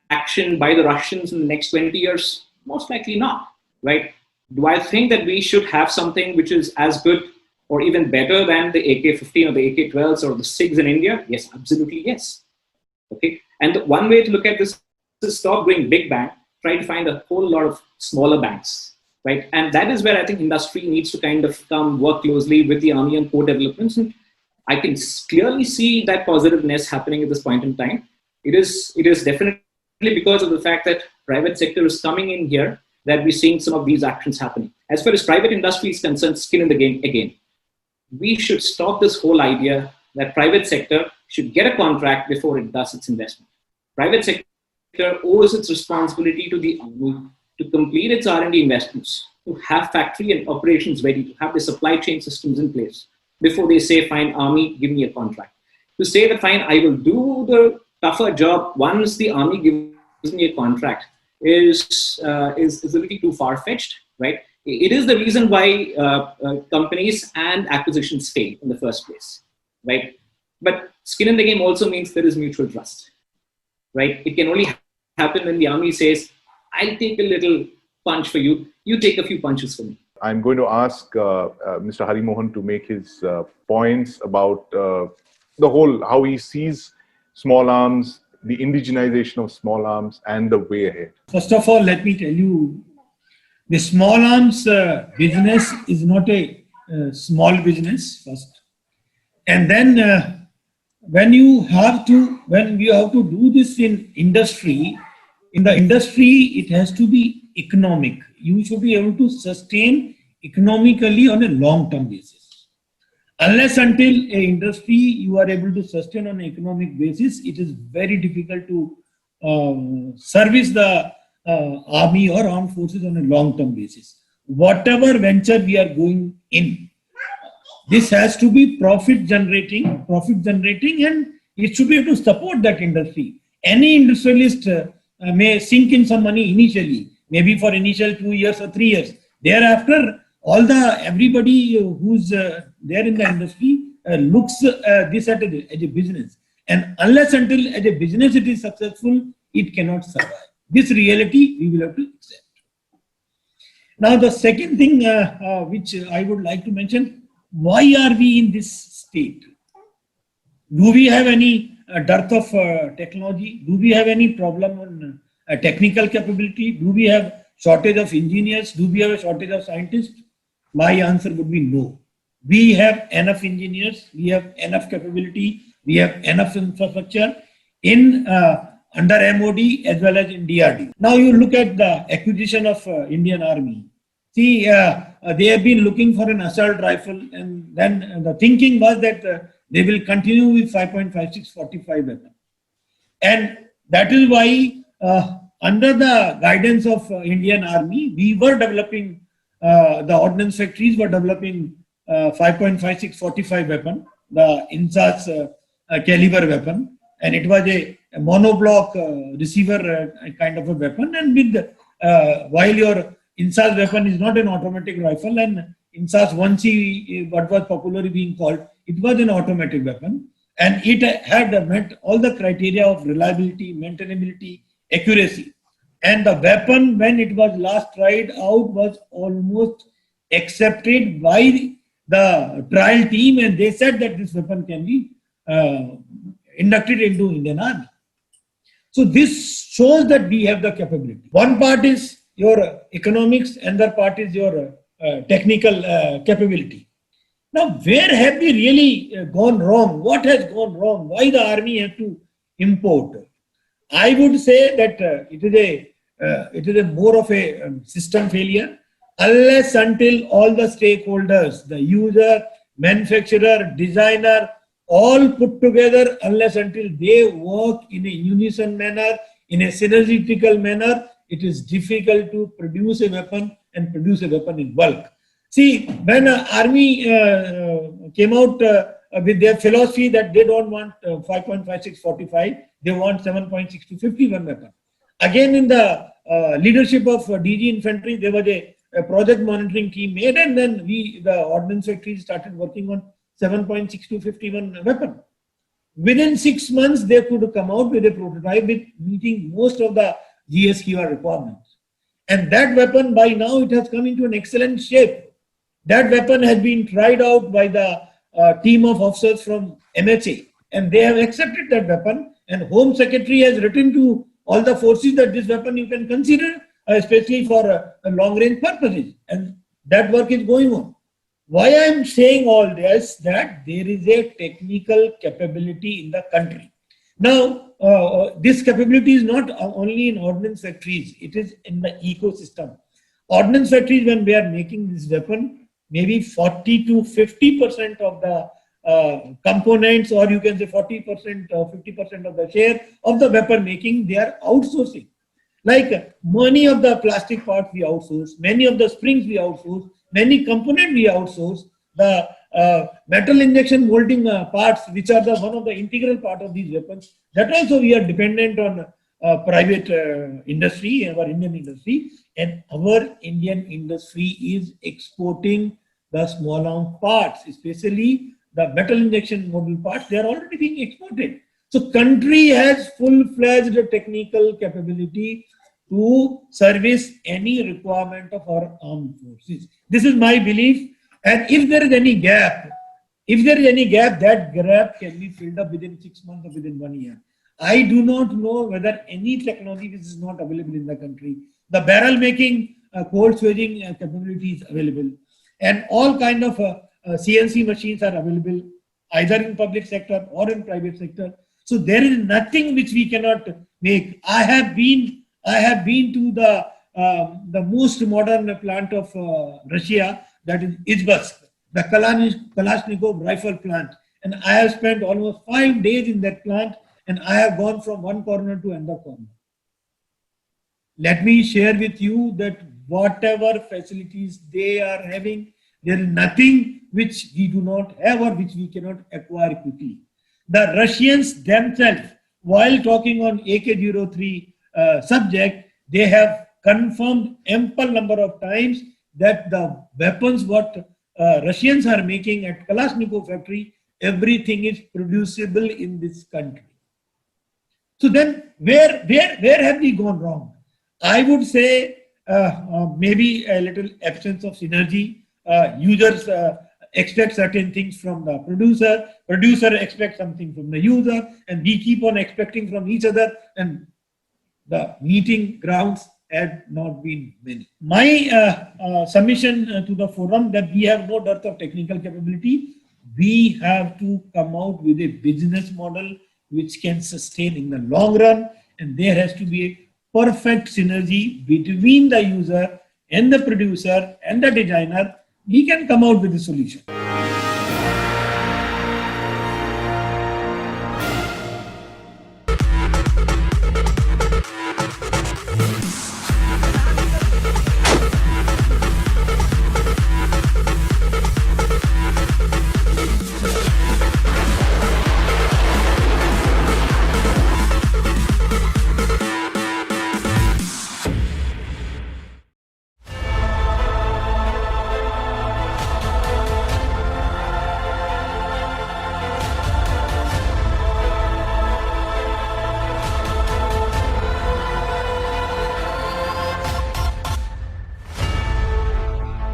O: action by the Russians in the next 20 years? Most likely not, right? Do I think that we should have something which is as good or even better than the AK-15 or the AK-12s or the SIGs in India? Yes, absolutely yes. Okay, and the one way to look at this is stop doing big bang, try to find a whole lot of smaller bangs, right? And that is where I think industry needs to kind of come work closely with the army and co-developments. And I can clearly see that positiveness happening at this point in time. It is definitely because of the fact that private sector is coming in here that we're seeing some of these actions happening. As far as private industry is concerned, skin in the game again. We should stop this whole idea that private sector should get a contract before it does its investment. Private sector owes its responsibility to the army to complete its R&D investments, to have factory and operations ready, to have the supply chain systems in place before they say, fine, army, give me a contract. To say that, fine, I will do the tougher job once the army gives me a contract is a little too far-fetched, right? It is the reason why companies and acquisitions fail in the first place, right? But skin in the game also means there is mutual trust, right? It can only happen when the army says, I'll take a little punch for you, you take a few punches for me.
A: I'm going to ask Mr. Hari Mohan to make his points about the whole, how he sees small arms, the indigenization of small arms, and the way ahead.
P: First of all, let me tell you, the small arms business is not a small business first. And then when you have to do this in the industry, it has to be economic. You should be able to sustain economically on a long-term basis. Unless until a industry you are able to sustain on an economic basis, it is very difficult to service the army or armed forces on a long-term basis. Whatever venture we are going in, this has to be profit generating, and it should be able to support that industry. Any industrialist may sink in some money initially, maybe for initial 2 years or 3 years. Thereafter, everybody who's there in the industry looks this as a business. And unless until as a business it is successful, it cannot survive. This reality we will have to accept. Now the second thing which I would like to mention, why are we in this state? Do we have any dearth of technology? Do we have any problem on technical capability? Do we have shortage of engineers? Do we have a shortage of scientists? My answer would be no. We have enough engineers, we have enough capability, we have enough infrastructure in under MOD as well as in DRD. Now you look at the acquisition of Indian Army. See, they have been looking for an assault rifle, and then the thinking was that they will continue with 5.56 45 weapon. And that is why under the guidance of Indian Army, we were developing, the ordnance factories were developing 5.56 45 weapon, the INSAS caliber weapon, and it was a monoblock receiver kind of a weapon. And with while your INSAS weapon is not an automatic rifle, and INSAS 1C, what was popularly being called, it was an automatic weapon, and it had met all the criteria of reliability, maintainability, accuracy. And the weapon, when it was last tried out, was almost accepted by the trial team, and they said that this weapon can be inducted into Indian Army. So this shows that we have the capability. One part is your economics, another part is your technical capability. Now, where have we really gone wrong? What has gone wrong? Why the army have to import? I would say that it is a more of a system failure. Unless until all the stakeholders, the user, manufacturer, designer, all put together, unless until they work in a unison manner, in a synergetical manner, it is difficult to produce a weapon and produce a weapon in bulk. See, when army came out with their philosophy that they don't want 5.56 45, they want 7.62 51 weapon. Again, in the leadership of DG Infantry, there was a project monitoring team made, and then the ordnance factories started working on 7.62 51 weapon. Within 6 months, they could come out with a prototype with meeting most of the GSQR requirements. And that weapon, by now, it has come into an excellent shape. That weapon has been tried out by the team of officers from MHA, and they have accepted that weapon. And Home Secretary has written to all the forces that this weapon you can consider, especially for long-range purposes. And that work is going on. Why I am saying all this, that there is a technical capability in the country. Now, this capability is not only in ordnance factories, it is in the ecosystem. Ordnance factories, when we are making this weapon, maybe 40 to 50% of the components, or you can say 40% or 50% of the share of the weapon making, they are outsourcing. Like many of the plastic parts we outsource, many of the springs we outsource, many components we outsource, the metal injection molding parts, which are one of the integral part of these weapons, that also we are dependent on private industry, our Indian industry, and our Indian industry is exporting the small arms parts, especially the metal injection molded parts. They are already being exported. So country has full-fledged technical capability to service any requirement of our armed forces. This is my belief. And if there is any gap, that gap can be filled up within 6 months or within 1 year. I do not know whether any technology which is not available in the country. The barrel making, cold swedging capability is available, and all kind of CNC machines are available either in public sector or in private sector. So there is nothing which we cannot make. I have been to the most modern plant of Russia, that is Izhbask, the Kalashnikov rifle plant, and I have spent almost 5 days in that plant, and I have gone from one corner to another corner. Let me share with you that whatever facilities they are having, there is nothing which we do not have or which we cannot acquire quickly. The Russians themselves, while talking on AK-03 subject, they have confirmed ample number of times that the weapons what Russians are making at Kalashnikov factory, everything is producible in this country. So then where have we gone wrong? I would say maybe a little absence of synergy. Users expect certain things from the producer expects something from the user, and we keep on expecting from each other, and the meeting grounds had not been many. My submission to the forum that we have no dearth of technical capability. We have to come out with a business model which can sustain in the long run, and there has to be a perfect synergy between the user and the producer and the designer. We can come out with a solution.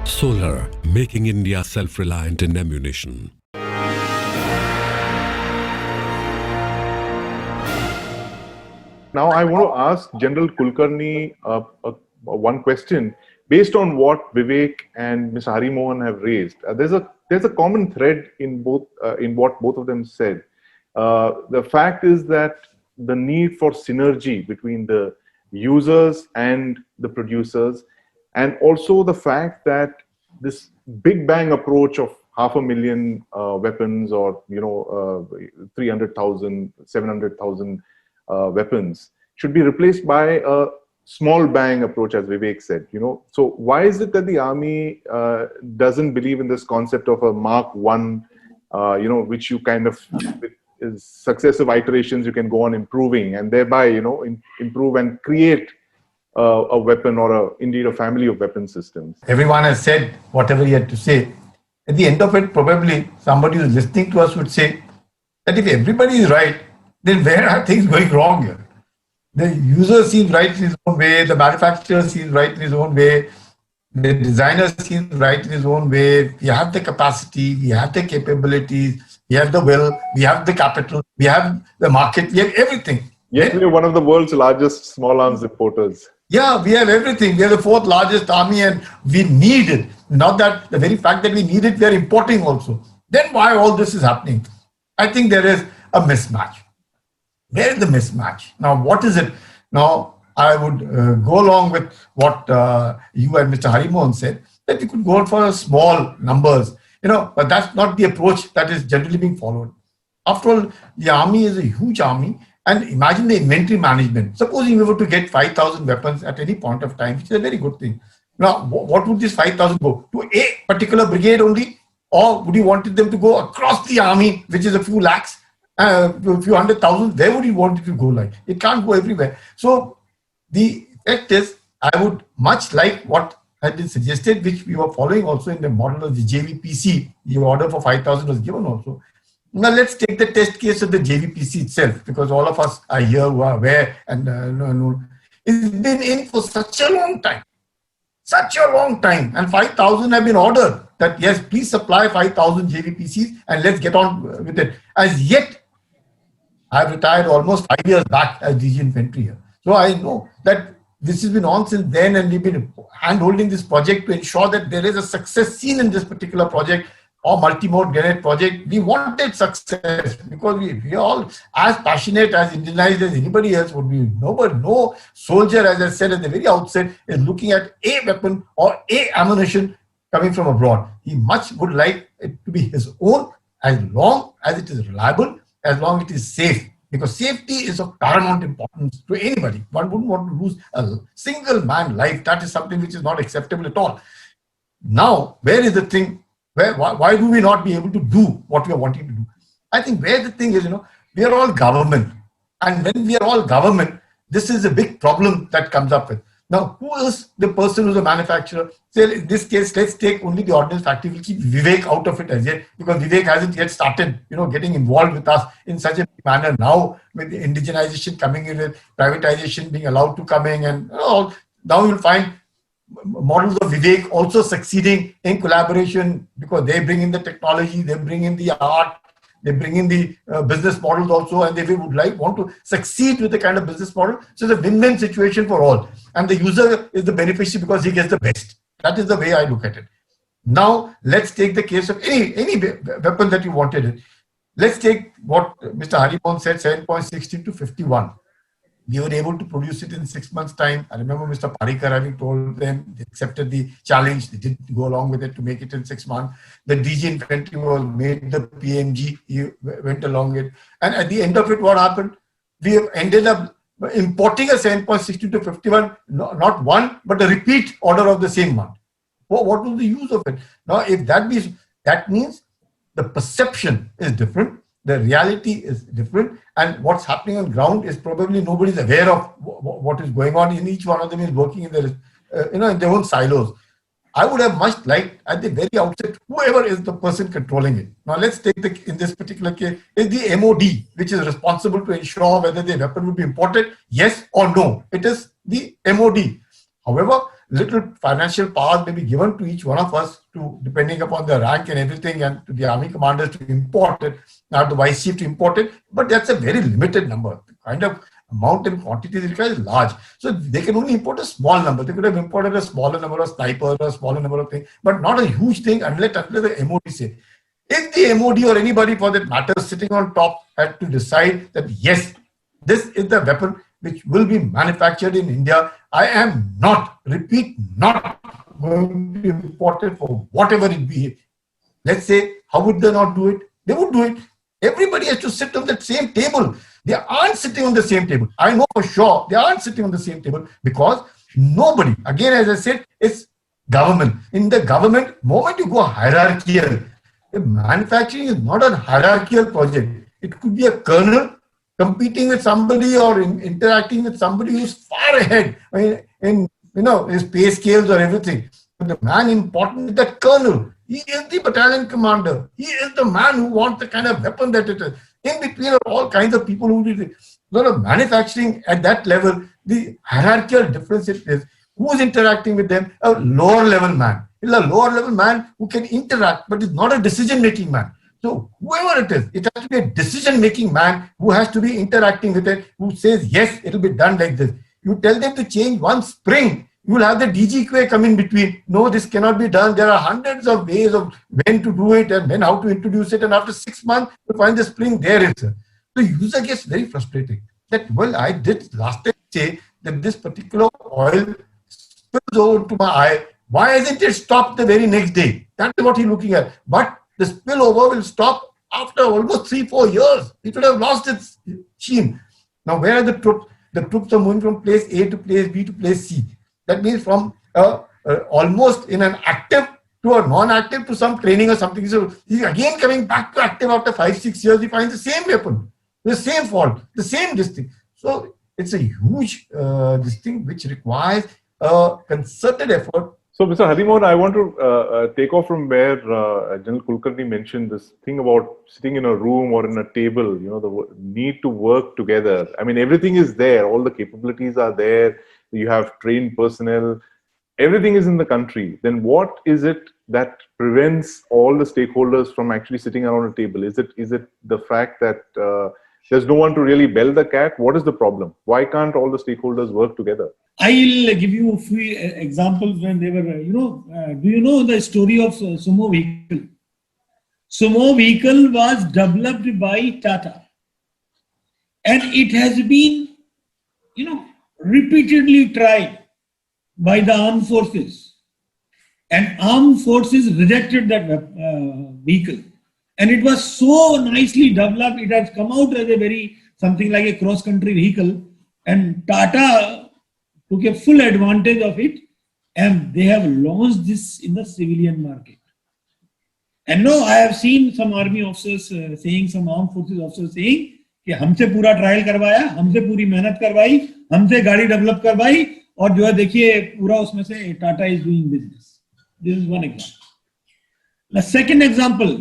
E: Solar, making India self-reliant in ammunition.
A: Now, I want to ask General Kulkarni one question. Based on what Vivek and Mr. Hari Mohan have raised, there's a common thread in both in what both of them said. The fact is that the need for synergy between the users and the producers, and also the fact that this big bang approach of 500,000 weapons, or 300,000, 700,000 weapons should be replaced by a small bang approach, as Vivek said. So why is it that the army doesn't believe in this concept of a Mark 1, which you kind of, with successive iterations, you can go on improving, and thereby improve and create a weapon, or indeed a family of weapon systems?
N: Everyone has said whatever he had to say. At the end of it, probably somebody who's listening to us would say that if everybody is right, then where are things going wrong here? The user seems right in his own way, the manufacturer seems right in his own way, the designer seems right in his own way. We have the capacity, we have the capabilities, we have the will, we have the capital, we have the market, we have everything.
A: Yet we are one of the world's largest small arms importers.
N: Yeah, we have everything. We are the 4th largest army, and we need it. Not that the very fact that we need it, we are importing also. Then why all this is happening? I think there is a mismatch. Where is the mismatch? Now, what is it? Now, I would go along with what you and Mr. Hari Mohan said, that we could go for small numbers, but that's not the approach that is generally being followed. After all, the army is a huge army, and imagine the inventory management. Supposing we were to get 5,000 weapons at any point of time, which is a very good thing. Now, what would this 5,000 go? To a particular brigade only? Or would you want them to go across the army, which is a few lakhs? A few 100,000, where would you want it to go like? It can't go everywhere. So the effect is, I would much like what had been suggested, which we were following also in the model of the JVPC, the order for 5,000 was given also. Now let's take the test case of the JVPC itself, because all of us are here who are aware and it's been in for such a long time. Such a long time, and 5,000 have been ordered that yes, please supply 5,000 JVPCs and let's get on with it. As yet, I've retired almost 5 years back as DG Infantry here. So I know that this has been on since then, and we've been hand-holding this project to ensure that there is a success seen in this particular project or multi-mode grenade project. We wanted success because we are all as passionate, as Indianized as anybody else would be. No soldier, as I said at the very outset, is looking at a weapon or a ammunition coming from abroad. He much would like it to be his own, as long as it is reliable, as long as it is safe. Because safety is of paramount importance to anybody. One wouldn't want to lose a single man life. That is something which is not acceptable at all. Now, where is the thing? Why do we not be able to do what we are wanting to do? I think where the thing is, we are all government. And when we are all government, this is a big problem that comes up with. Now, who is the person who's a manufacturer? Say in this case, let's take only the ordnance factory. We'll keep Vivek out of it as yet, because Vivek hasn't yet started, getting involved with us in such a manner now, with the indigenization coming in, with privatization being allowed to come in, and now you'll find models of Vivek also succeeding in collaboration, because they bring in the technology, they bring in the art, they bring in the business models also, and they would want to succeed with the kind of business model. So it's a win-win situation for all. And the user is the beneficiary because he gets the best. That is the way I look at it. Now, let's take the case of any weapon that you wanted. Let's take what Mr. Haribon said, 7.16 to 51. We were able to produce it in 6 months' time. I remember Mr. Parikar having told them, they accepted the challenge. They did go along with it to make it in 6 months. The DG Infantry was made the PMG. He went along with it. And at the end of it, what happened? We have ended up importing a 7.62 to 51, not one, but a repeat order of the same one. What was the use of it? Now, if that means the perception is different. The reality is different, and what's happening on ground is probably nobody's aware of what is going on. In each one of them is working in their, in their own silos. I would have much liked at the very outset, whoever is the person controlling it. Now let's take in this particular case, is the MOD, which is responsible to ensure whether the weapon will be imported, yes or no. It is the MOD. However, little financial power may be given to each one of us to, depending upon the rank and everything, and to the army commanders to import it, now the vice chief to import it, but that's a very limited number. The kind of amount and quantity required is large. So they can only import a small number. They could have imported a smaller number of snipers, or a smaller number of things, but not a huge thing unless the MOD say. If the MOD or anybody for that matter sitting on top had to decide that yes, this is the weapon which will be manufactured in India, I am not, repeat, not going to import it for whatever it be. Let's say, how would they not do it? They would do it. Everybody has to sit on that same table. They aren't sitting on the same table. I know for sure they aren't sitting on the same table, because nobody, again, as I said, it's government. In the government, moment you go hierarchical, manufacturing is not a hierarchical project. It could be a colonel competing with somebody or interacting with somebody who's far ahead in his pay scales or everything. But the man important is that colonel. He is the battalion commander. He is the man who wants the kind of weapon that it is. In between are all kinds of people who do it. Sort of manufacturing at that level, the hierarchical difference it is. Who is interacting with them? A lower level man. It's a lower level man who can interact, but is not a decision-making man. So whoever it is, it has to be a decision-making man who has to be interacting with it, who says, yes, it will be done like this. You tell them to change one spring, you will have the DGQA come in between. No, this cannot be done. There are hundreds of ways of when to do it and when how to introduce it. And after 6 months, you find the spring there is. The user gets very frustrated. That, well, I did last time say that this particular oil spills over to my eye. Why hasn't it stopped the very next day? That is what he's looking at. But the spillover will stop after almost 3-4 years. It would have lost its sheen. Now, where are the troops? The troops are moving from place A to place B to place C. That means from almost in an active to a non-active to some training or something. So he's again coming back to active after 5-6 years. He finds the same weapon, the same fault, the same this thing. So it's a huge this thing which requires a concerted effort.
A: So, Mr. Harimohan, I want to take off from where General Kulkarni mentioned this thing about sitting in a room or in a table, you know, the need to work together. I mean, everything is there. All the capabilities are there. You have trained personnel. Everything is in the country. Then what is it that prevents all the stakeholders from actually sitting around a table? Is it the fact that there's no one to really bell the cat? What is the problem? Why can't all the stakeholders work together?
P: I'll give you a few examples when they were, do you know the story of Sumo vehicle? Sumo vehicle was developed by Tata. And it has been, repeatedly tried by the armed forces. And armed forces rejected that vehicle. And it was so nicely developed, it has come out as something like a cross-country vehicle. And Tata took a full advantage of it, and they have launched this in the civilian market. And now I have seen some army officers saying, some armed forces officers saying, कि हमसे पूरा trial करवाया, हमसे पूरी मेहनत करवाई, हमसे गाड़ी डेवलप करवाई, और जो है देखिए पूरा उसमें से Tata is doing business. This is one example. The second example,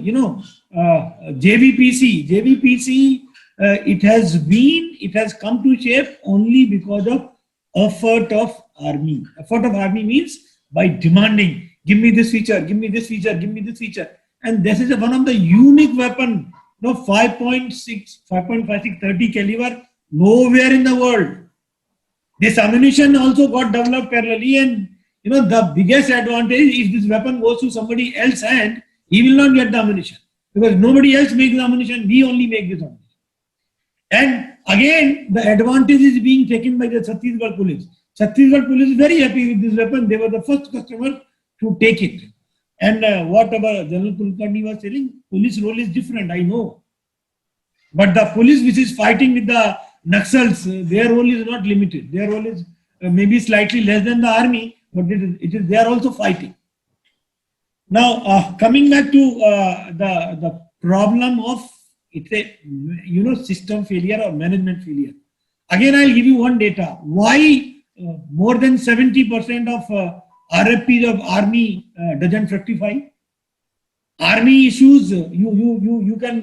P: JVPC, it has come to shape only because of effort of army. Effort of army means by demanding, give me this feature, give me this feature, give me this feature. And this is one of the unique weapon, 5.56, 30 caliber, nowhere in the world. This ammunition also got developed parallelly, and the biggest advantage, if this weapon goes to somebody else's hand, he will not get the ammunition because nobody else makes the ammunition, we only make this ammunition. And again, the advantage is being taken by the Chhattisgarh police. Chhattisgarh police is very happy with this weapon. They were the first customer to take it. And whatever General Kulkarni was telling, police role is different, I know. But the police which is fighting with the Naxals, their role is not limited. Their role is maybe slightly less than the army, but they are also fighting. Now, coming back to the problem of system failure or management failure. Again, I'll give you one data. Why more than 70% of RFPs of army doesn't fructify? Army issues, you can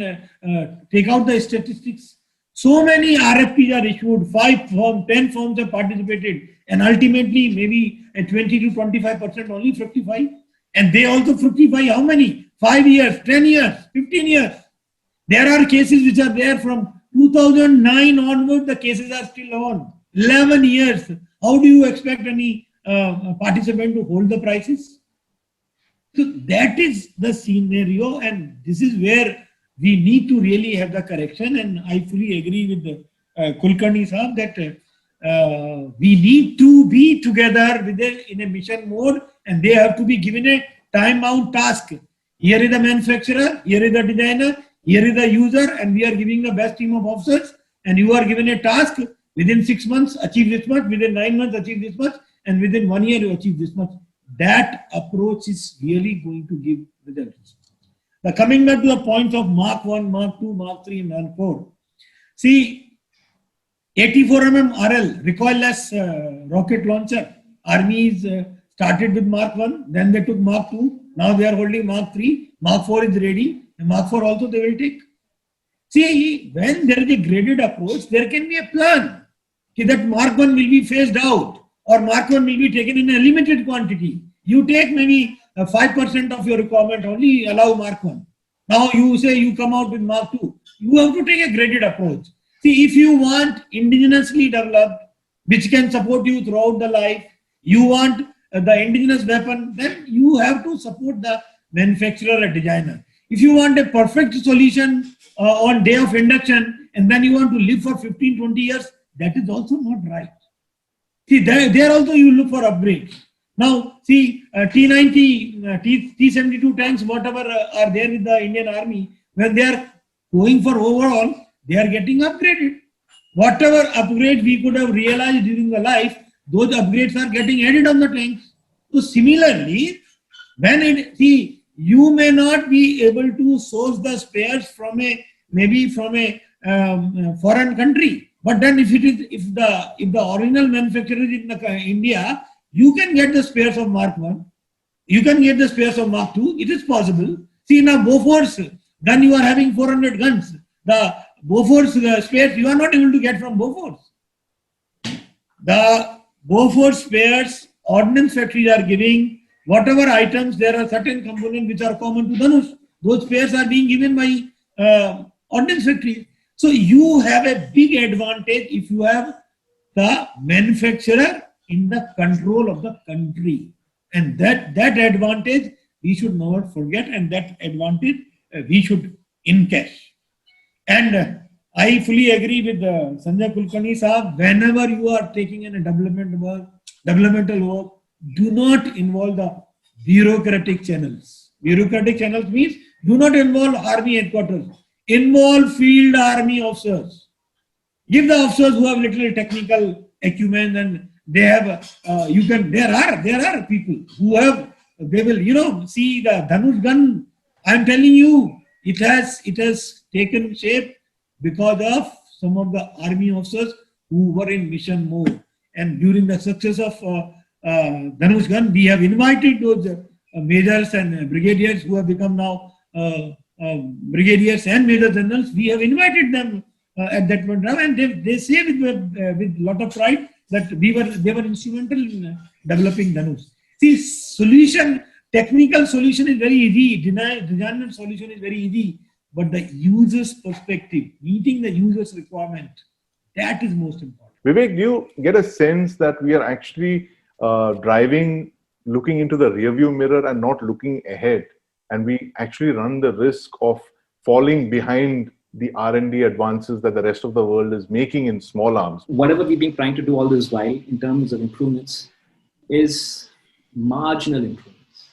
P: take out the statistics. So many RFPs are issued, 5 firms, 10 firms have participated, and ultimately maybe 20 to 25% only fructify. And they also fructify how many? 5 years, 10 years, 15 years. There are cases which are there from 2009 onward, the cases are still on. 11 years. How do you expect any participant to hold the prices? So that is the scenario, and this is where we need to really have the correction. And I fully agree with the Kulkarni Sahab that we need to be together in a mission mode, and they have to be given a time-bound task. Here is the manufacturer, here is the designer, here is the user, and we are giving the best team of officers, and you are given a task within 6 months, achieve this much, within 9 months, achieve this much, and within 1 year, you achieve this much. That approach is really going to give results. Now, coming back to the points of Mark 1, Mark 2, Mark 3, and Mark 4. See, 84mm RL, recoilless rocket launcher. Armies started with Mark 1, then they took Mark 2, now they are holding Mark 3, Mark 4 is ready, and Mark 4 also they will take. See, when there is a graded approach, there can be a plan that Mark 1 will be phased out, or Mark 1 will be taken in a limited quantity. You take maybe 5% of your requirement, only allow Mark 1. Now you say you come out with Mark 2. You have to take a graded approach. See, if you want indigenously developed, which can support you throughout the life, you want the indigenous weapon, then you have to support the manufacturer or designer. If you want a perfect solution on day of induction, and then you want to live for 15, 20 years, that is also not right. See, there also you look for upgrades. Now, see, T-90, T-72 tanks, whatever are there with the Indian Army, when they are going for overall, they are getting upgraded. Whatever upgrades we could have realized during the life, those upgrades are getting added on the tanks. So similarly, See, you may not be able to source the spares from maybe from a foreign country, but then if the original manufacturer is in India, you can get the spares of Mark 1, you can get the spares of Mark 2. It is possible. See, now Bofors gun, you are having 400 guns. The Bofors spares you are not able to get from Bofors. The Bofors spares, ordnance factories are giving. Whatever items, there are certain components which are common to Dhanush. Those spares are being given by ordnance factories. So you have a big advantage if you have the manufacturer in the control of the country. And that advantage we should not forget, and that advantage we should encash. And I fully agree with Sanjay Kulkarni Sahab. Whenever you are taking in a developmental work, do not involve the bureaucratic channels. Bureaucratic channels means do not involve army headquarters. Involve field army officers. Give the officers who have little technical acumen, and they have there are people who have, they will see the Dhanush gun. I am telling you, it has taken shape because of some of the army officers who were in mission mode. And during the success of Dhanush gun, we have invited those majors and brigadiers who have become now brigadiers and major generals. We have invited them at that point, and they say with lot of pride that they were instrumental in developing Dhanush. See, technical solution is very easy. Design solution is very easy, but the user's perspective, meeting the user's requirement, that is most important.
A: Vivek, do you get a sense that we are actually driving, looking into the rearview mirror and not looking ahead, and we actually run the risk of falling behind the R&D advances that the rest of the world is making in small arms?
O: Whatever we've been trying to do all this while in terms of improvements is marginal improvements,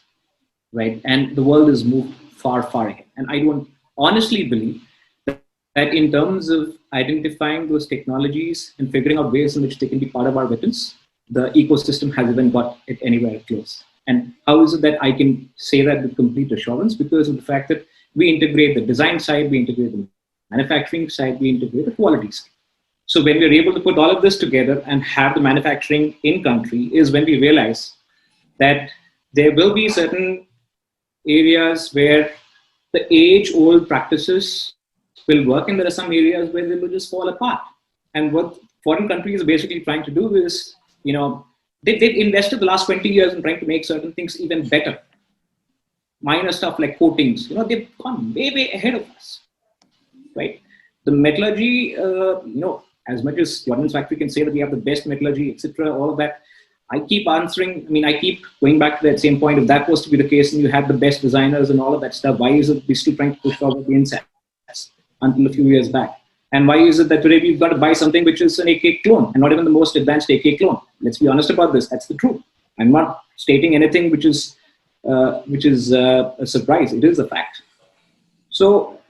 O: right? And the world has moved far, far ahead. And I don't honestly believe that in terms of identifying those technologies and figuring out ways in which they can be part of our weapons, the ecosystem has even got it anywhere close. And how is it that I can say that with complete assurance? Because of the fact that we integrate the design side, we integrate the manufacturing side, we integrate the quality side. So when we're able to put all of this together and have the manufacturing in country is when we realize that there will be certain areas where the age-old practices will work, and there are some areas where they will just fall apart. And what foreign countries are basically trying to do is, they've invested the last 20 years in trying to make certain things even better. Minor stuff like coatings, they've gone way, way ahead of us, right? The metallurgy, as much as the ordnance factory can say that we have the best metallurgy, etc., all of that, I keep I keep going back to that same point. If that was to be the case and you had the best designers and all of that stuff, why is it we're still trying to push forward the insets until a few years back? And why is it that today we've got to buy something which is an AK clone and not even the most advanced AK clone? Let's be honest about this. That's the truth. I'm not stating anything which is a surprise. It is a fact. So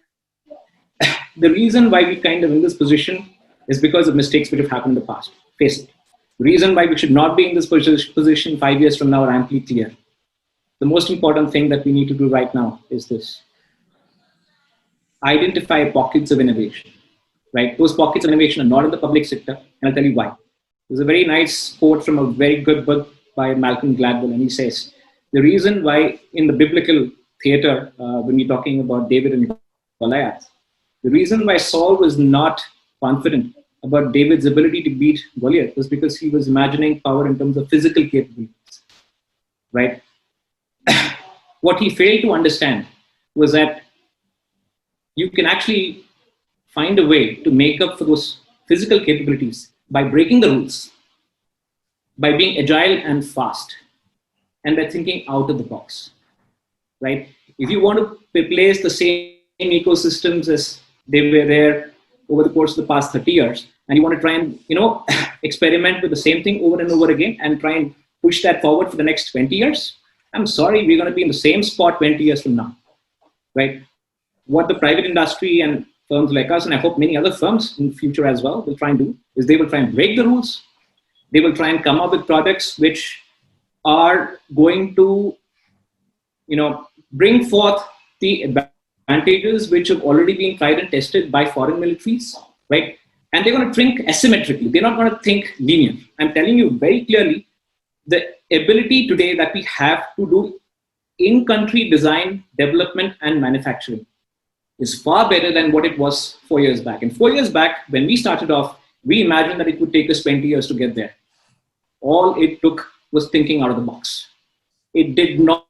O: the reason why we kind of in this position is because of mistakes which have happened in the past. Face it. The reason why we should not be in this position 5 years from now are amply clear. The most important thing that we need to do right now is this. Identify pockets of innovation, right? Those pockets of innovation are not in the public sector, and I'll tell you why. There's a very nice quote from a very good book by Malcolm Gladwell, and he says, the reason why in the biblical theater, when you're talking about David and Goliath, the reason why Saul was not confident about David's ability to beat Goliath was because he was imagining power in terms of physical capabilities, right? What he failed to understand was that you can actually find a way to make up for those physical capabilities by breaking the rules, by being agile and fast, and by thinking out of the box, right? If you want to replace the same ecosystems as they were there over the course of the past 30 years, and you want to try and, experiment with the same thing over and over again and try and push that forward for the next 20 years, I'm sorry, we're going to be in the same spot 20 years from now, right? What the private industry and firms like us, and I hope many other firms in the future as well, will try and do is they will try and break the rules. They will try and come up with products which are going to bring forth the advantages which have already been tried and tested by foreign militaries, right? And they're going to think asymmetrically. They're not going to think linear. I'm telling you very clearly, the ability today that we have to do in-country design, development, and manufacturing is far better than what it was 4 years back. And 4 years back, when we started off, we imagined that it would take us 20 years to get there. All it took was thinking out of the box. It did not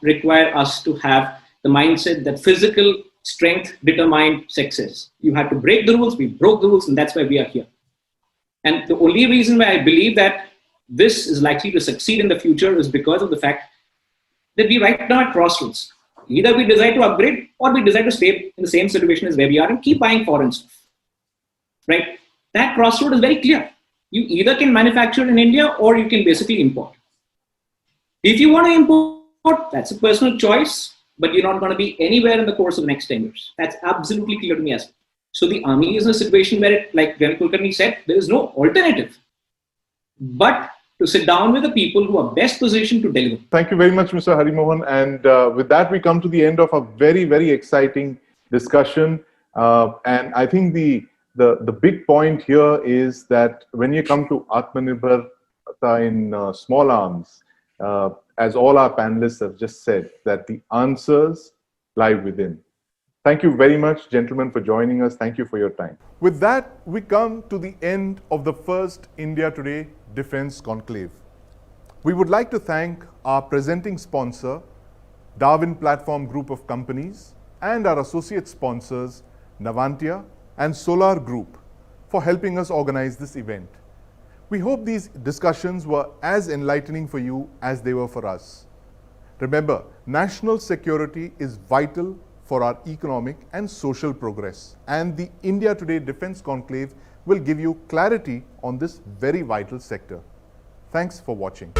O: require us to have the mindset that physical strength determined success. You had to break the rules, we broke the rules, and that's why we are here. And the only reason why I believe that this is likely to succeed in the future is because of the fact that we right now at crossroads. Either we decide to upgrade or we decide to stay in the same situation as where we are and keep buying foreign stuff. Right? That crossroad is very clear. You either can manufacture in India or you can basically import. If you want to import, that's a personal choice, but you're not going to be anywhere in the course of the next 10 years. That's absolutely clear to me as well. So the army is in a situation where, like General Kulkarni said, there is no alternative but to sit down with the people who are best positioned to deliver.
A: Thank you very much, Mr. Harimohan. And with that, we come to the end of a very, very exciting discussion. And I think the big point here is that when you come to Atmanirbhar in small arms, as all our panelists have just said, that the answers lie within. Thank you very much, gentlemen, for joining us. Thank you for your time. With that, we come to the end of the first India Today Defence Conclave. We would like to thank our presenting sponsor, Darwin Platform Group of Companies, and our associate sponsors, Navantia and Solar Group, for helping us organize this event. We hope these discussions were as enlightening for you as they were for us. Remember, national security is vital for our economic and social progress, and the India Today Defence Conclave will give you clarity on this very vital sector. Thanks for watching.